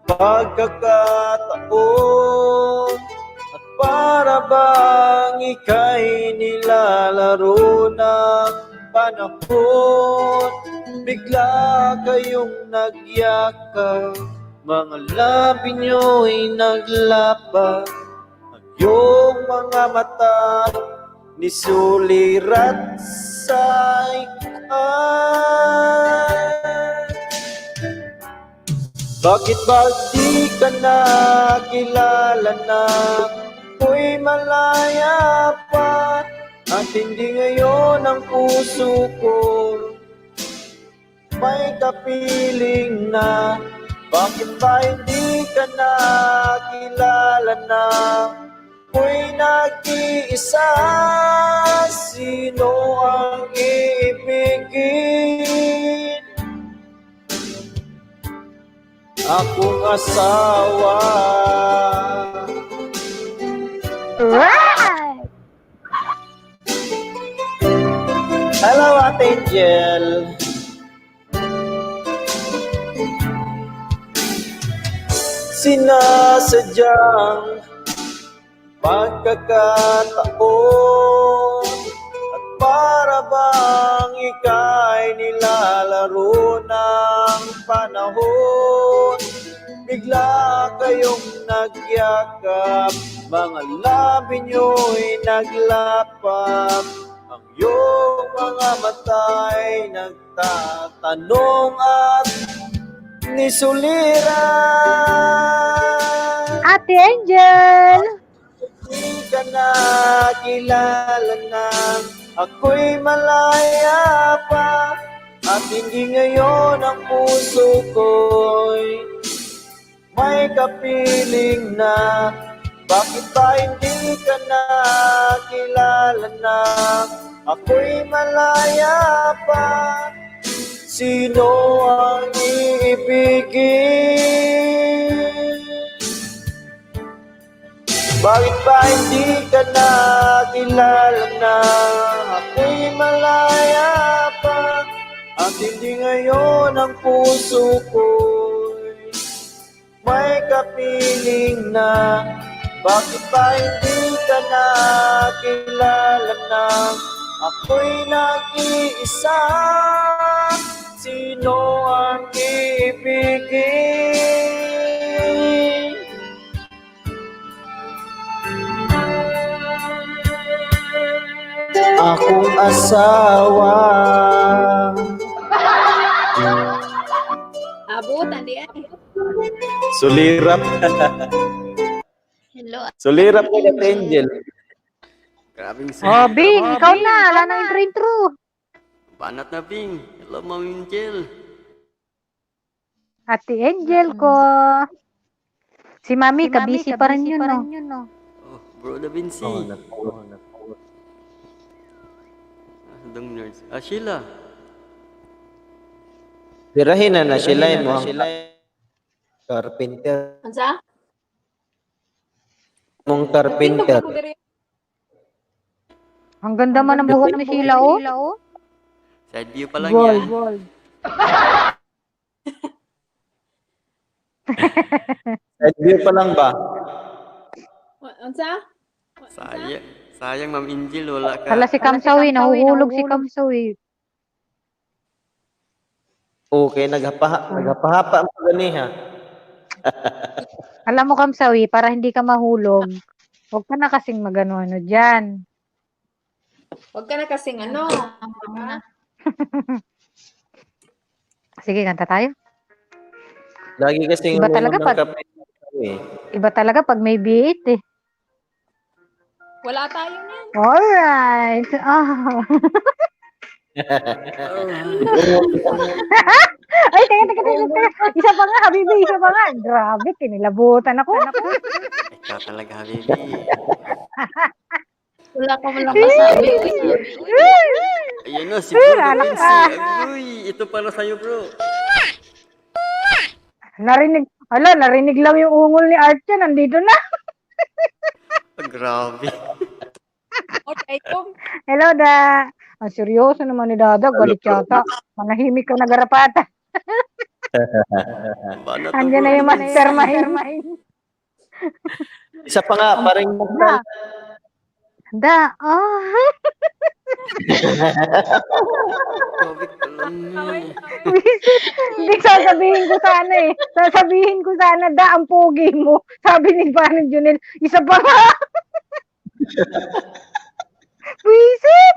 pagkakataon. At para bang ika'y nilalaro ng panahon, bigla kayong nagyakap, mga labi nyo'y naglapa, ang iyong mga mata nisulirat sa ikaan. Bakit ba di ka na kilala na ako'y malaya pa at hindi ngayon ang puso ko may kapiling na? Bakit ba hindi ka na kilala na ako'y nag-iisa? Sino ang iibigin? Akong asawa. Right! Hello, Ate Angel. Sinasadyang pagkakataon at para bang ika'y nilalaro ng panahon. Bigla kayong nagyakap, mga labi nyo'y naglapap, ang iyong mga mata'y nagtatanong at nisuliran. Ate Angel! Di ka na kilala na ako'y malaya pa at hindi ngayon ang puso ko'y may kapiling na. Bakit ba hindi ka na kilala na ako'y malaya pa? Sino ang iibigin? Bakit ba hindi ka na kilala na ako'y malaya pa at hindi ngayon ang puso ko'y may kapiling na? Bakit ba hindi ka na kilala na ako'y nag-iisa? Sino ang iibigin? Akong asawa. Abutan di ay. Sulirap. Hello. Sulirap ko Ate Angel. Grabing Oh, Bing, ikaw na. Wala nang intro-intro. Banat na, Bing. Hello, Ma'am Angel. Ate Angel ko. Si Mami, kabisi pa rin yun, no? Oh, Bro Da Vinci. Dong nerds. Sheila. Birahin na sila mo. Carpenter. Ansa? Mong carpenter. Ang ganda man ng buhok ni Sheila, oh. Side view pa lang yan. Gold. Side view pa lang ba? Ansa? Sayang, Ma'am Angel, wala ka. Hala si Kamsawi, nahuhulog si Kamsawi. Okay, naghapahapa ang paganiha. Alam mo Kamsawi, para hindi ka mahulog, huwag ka na kasing magano-ano dyan. Huwag ka na kasing ano. Sige, kanta tayo. Lagi kasi Iba talaga pag Iba talaga pag may beat eh. Wala tayo niyan. Alright. Ay, teka. Isa pa nga, Habibi, isa pa nga. Grabe, kinilabutan ako. Ikaw talaga, Habibi. Wala ka masabi. Ayun na, si Bro Da Vinci. Agoy, ito para sa'yo, bro. Narinig lang yung ungol ni Archa, nandito na. Grabe. Okay, Hello, Da. Ang seryoso naman ni Dada, galit yata. Manahimik ka nagarapata. Andiyan na yung mastermind. Isa pa nga, parang Da. Hindi, sasabihin ko sana, Da, ang pogi mo. Sabi ni Paano Junel, isa pa nga. Wisit!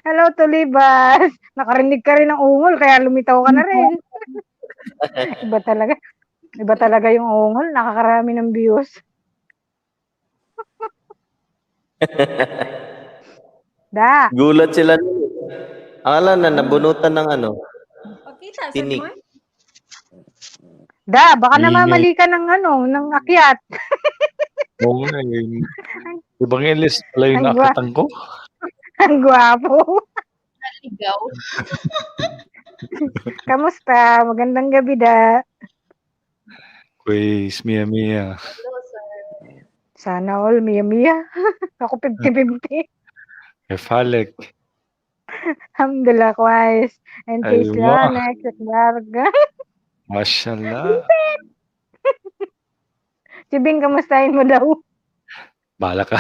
Hello, Tulibas. nakarinig ka rin ng ungol, kaya lumitaw ka na rin. Iba talaga. Iba talaga yung ungol, nakakarami ng views. Da, Gulat sila. Akala na nabunutan ng ano, Pagkita sa tinik. mo. da, baka Ingay. namamali ka ng ng akyat. Oo nga eh. Evangelist pala yung Ang nakatang ko. Ang gwapo. Ligaw. Kamusta? Magandang gabi, da. Quiz, Mia. Sana all, Mia. Ako 50-50. Kefalek. Alhamdulillah, kwais. And case Aywa. Lanex at Larga. Mashallah. Si Bing, kamustahin mo daw? Bahala ka.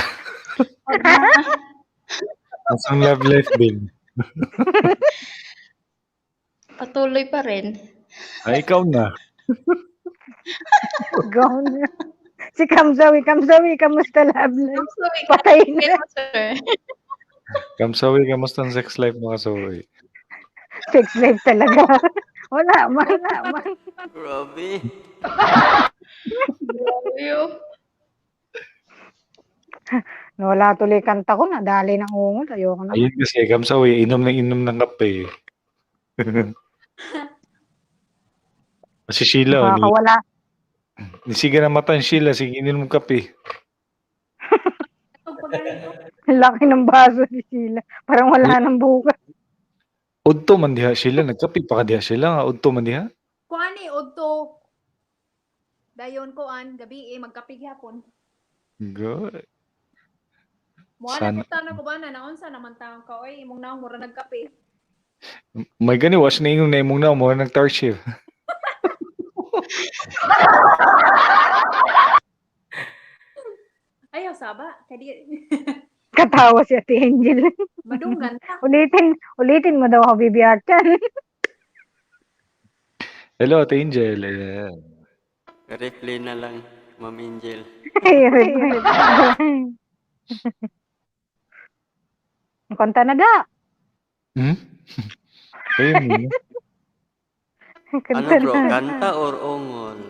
Asang love life, Bing? Patuloy pa rin. Ay, ikaw na. Go na. Si Kamsawi, kamusta love life? Patay na. Sir. Kamsawi, kamusta ang sex life mo, Kasawi? Sex life talaga. Wala man. Grabe. Grabe yun. Wala tuloy kanta ko, nadali ng ungol. Ayoko na. Ayun kasi, Kamsawi, inom ng kape. Si Sheila, Nakakawala. nisiga na mata ang Sheila, sige, inom ng kape. Laki ng baso ni Sheila. Parang wala nang bukas. Udto man diha Sheila, nagkape pa ka diha Sheila, nga udto man diha. Kuan ni Udto. Dayon kuan gabi magkape gyapon. Good. Mo Sana- na kita na ko ba na naunsa naman taong ka oy imong naong mura nagkape. May gani, was na ingong na imong na, mo nag-third shift. Ayaw saba kadi Katawa si Ate Angel. madunggan ta. Ulitin mo daw, Habibi Archan. Hello, Ate Angel. Ayan. Replay na lang, Ma'am Angel. Kanta na da. Hmm? Kayo mo. Ano bro, kanta or ongol?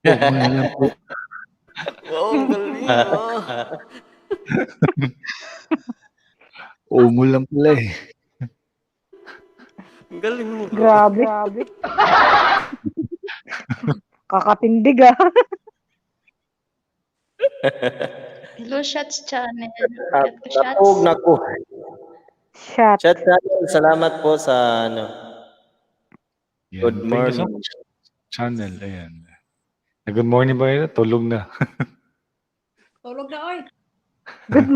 Oh, mga alam po. Wow, ang galing ah. Ungol lang pala eh. Ang galing mo bro. Grabe. Kakatindig ah. Hello, Shots Channel. Napog na ko. Shot. Chat channel, salamat po sa ano. Yan, Good thank you so morning. much. Channel, ayan. Good morning ba yun? Tulog na. Tulog na oy. Good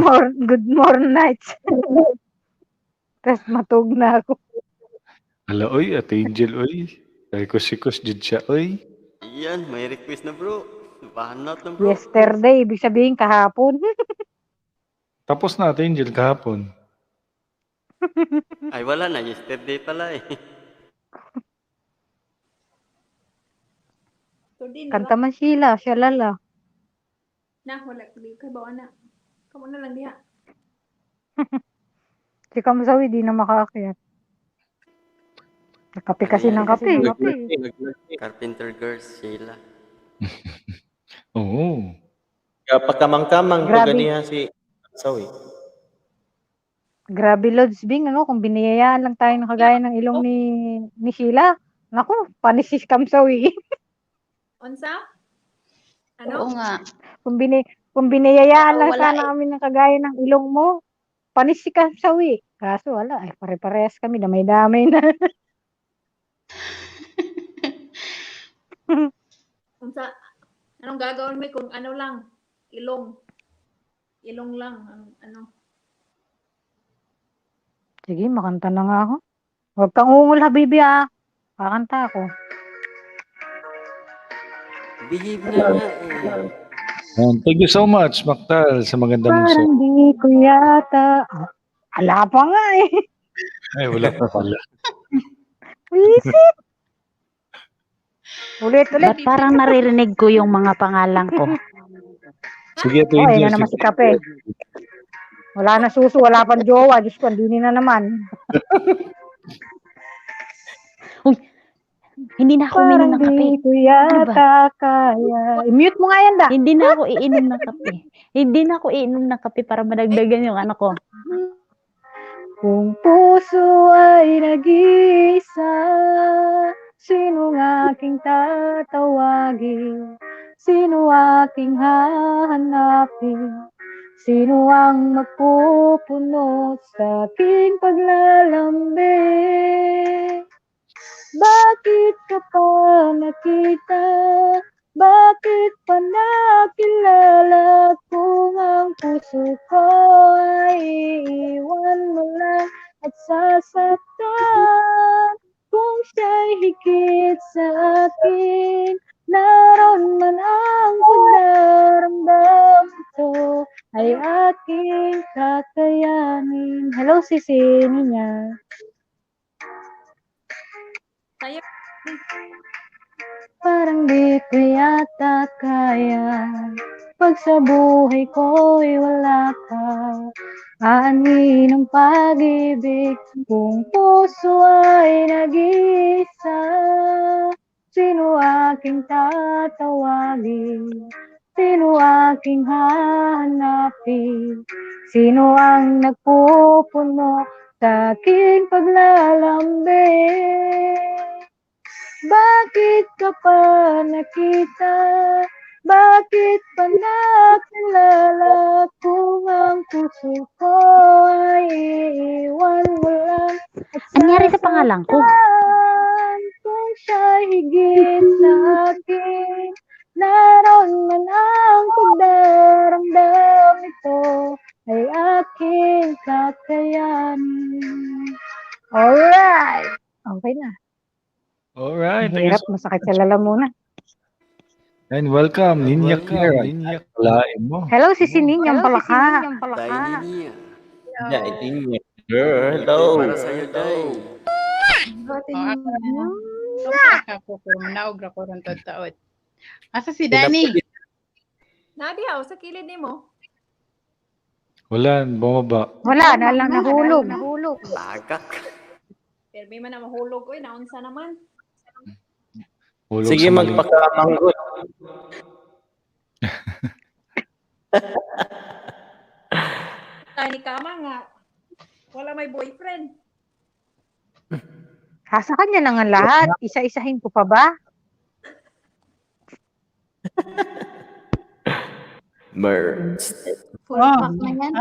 morning nights. Tapos matug na ako. Hala, oy, Ate Angel, oy. Request did siya, oy. Yan, may request na bro. Banat na bro. Yesterday, ibig sabihin kahapon. Tapos na, Ate Angel, kahapon. Ay wala na, yesterday pala eh. Tudin Kanta man Sheila, siya lala. na wala di kay bawa na. Kamo na lang diha. Si Kamsawi, di na makaakyat. Nakape kasi ng kape. Carpenter Girls, Sheila. Oo. Pagkamang-kamang Grabe. pa ganiha si Sawi. Grabe Lods Bing, kung biniyayaan lang tayo ng kagaya ng ilong ni Sheila. Naku, panis si Kamsawi. Unsa? Oo Ano? nga. Kung biniyayaan lang Wala sana kami ng kagaya ng ilong mo, panis si Kamsawi. Kaso wala, ay pare-parehas kami, damay-damay na. Unsa? Anong gagawin mo kung ano lang? Ilong. Ilong lang. Ano? Sige, makanta na nga ako. Huwag kang ungol, Habibi ah. Kakanta ako. Behave na nga eh. Thank you so much, Maktal, sa maganda mong Parang song. di ko yata. Ala pa nga eh. Ay, wala pa pala. Visit. Ulit. Ba't parang naririnig ko yung mga pangalan ko? Sige, Ate Oh, Angel. ayan na naman si Kape. Wala na suso, wala pang jowa. Diyos ko, hindi na naman. Uy, hindi na ako uminom ng kape. Parang di ko Ano ba? yata kaya. I-mute mo nga yan, da. Hindi na ako iinom ng kape. Hindi na ako iinom ng kape para madagdagan yung ano ko. Kung puso ay nag-iisa, sino ang aking tatawagin? Sino aking hahanapin? Sino ang magpupuno sa aking paglalambing? Bakit ka pa nakita? Bakit pa nakilala kung ang puso ko ay iiwan mo lang at sasaktan? Kung siya'y higit sa akin, naroon man ang pagdaramdam ito ay aking kakayanin. Hello, Sisi Ninya. Tayo. Parang di ko yata kaya pag sa buhay ko'y wala ka. Ani ng pag-ibig kung puso ay nag-iisa. Sino aking tatawagin? Sino aking hahanapin? Sino ang nagpupuno sa aking paglalambing? Bakit ka pa nakita? Bakit pa nakilala kung ang puso ko ay iiwan mo lang at Anyari sa pangalan ko? sasaktan? Kung siya'y higit sa akin, naroon man ang pagdaramdam ito ay aking kakayanin. Alright! Okay na. Alright. Hirap, masakit sa lalamunan. And welcome, Ninya Clara. Walain mo. Hello, si Ninyang Palaka. Day Ninia. Yeah, Ninya. Girl, hello. Para sa'yo, Day. Naog ko ron taon. Asa si Danny? Nadia, sa kilid ni mo. Wala, bumaba. Wala, na lang nahulog. Tagak. Pero may man na mahulog. Uy, naunsa naman. Hulog Sige, sa mali. magpakamanggot. Tani kama nga. Wala may boyfriend. Sa kanya na nga lahat. Isa-isahin ko pa ba? Merz. Full pack na yan.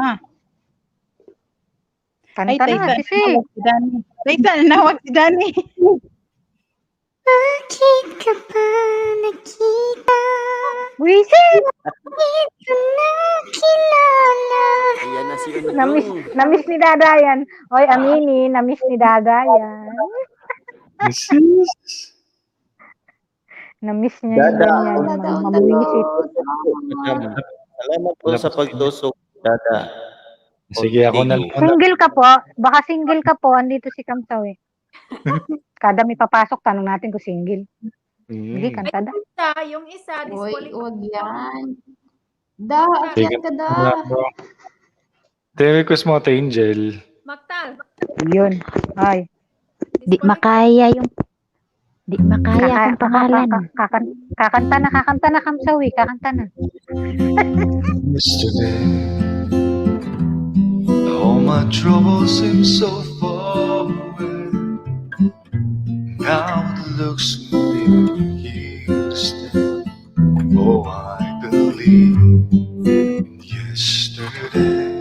Kanta na, Sisi. Si Danny. Taysa, nawag si Danny. Bakit ka pa nakita? Wisit! Bakit ka nakilala? Ayan na si Namiss ni Dada yan. Oy, amini, namiss ni Dada yan. Namiss niya Dada. yan. Mamiwisit. Salamat po sa pagtusok, Dada. Sige, ako na lang. Single ka po. Baka single ka po. Andito si Kamsaw eh. Kada may papasok, tanong natin kung single. Sige, kanta da. Yung isa, Huwag yan. Da, Sige, akyat ka da. request mo, Angel. Maktal. Yun. Ay. Di makaya akong pangalan. Kakanta na Kamsaw eh. Kakanta na. Yesterday, all my troubles seem so far away. Now it looks near here to stay. Oh, I believe in yesterday.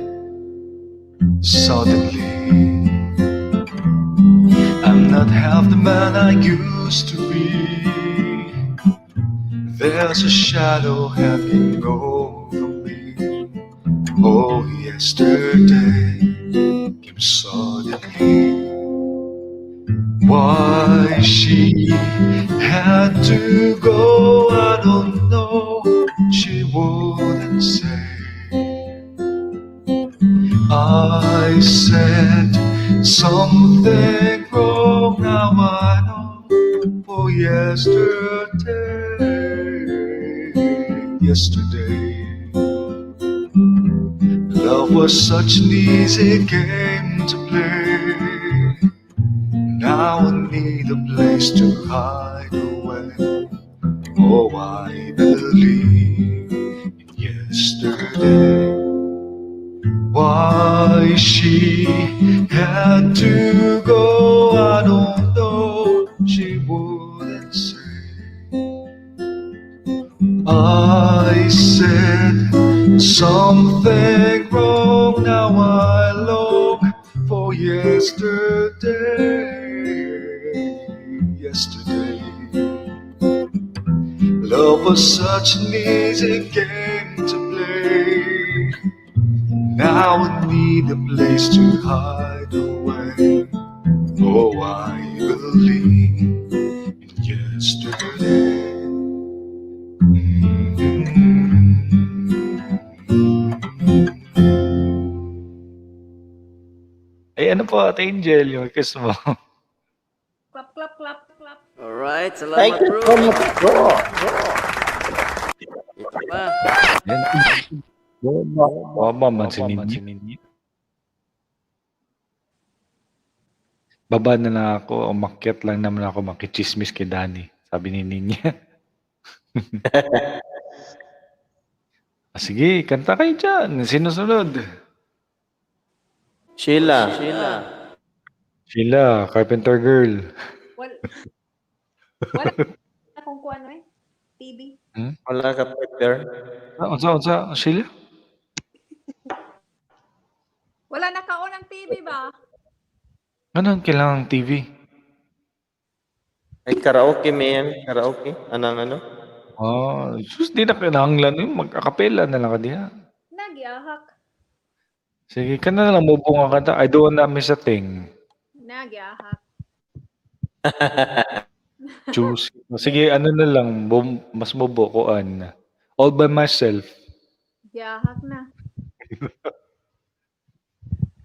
Suddenly, I'm not half the man I used to be. There's a shadow hanging over me. Oh, yesterday came suddenly. Why she had to go, I don't know. She wouldn't say. I said something wrong, now I know. For yesterday, Love was such an easy game to play. Now I need a place to hide away. Oh, I believe in yesterday. Why she had to go, I don't know. She wouldn't say. I said something wrong. Now I long for yesterday. Yesterday, love was such an easy game to play. Now I need a place to hide away. Oh, I believe in yesterday. Ay, ano po, Ate Angel, yung kiss mo? Clap, clap, clap, clap. Alright, Thank salamat you bro. so much, bro. Ito pa. Mama man si Ninyi. Baba na lang ako, umakyat lang naman ako makichismis kay Danny. Sabi ni Ninya. Sige, kanta kayo dyan. Sinusunod. Sheila. Sheila, Carpenter Girl. Wala akong kuha no TV. Wala ka prepare. Unsa, Sheila? Wala nakaunang TV ba? Anong kailangang TV? Ay, karaoke, man. Karaoke. Anong ano? Oh, sus, di na kinahanglan yun. Mag-akapela na lang ka diha. Nagyahak. Sige, ka na lang mubunga kanta. I don't wanna miss a thing. Nagyahak. Choose. Sige, ano na lang. Mas mubukuan. All by myself. Yahak na.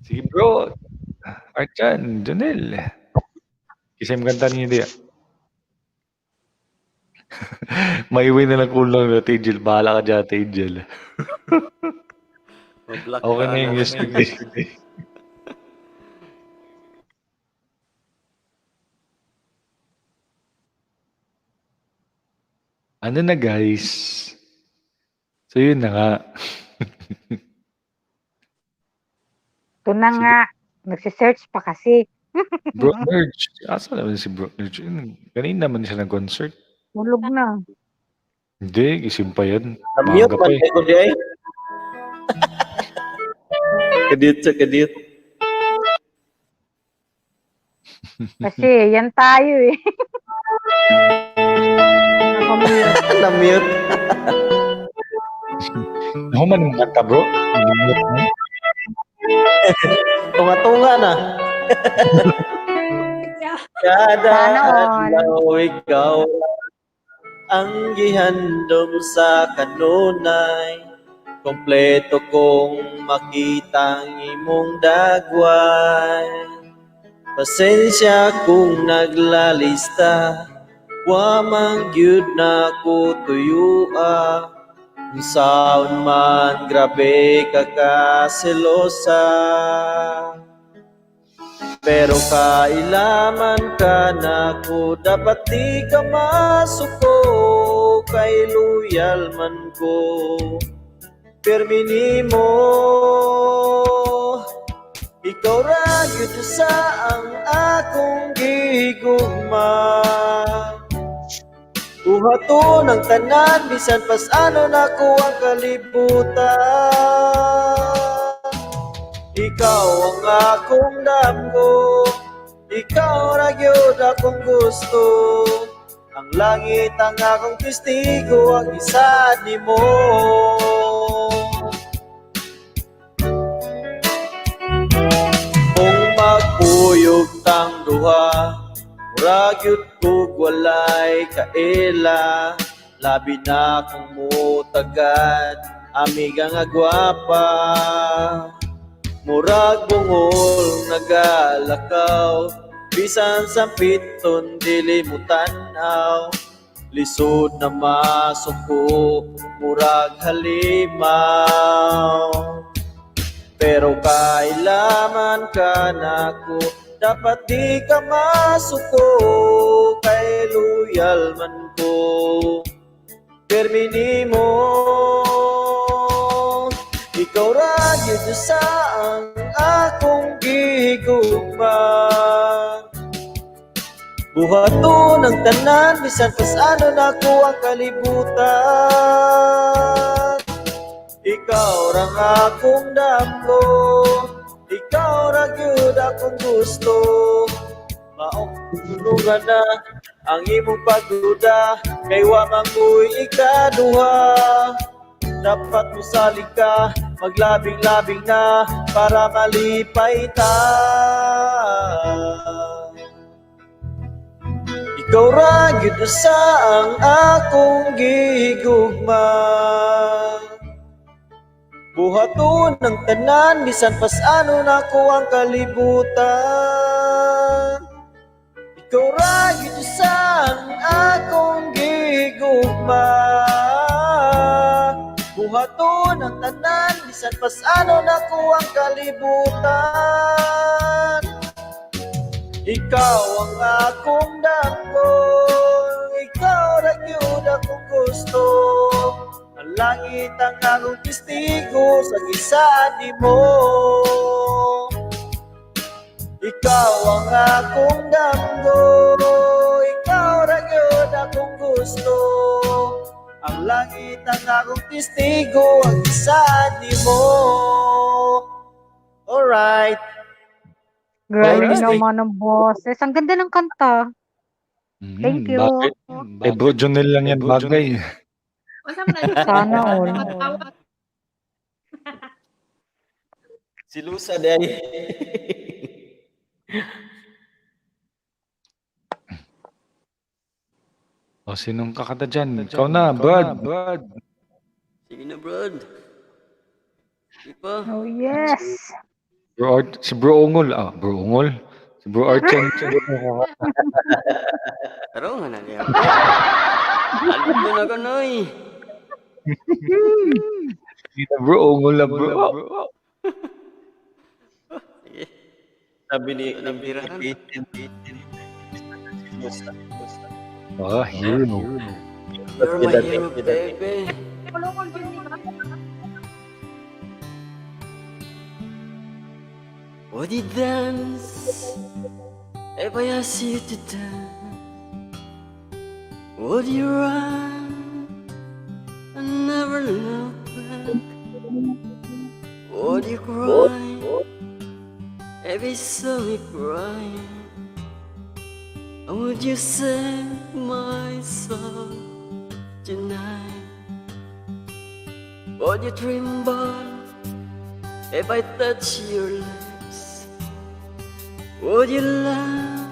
Sige, bro. Archan, Jonel. Kisay mo kanta niyo diya. Maiwi na lang kulang na Tejel. Bahala ka dyan, Tejel. Okay na yung yesterday. Ano na guys? So yun na nga. Ito na nga. Nagsisearch pa kasi. Bro Nerge. Asa naman si Bro Nerge? Kanina naman siya nag-concert. Tulog na. Hindi, gising pa yan. Mute Maaga pa man eh. ko di ay. Kadit. Kasi yan tayo eh. Na-mute. Ako man yung kanta bro. Hindi mo. Tunga-tunga na. Kada Sana all. adlaw ikaw ang gihandom sa kanunay. Kompleto kong makitang imong dagway. Pasensya kung naglalista, wa man gyud na ko tuyua. Unsaon man grabe ka kaselosa. Pero kailaman ka na ko, dapat di ka masuko. Kay loyal man ko, permini mo. Ikaw ra gyud sa ang akong gihigugma. Buhato ng tanan, bisan pas ano na ko ang kalibutan. Ikaw ang akong damgo, ikaw ra gyud akong gusto. Ang langit ang akong testigo, ang isa nimo. Kung magpuyog tang duha, mura gyud kog walay kaela. Labi na kung mutagad, amiga nga gwapa. Murag bungol nagalakaw, bisan sa piton dili mo tanaw. Lisod na masuko, murag halimaw. Pero kailaman ka nako, dapat di ka masuko, kay loyal man ko. Permini mo, ikaw ra gyud sa ang akong gihigugma. Buhaton ang tanan, bisan pa saan nako ang kalibutan. Ikaw ra akong damgo, ikaw ra gyud akong gusto. Maong tulungan na ang imong pagduda, kay wa man ko'y ikaduha. Dapat mo salig ka, maglabing-labing na, para malipay ta. Ikaw ra gyud sa ang akong gihigugma. Buhaton ng tanan, bisan pa saan nako ang kalibutan. Ikaw ra gyud sa ang akong gihigugma. Buhaton ng tanan, bisan pa saan nako ang kalibutan. Ikaw ang akong dako, ikaw ra gyud akong gusto. Ang langit ang akong testigo sa gisaad nimo. Ikaw ang akong damgo, ikaw ra gyud akong gusto. Ang langit ang akong testigo, ang gisaad nimo. Alright. Grabe Alright. naman ang boses. Ang ganda ng kanta. Thank you. Bakit? Eh, Bro Jonel lang yan bagay. Sana all. Si Lusa day. O, sinong kakanta dyan? Ikaw na, Brad. Sige na, Brad. Sige pa. Oh, yes. Si Bro Ongol. Ah, Bro Ongol? Si Bro Archen. Taro nga na niya. Alit mo na ka, Noy. Hindi na, Bro Ongol na, bro. Sige. Sabi ni Nabirahan. Ah, hero. You're my hero, baby. Would you dance if I asked you to dance? Would you run and never look back? Would you cry if I saw me crying? Or would you sing my song tonight? Would you tremble if I touch your lips? Would you laugh?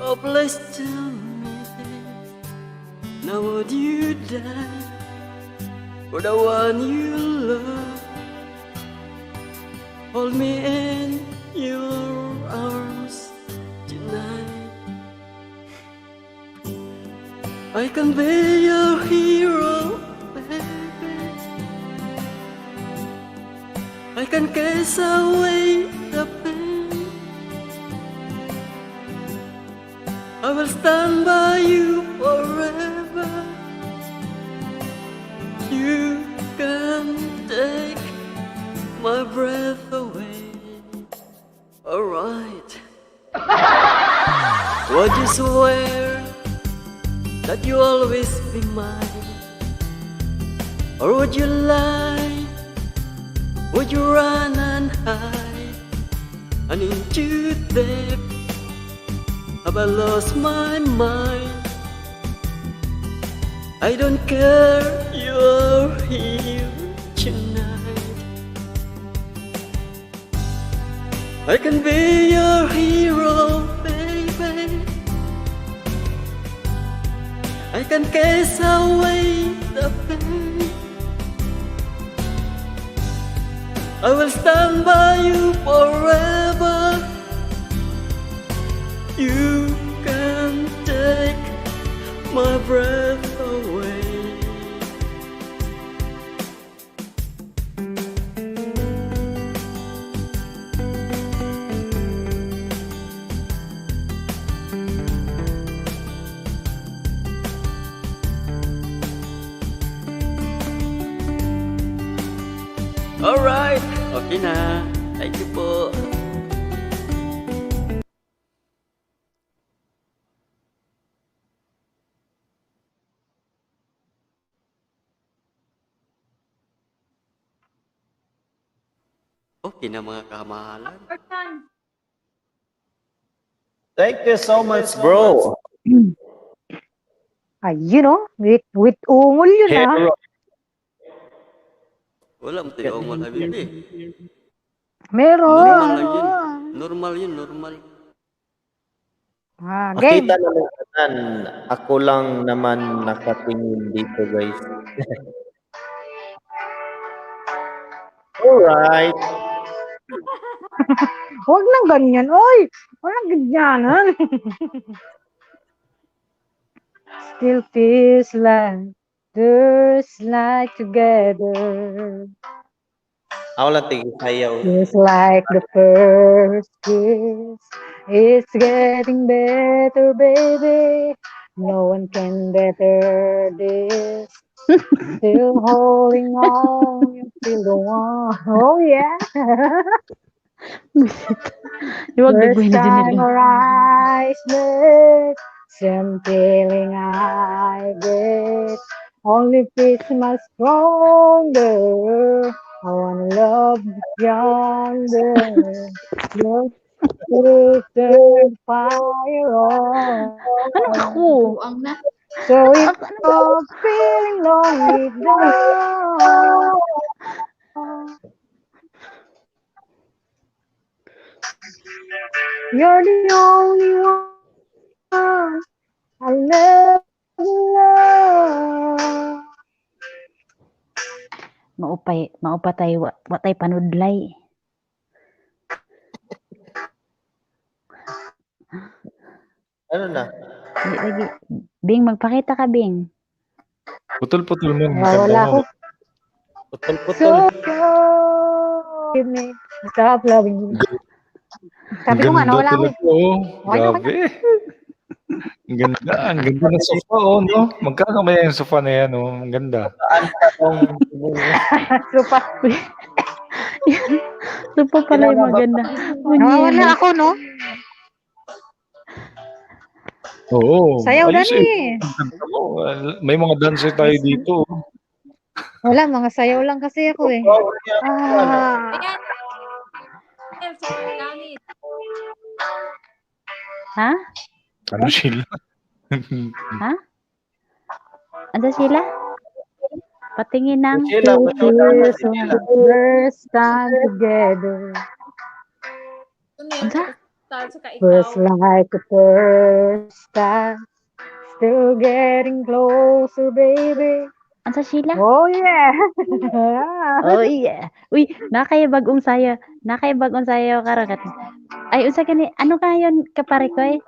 Oh, please tell me this. Now would you die for the one you love? Hold me in your arms tonight. I can be your hero, baby. I can chase away the pain. I will stand by you forever. You can take my breath away. Alright. Would you swear that you always be mine? Or would you lie? Would you run and hide? And into depth, have I lost my mind? I don't care, you're here tonight. I can be your hero, baby. I can chase away the pain. I will stand by you forever. You can take my breath away. Alright, okay na. Thank you po. Okay na mga kamahalan. Thank you so much, bro. Ay, you know, with ungol yun Hero. Wala mo tayo ongol habibi. Meron. Normal lang yun. Normal yun, normal. Game. Makita naman, ako lang naman nakatingin dito, guys. Alright. Huwag nang ganyan. Oy! Walang ganyanan. Still feels like there's light together. Ako lang tingin sayaw. Just like the first kiss. It's getting better, baby. No one can better this. Still holding on, you feel the one. Oh yeah. First time our eyes met, same feeling I get. Only fits my stronger. I wanna love yonder. Look to the fire on. Ano ako? Ang na. So if you're feeling lonely, down. You're the only one I love. Maupay watay panudlay. Ano na? Di lagi. Bing, magpakita ka, Bing. Putol-putol mo. Wala ko. Putol-putol. Give me, stop loving you. Sabi ko nga, nawala ko. Grabe. Ang ganda. Ang ganda ng sofa, no? Magkano ba yung sofa na yan, Ang ganda. Sofa. Sofa pala yung maganda. Nawala ako, no? Oo. Sayaw, Ayos Dani. May mga dancer tayo dito. Wala, mga sayaw lang kasi ako eh. Ha? Ano sila? Ha? Ano sila? Patingin ng First time together. First like the first time. Still getting closer, baby. Ano sila? Oh yeah. Oh yeah. Uy, nakayabagong sayo karakat. Ay, unsa kani? Ano kayon kapare ko eh?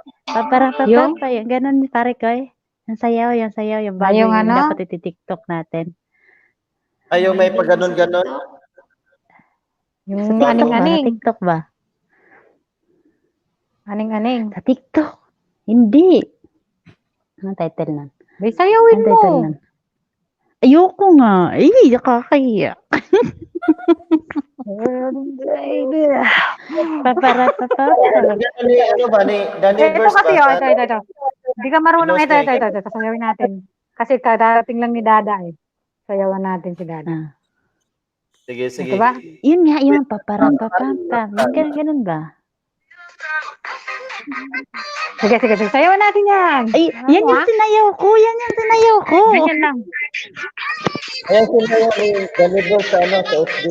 Yung? Pa, yung ganun ni pare ko eh. Yung sayaw, yung bago Yung yung ano? dapat iti-TikTok natin. Ayaw may pag ganon-ganon. Yung Sa aning-aning. TikTok ba? Aning-aning. Sa TikTok. Hindi. Anong title nun? May sayawin Anong mo. title nun? Ayoko nga. Ay, nakakahiya. Baby. Paparapapa. Ano ba ni Daniel Ito Verse kasi, ba? ito. Hindi ka marunong ito. Sayawin natin. Kasi kadarating lang ni Dada eh. Sayawan natin si Dada. Sige. Ito ba? Yun nga, yung paparapapa. Ganun ba? Sige. Sayawan natin yan. Ay, yan yung sinayaw ko. Ganyan lang. Ayan sila yung Daniel Verse sa FB.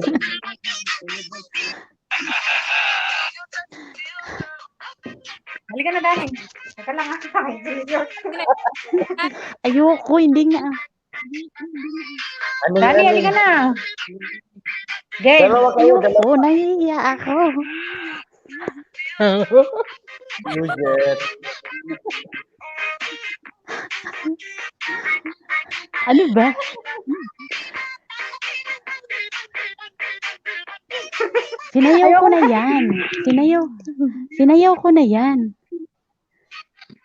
Halika na, Dani. Teka lang ha. Ayoko, hindi nga. Dani, halika na. Game. Ayoko, nahihiya ako. Ujet. Ano ba? Sinayaw ko na yan. Sinayaw ko na yan.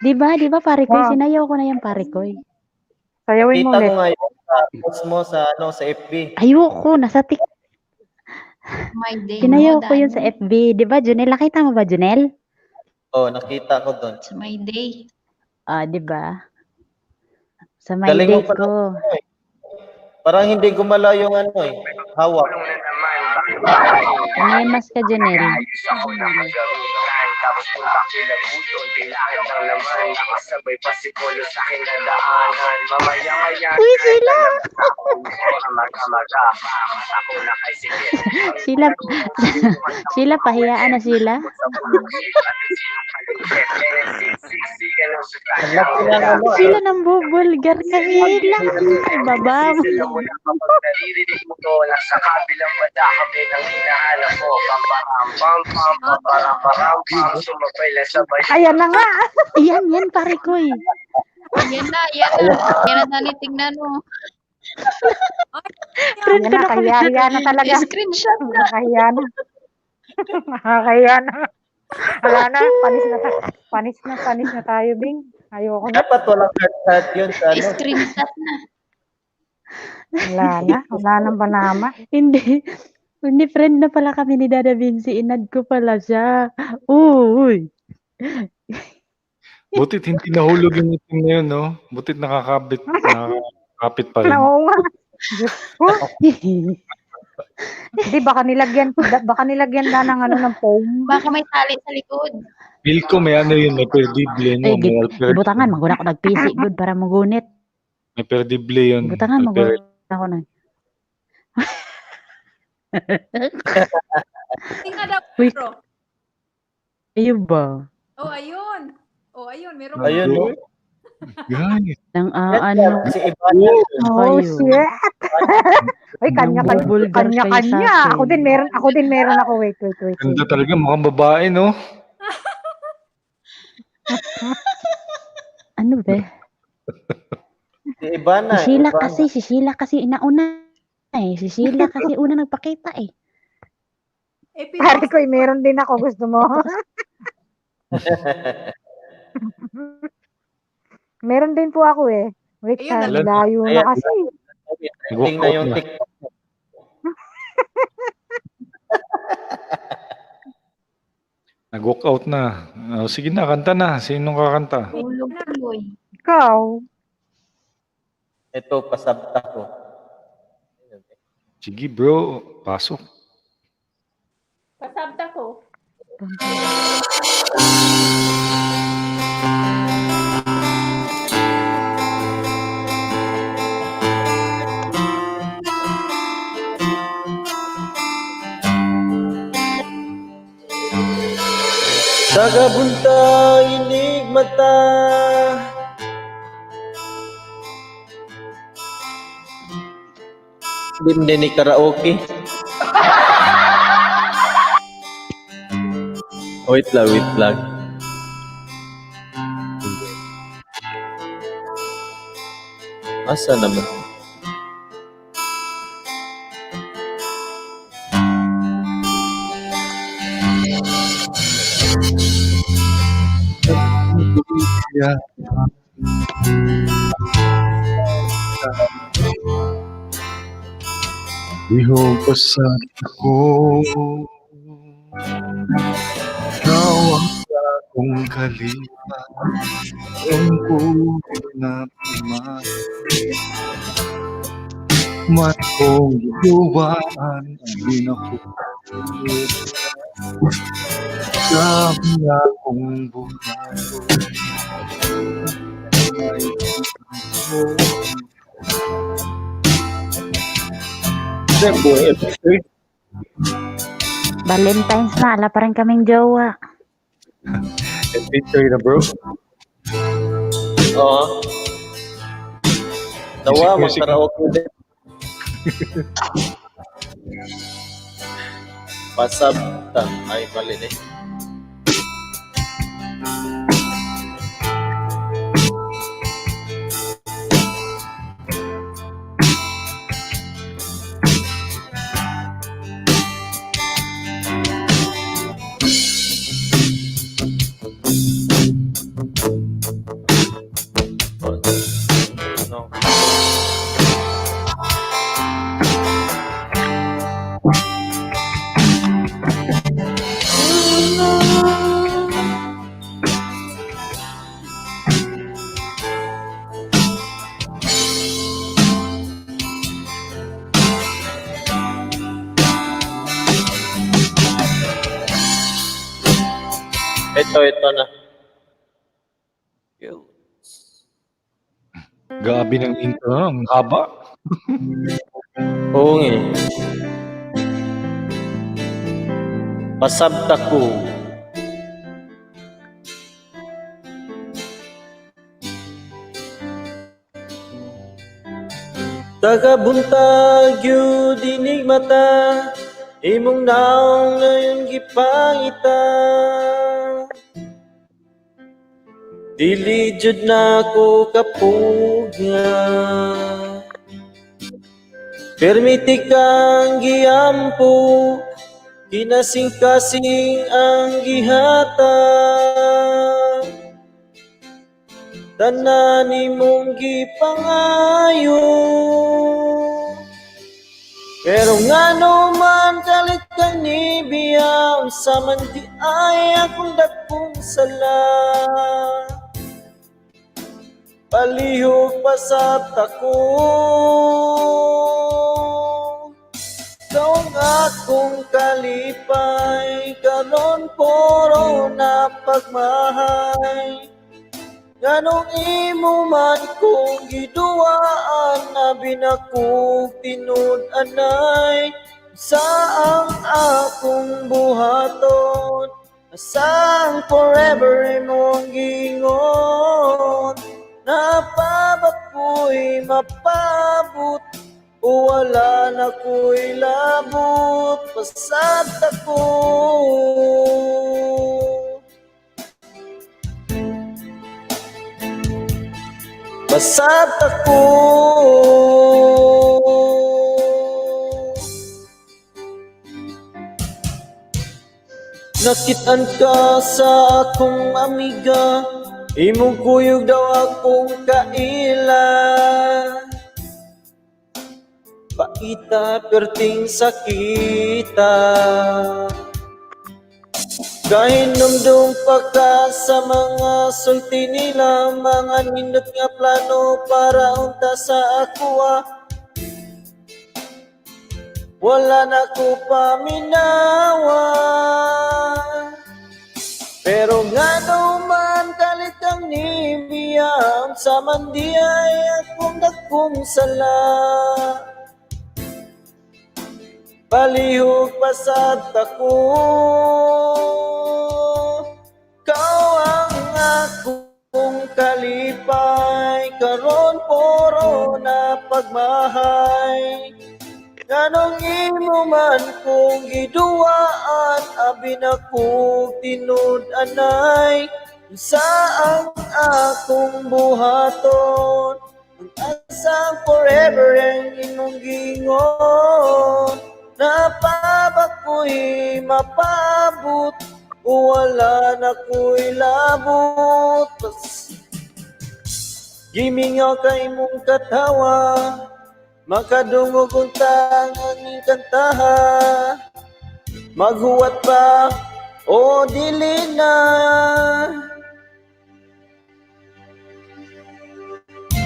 Diba, pare ko? Sinayaw ko na yan, pare ko. Sayawin mo Kita ulit. ko nga yung post mo sa FB. Ayoko, nasa My day Sinayaw mo, ko yun sa Dani. FB. Di ba, Junel? Nakita mo ba, Junel? Oh, nakita ko doon. It's my day. Di ba? Sa my Galing day mo pala. ko. Parang hindi gumalaw yung ano eh. Hawak. Umimas ka, Junel. Tapos punta kilabuton, tilakit ng laman, nakasabay pa si Polo sa kinadaanan. Mamaya-maya, Uy, sila! maga-maga, ako na kay sige. Sila, sila, pahiyaan na sila. Ang laki ng ano. Sila nang bubulgar ka nila. Baba mo. Naririnig mo to, nasa kabilang banda kami nang hinahanap mo. Pam-param-pam-pam, pam-param-param-pam, sumabay lang sabay. Ayan na nga. Yan, pare ko eh. Yan na, yan na. Yan na, Dani, tingnan mo. Friend Yan ko na, na kami. kahiya na talaga. Screenshot na. Nakakahiya na. Nakakahiya na. Wala na, panis na tayo, Bing. Ayoko na. Dapat walang heart yun sa ano. Screenshot na. Wala nang banama. Hindi, friend na pala kami ni Dada Vinci. Inad ko pala siya. Uy. Butit hindi nahulog yung itim na yun, no? Butit nakakapit pa rin. Oo nga. Diyos ko. Hindi, baka nilagyan na ng ano ng foam. Baka may tali sa likod. Feel ko may ano yun, may perdible, no? Ay, gibutangan, maguna ko nagpisi. Good, para magunit. May perdible yun. Gibutangan, maguna ako na. Tingnan daw, Uy. bro. Ayun ba? Oh, ayun. Oh, ayun. Meron Ayun, no? Guys. Ang ano. Si Ivana. Oh, shit. Ay, kanya-kanya. Ako din meron ako. Wait. Ganda talaga, mukhang babae, no? Ano ba? Si Ivana. Si Sheila kasi inauna eh. Si Sheila kasi una nagpakita eh. Pare ko, meron din ako. Gusto mo? Meron din po ako eh. Wait, Ayun, layo na kasi. Trending na yung TikTok. Nag-walk out na. Sige na, kanta na. Sinong kakanta? Tulog tuloy. Ikaw. Ito, pasabta ko. Sige bro, pasok. Pasabta ko. Sagabunta, inig mata. Hindi ni karaoke. Wait lang. Asa naman? Yeah. Ihubasag ako. Ikaw ang akong kalipan. Ang buhay na pumalik. Mat kong iuwaan. Hindi na ko dami akong buhay. Valentine's na, ala pa rin kaming jowa. Picture na bro. Oo. Dawa, Music. mag-karaoke din. Pasabta. Ay, mali din. No. ito na. Gabi ng intro, ang haba. Oo nga. Pasabta ko. Tagabuntag yu dinig mata, imong naong ngayon gipangita. Dili jud na ko kapuga. Permiti kang giampo, kinasing-kasing ang gihata. Tanan imong gipangayo. Pero ngano man kalit kang nibiya, unsa man di ay akong dakong sala. Palihog pa sa tako. Ikaw ang akong kalipay, karon puro na pagmahay. Ganong imo man kong giduaan, abi na kong tinud-anay. Saang akong buhaton, asang forever imong gingon. Napabak ko'y mapabot, o wala na ko'y labot, pasat ako. Pasat ako. Nakitaan ka sa akong amiga, imong kuyog daw akong kaila. Paita perting sakita. Kahinomdom pa ka sa mga sulti nila, mga nindot nga plano para unta sa akwa. Wala na ko paminawa. Pero nga man kalit ang nibiyam, sa mandi ay akong dakong sala. Palihog pa sa tako. Kau ang akong kalipay, karon puro na pagmahay. Ganong imo man kong giduaan, abi na kong tinud-anay. Saang akong buhaton, ang asang forever ang imong gingon. Napabak ko'y mapabot, o wala na ko'y labot. Gimingaw ka imong katawa, makadungog untang ang kantaha. Maghuwat pa o dili na.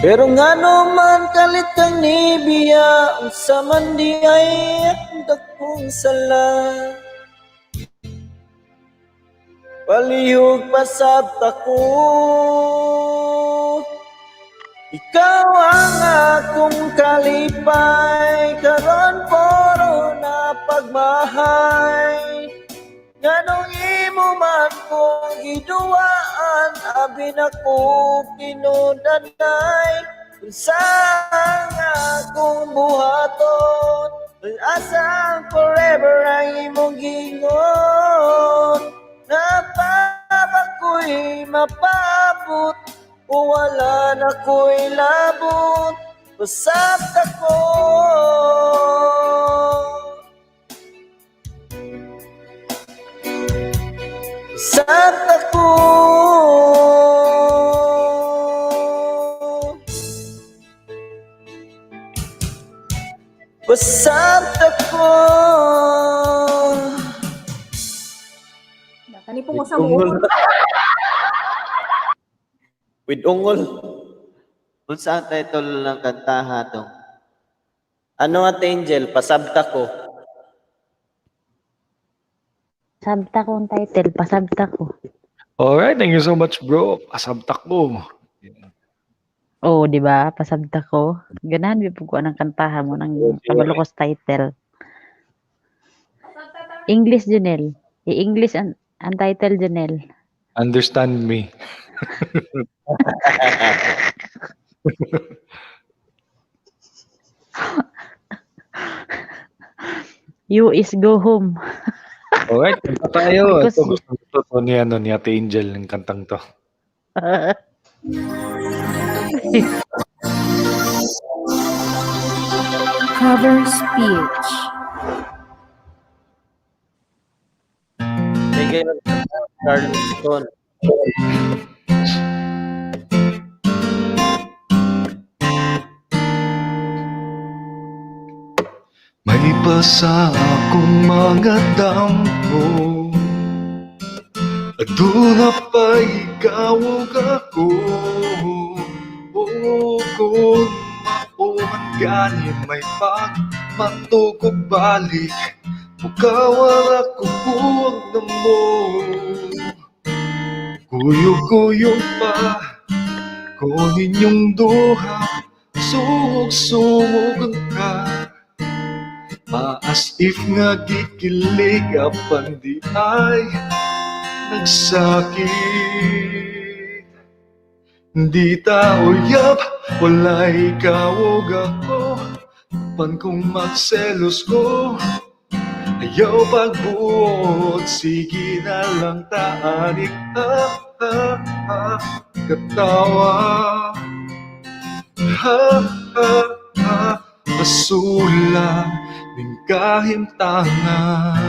Pero ngano man kalit kang nibiya, unsa man di ay akong dakong sala. Palihog pa sa tako. Ikaw ang akong kalipay, karon puro na pagmahay. Nganong imo man kong giduaan, abi na kong tinud-anay. Unsang akong buhaton, asang forever ang imong gingon. Napabak ko'y mapabot, o wala na ko'y labot, pasat ako. Pasat ako. Pasat ako. Kani po mo sa mo. With ungol. Unsa ang title ng kantaha to? Ano nga Angel? Pasabta ko. Sabta ko ang title, pasabta ko. Alright, thank you so much, bro. Pasabtak mo. Oh, di ba? Pasabta ko. Ganahan bipog ko ng kantahan mo ng kabalokos title. English, Janelle. I-English ang title, Janelle. Understand me. You is go home. Alright, kanta tayo. Because- Ito, gusto to ni Ate Angel ng kantang to. Cover speech. Bigay ng Carlton. May basa akong mga damgo Aduna pa ikaw ug ako kung mauman gani may pagmatugog balik Mukawala ko buwag na mo Kuyog-kuyog pa ko ninyong duha Sumog-sumog ka as if nga gikilig apan di ay nagsakit Di ta uyab, wala ikaw ug ako Pan kung magselos ko Ayaw pagbuot, sige na lang taanik Katawa Basula ning kahimtangan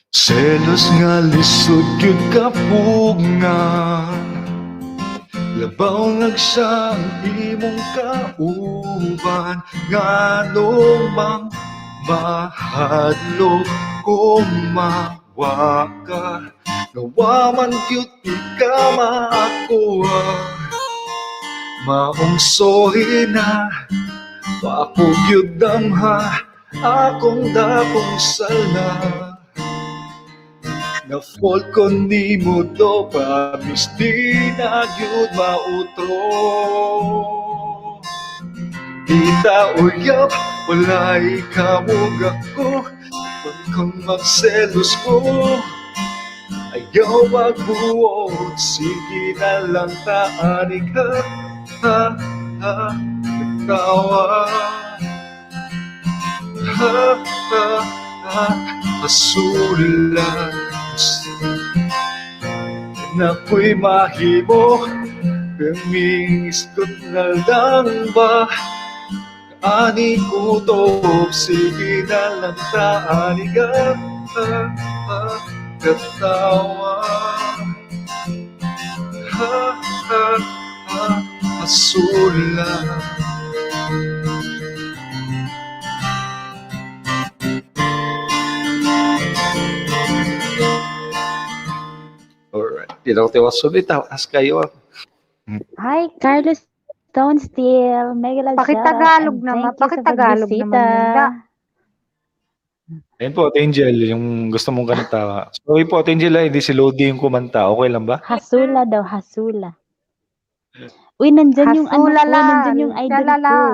Selos nga lisod gyud kapungan Labaw nagsang imong kauban nganong mang mahadlok kumawa ka Nawaman cute di ka maakuha Maong sohi na Wako gyud damha Akong dakong sala Na-fall ko ni mo do Promise di na gyud mautro Di ta uyab Wala ikamog ako Pag kung magselos ko Ayaw magbuot, sige na lang taanig Tawa Masulat Na ko'y mahimo Kamingis ko't na lang ba Ani ko to, sige na lang taanig Katawa Masulat Alright, tilaw-tiwas ulit tawas kayo. Hi, Carlos Stonesteel. Mega love Pakitagalog shout out and naman. thank you sa Pakitagalog pagbisita. naman yun. Da. Ayun po, Ate Angel, yung gusto mong kanta. Sorry po, Ate Angel, hindi si Lodi yung kumanta. Okay lang ba? Hasula daw, hasula. Uy, nandyan yung ano ko, Hasulala. nandyan yung idol Lalala. ko.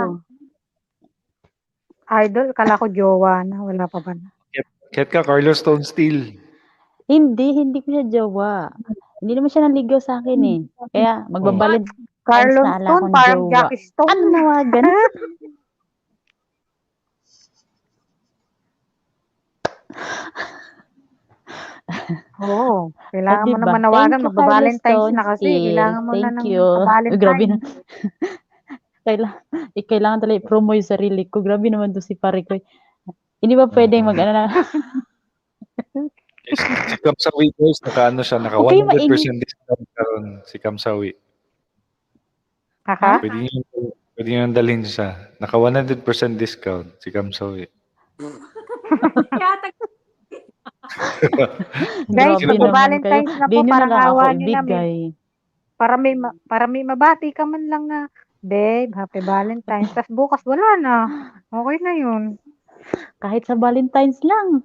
Idol, kala ko jowa na. Wala pa ba na? Ket ka, Carlos Stonesteel. Hindi ko siya jowa. Hindi naman siya naligaw sa akin eh. Kaya magbabalid Carlos na ala Stone, akong parang jowa. Jackie Stone. Ano nawagan? Oo. Kailangan mo Diba? na manawagan. Thank you, Magba-Valentine's na kasi. Stonesteel. Kailangan mo na Thank ng you. Uy, grabe na. Valentine. Kailangan talaga i-promo yung sarili ko. Grabe naman to si pare ko. Hindi ba pwedeng mag-ano na? Si Kamsawi guys, naka naka Okay, 100% discount karon si Kamsawi. Kaka? Pwede nyo dalhin siya. Naka 100% discount si Kamsawi. Guys, Grabe naman Valentine's kayo. na Di po. nyo na Parang lang ako awa nyo na. ibigay. Para may mabati ka man lang na babe, happy Valentine's. Tapos bukas wala na. Okay na yun. Kahit sa Valentine's lang.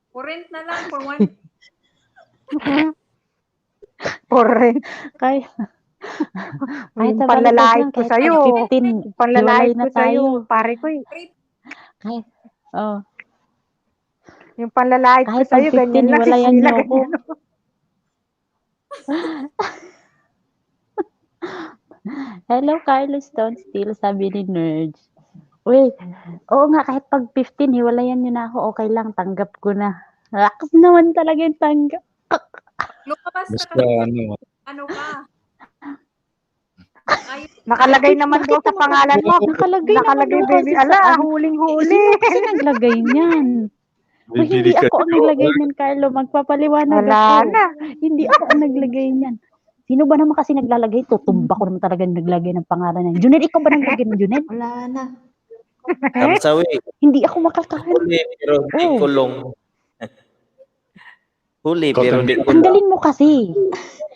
Current na lang for one. Correct. Kahit Yung sa Valentine's panlalait lang, ko kahit sa'yo. 15, Yung panlalait hiwalay na ko sa'yo. tayo. Pare ko eh. Kahit, oh, Yung panlalait ko kahit sa'yo, pag 15, ganyan lang. hiwalayan Sila, niyo ako. ganyan. Hello, Carlos Stone Still, sabi ni Nerds. Uy, oo nga, kahit pag 15, hiwalayan niyo na ako, okay lang, tanggap ko na. Lakas naman talaga yung tanggap. Lumabas ka Basta ano. ano ka? Ay, Nakalagay naman daw sa pangalan mo. Nakalagay Nakalagay, naman daw baby. kasi sa Ala, ano. huling-huli. Sino kasi naglagay niyan? Uy, Bibili hindi ka ako ang ng naglagay jowa. niyan, Carlo. Magpapaliwanag Wala ako. na. Hindi ako ang naglagay niyan. Sino ba naman kasi naglalagay? Tutumba ko naman talaga naglagay ng pangalan niyan. Junel, ikaw ba naglagay ng Junel? Wala na. Kamsawi. Hindi ako makakahan. Huli pero di Oh. kulong. Huli pero di kulong. Tanggalin mo kasi.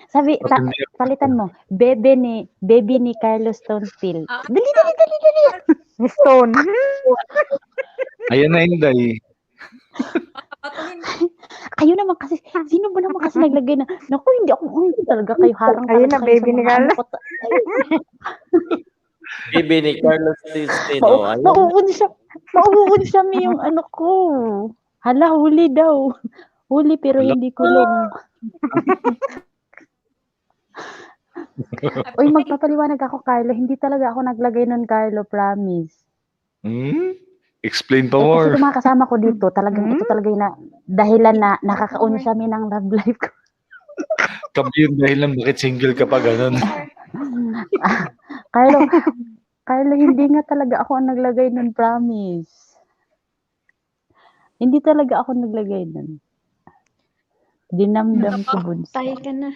Sabi, Patindi- palitan mo. Baby ni Carlos Stonestill. Dali. Stone. Ayan na, Inday. Kayo naman kasi, sino ba naman kasi naglagay na, naku, hindi talaga kayo harang Ayun talaga na, kayo baby sa ni mga ano Carlos. ko. Bibi ni Carlos Tistino. Ayun. Mauun siya yung ano ko. Hala, huli daw. Huli pero Hala. hindi kulong. Uy, magpapaliwanag ako, Carlo. Hindi talaga ako naglagay nun, Carlo. Promise. Explain pa Kasi more. yung mga kasama ko dito, talagang ito talaga yung dahilan na nakakaon kami ng love life ko. Kami yung dahilan bakit single ka pa ganun. Carlo, hindi nga talaga ako ang naglagay nun, promise. Hindi talaga ako naglagay nun. Dinamdam ko, bunso. Tayo ka na.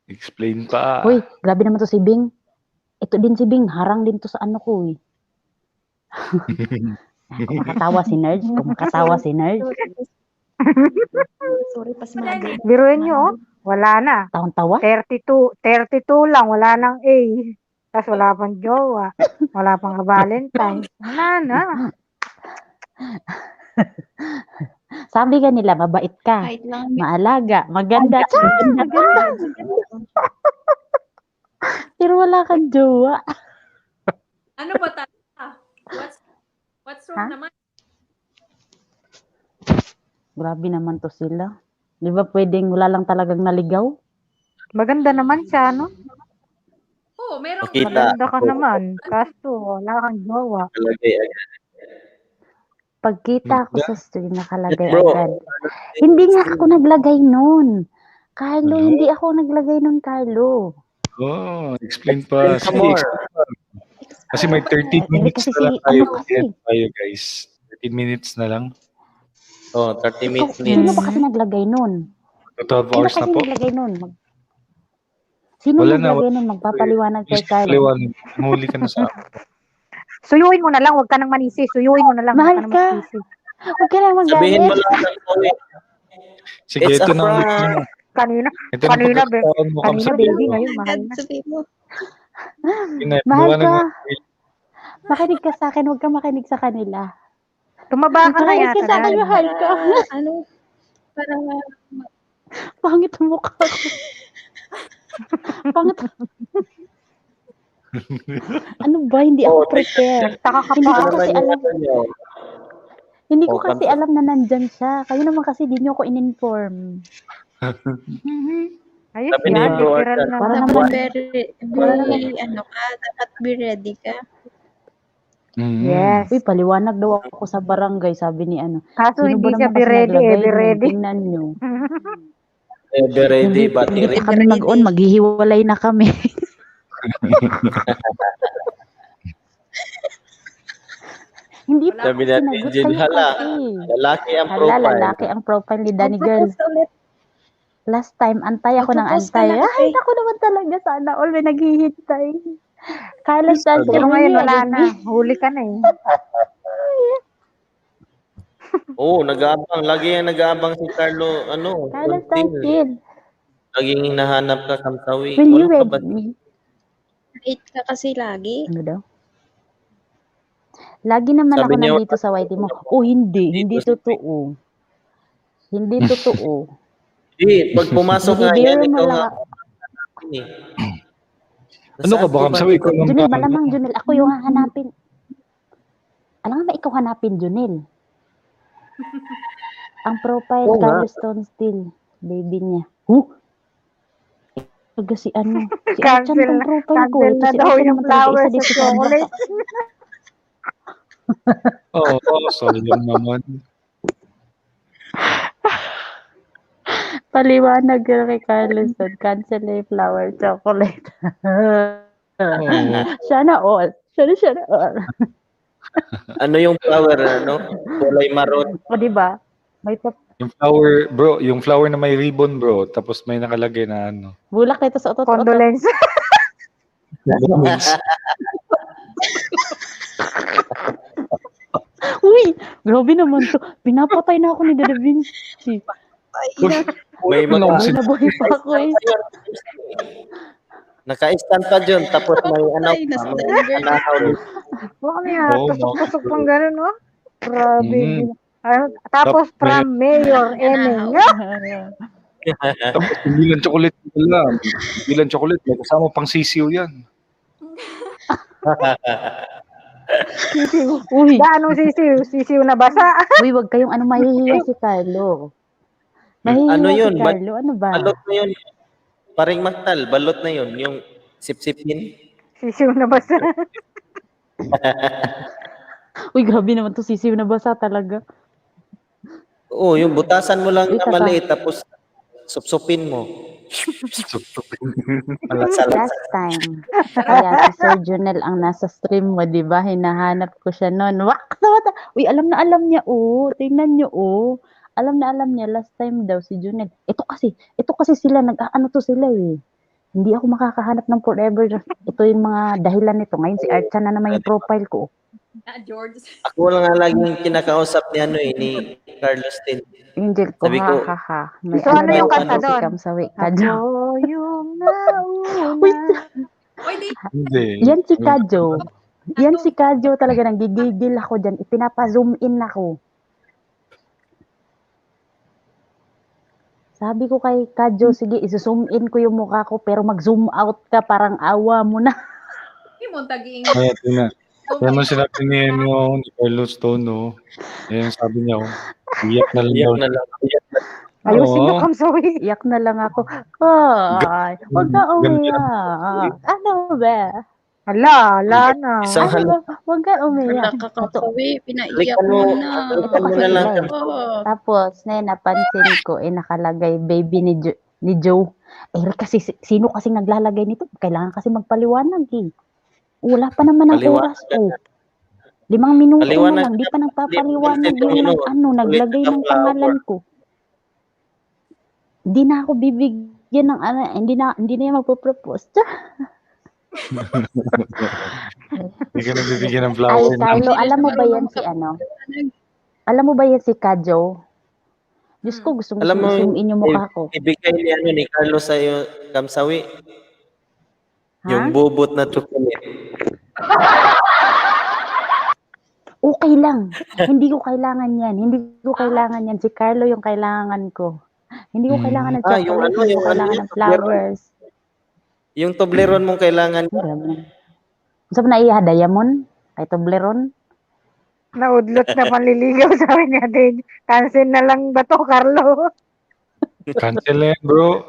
Explain pa. Uy, grabe naman to si Bing. Ito din si Bing, harang din to sa ano ko eh. Kumakatawa si Nerds. Sorry, pasmado. Biruin nyo, oh. Wala na. Taon-tawa? 32 lang, wala nang A. Tapos wala pang jowa. Wala pang Valentine. Wala na. Sabi ka nila, mabait ka, Kahit lang. maalaga, maganda. Maganda. Pero wala kang jowa. ano ba talaga? What's wrong naman? Grabe naman to sila. Di ba pwedeng wala lang talagang naligaw? Maganda naman siya, no? Oo, meron Makita. Maganda ka naman. Kaso, wala kang jowa. Kalagay agad. Pagkita ko sa stream, nakalagay Bro. agad. Hindi nga ako naglagay nun. Carlo, hindi ako naglagay nun, Carlo. Oh, explain pa. Explain more. Kasi may 30 minutes kasi na lang si- tayo. ano kasi? Tayo guys. 30 minutes na lang. Oh, 30 minutes. Sino ba kasi naglagay nun? 12 Sino hours na kasi po. naglagay nun? Sino Wala na, naglagay nun? Magpapaliwanag kay Just Carlo. paliwanag. Huli ka na sa akin. Suyuin mo na lang, huwag ka nang manisi. Suyuin mo na lang, Mahal huwag ka ka. nang magsisi. Huwag ka na Sabihin mo magalit. lang ng Chloe. Sige, It's ito a na. prank. Kanina, Ito na kanina, pagkakataon mo kanina, Kamsawi. baby, ngayon, mahal na. Sabihin mo. Mahal Liwanag ka. mo. Makinig ka sa akin, huwag ka makinig sa kanila. Tumaba ka na Makinig ka yata, sa akin, dahil. mahal ka. Ano? Para Pangit ang mukha ko. Pangit. Ano ba? Hindi ako prepare. Nagtaka ka Hindi pa. ko kasi alam. Hindi ko Oh, kasi alam na nandyan siya. Kayo naman kasi di nyo ako in-inform. Ayos Sabi ni yan, Bro literal Arthur, na. Para dapat naman, ano ka, dapat be ready ka. Yes. uy, paliwanag daw ako sa barangay, sabi ni ano. Kaso Sino ba hindi siya naman be kasi ready, naglagay be nun? ready. Tingnan nyo. Be ready, Hindi battery. pa kami mag-on, maghihiwalay na kami. Hindi pa Sabi ako natin, sinagot Jin, kayo hala. kasi. Lalaki ang Hala, profile. lalaki ang profile ni Danny Girl. Mag-propose ulit. Last time, antay ako ng Mag-propose ka antay. na kasi. Ay, ako naman talaga. Sana all may naghihintay. Carlos Santos, Pero ngayon, yun, wala yun, na. Huli ka na eh. Oo, nag-aabang. Lagi yan nag-aabang si Carlo, Carlos Contil. Santos. Laging hinahanap ka, Kamsawi. Will you Wala ka ba? wed me? Late ka kasi lagi. Ano daw? Lagi naman Sabi ako niya, nandito sa YT mo. Oh, hindi. Hindi totoo. Hindi totoo. pag pumasok nga yan, Bibiro mo ikaw lang nga. ako. Ano ka ba, Kamsawi? Ikaw lang Junel, ba? malamang Junel. Ako yung hahanapin. Alam nga ba ikaw hanapin, Junel? Ang profile, Oo nga. Carlos Stone Still. Baby niya. Taga si ano. Si Cancel Archan tong profile ko. cancel Ito na si daw Archan yung naman talaga flowers isa sa dito sa bata. chocolate. Sayang naman. Paliwanag ka kay Carlos Stone. Cancel na yung flower chocolate. Sana all. Sana all. Ano yung flower, ano? Kulay maroon. O, diba? May Yung flower, bro, yung flower na may ribbon, bro. Tapos may nakalagay na ano. bulak nito sa otot. Condolence. Uy, grabe naman to. Pinapatay na ako ni Da Vinci. May mga Buhay na buhay pa ako eh. naka-stand pa dyan. Tapos may ano. Patay na sa Denver. Baka may Oo, tusok-tusok pang gano'n, no? Grabe. Mm. Tapos May- from Mayor Eneng. Tapos hindi lang chocolate lang. Hindi lang chocolate. May kasama pang sisiw yan. Sisiw. Uy, Anong sisiw? Sisiw na basa. uy, wag kayong ano mahihiya si Carlo. Mahihiya Ano yun? si Carlo. Ano ba? Balot na yun. Paring Maktal, balot na yun. Yung sip-sipin. Sisiw na basa. Uy, grabe naman to sisiw na basa talaga. Oo, yung butasan mo lang Uy, na tata. maliit. Tapos supsupin mo. Last time. Kaya si Sir Junel ang nasa stream mo, di ba? Hinahanap ko siya noon. Wak! Uy, alam na alam niya, oh. Tingnan niyo, oh. Alam na alam niya, last time daw si Junel. Ito kasi sila, nag-ano to sila eh. Hindi ako makakahanap ng forever. Ito yung mga dahilan nito. Ngayon si Archan na naman yung profile ko. George. Ako lang nga laging kinakausap ni ano eh, ni Carlos Tin. Angel ko, Sabi ko, ha. May So, ano yung daw kanta si doon? Kamsawi. Kadyo. Ako yung nauna. Wait, Hindi. yan si Kadyo. Yan si Kadyo talaga. Nanggigigil ako dyan. Ipinapa-zoom in ako. Sabi ko kay Kadyo, sige, iso-zoom in ko yung mukha ko, pero mag-zoom out ka, parang awa mo na. Hindi mo tagiing. Kaya tingnan. Kaya mo sinabi ni Carlos Stone, no? Ayan, sabi niya, oh, iyak na lang. Iyak daw. na lang. Ayusin mo, Oo. Kamsawi. Iyak na lang ako. Ay, huwag ka umiyak. Ano ba? Hala na. Isang Ano ba? Huwag ka umiyak. Wala ka Kamsawi. Pinaiyak Halikan mo mo, na. halikan mo na lang. Oo. Tapos, napansin ko, nakalagay baby ni Joe. Kasi sino kasi naglalagay nito? Kailangan kasi magpaliwanag eh. Wala pa naman ang Paliwanag. oras. 5 minuto Paliwanag na lang. Di pa nagpapaliwanag Paliwanag. yung naglagay ng pangalan ko. Hindi na ako bibigyan ng ano, hindi na yan magpo-propose. Hindi ka nabibigyan ng Ay, flower. Carlo, alam mo ba yan si ano? Alam mo ba yan si Kadyo? Diyos ko, gusto Alam mo, zoom in yung mukha ko. ibigay ni ano ni Carlos sa iyo, Kamsawi. Yung bubot na chocolate. Okay lang. Hindi ko kailangan yan. Hindi ko kailangan yan. Si Carlo yung kailangan ko. Hindi ko kailangan ng chocolate. yung ano, Hindi yung ko kailangan ano, ng flowers. Yung Toblerone mong kailangan. Gusto mo na iya, Diamond? Ay, Toblerone? Naudlot na panliligaw, sabi nga din. Cancel na lang ba to, Carlo? Cancel na yan, bro.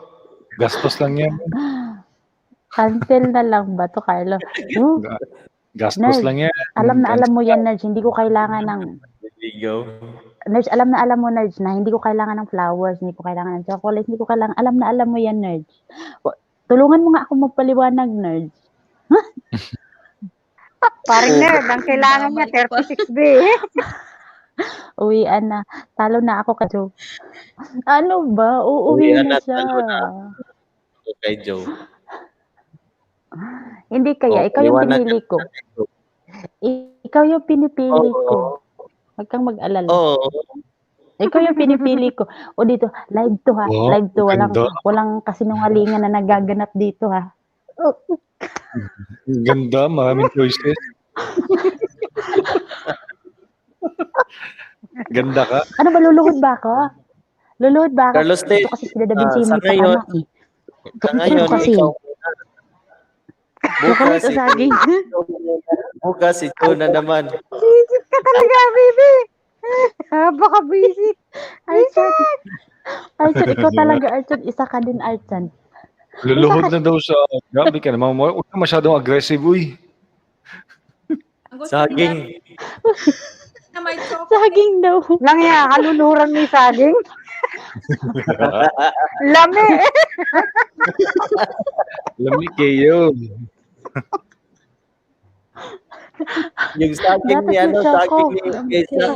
Gastos lang yan. Cancel na lang ba to, Carlo? Gastos Nerds, lang yan. alam na alam mo yan, Nerds. Hindi ko kailangan ng... Ligaw. Nerds, alam mo, Nerds, na hindi ko kailangan ng flowers, hindi ko kailangan ng chocolate, hindi ko kailangan... Alam na alam mo yan, Nerds. Tulungan mo nga ako magpaliwanag, Nerds. Paring nerd, ang kailangan niya, 36B. Uwian na. Talo na ako, Kadyo. Ano ba? Uuwi Uwian na na, siya. talo na. Okay, Joe. Hindi kaya, ikaw yung pinili ko. Ikaw yung pinipili ko. Huwag kang mag-alala. Oo. Ikaw yung pinipili ko. O dito, live to ha. Wow, Live to. ganda. Walang kasinungalingan na nagaganap dito ha. Ang ganda, maraming choices. Ganda ka. Ano ba, luluhod ba ako? Luluhod ba ako? Carlos Ted, Gusto kasi sila Da Vinci sa may ngayon, pakana eh. sa ngayon, kasi. ikaw Chocolate o saging? Bukas si Tuna naman. Visit ka talaga, baby. Baka visit. Archan. Archan, ikaw talaga, Archan. Isa ka din, Archan. Luluhod na daw siya. Grabe ka naman. Huwag ka masyadong aggressive, uy. Saging. Na may chocolate. Saging daw. Lang yan, kaluluhuran mo yung saging. Lami. Lami kayo. Yung saging ni Dapat ano, may choco. saging ni Kesa.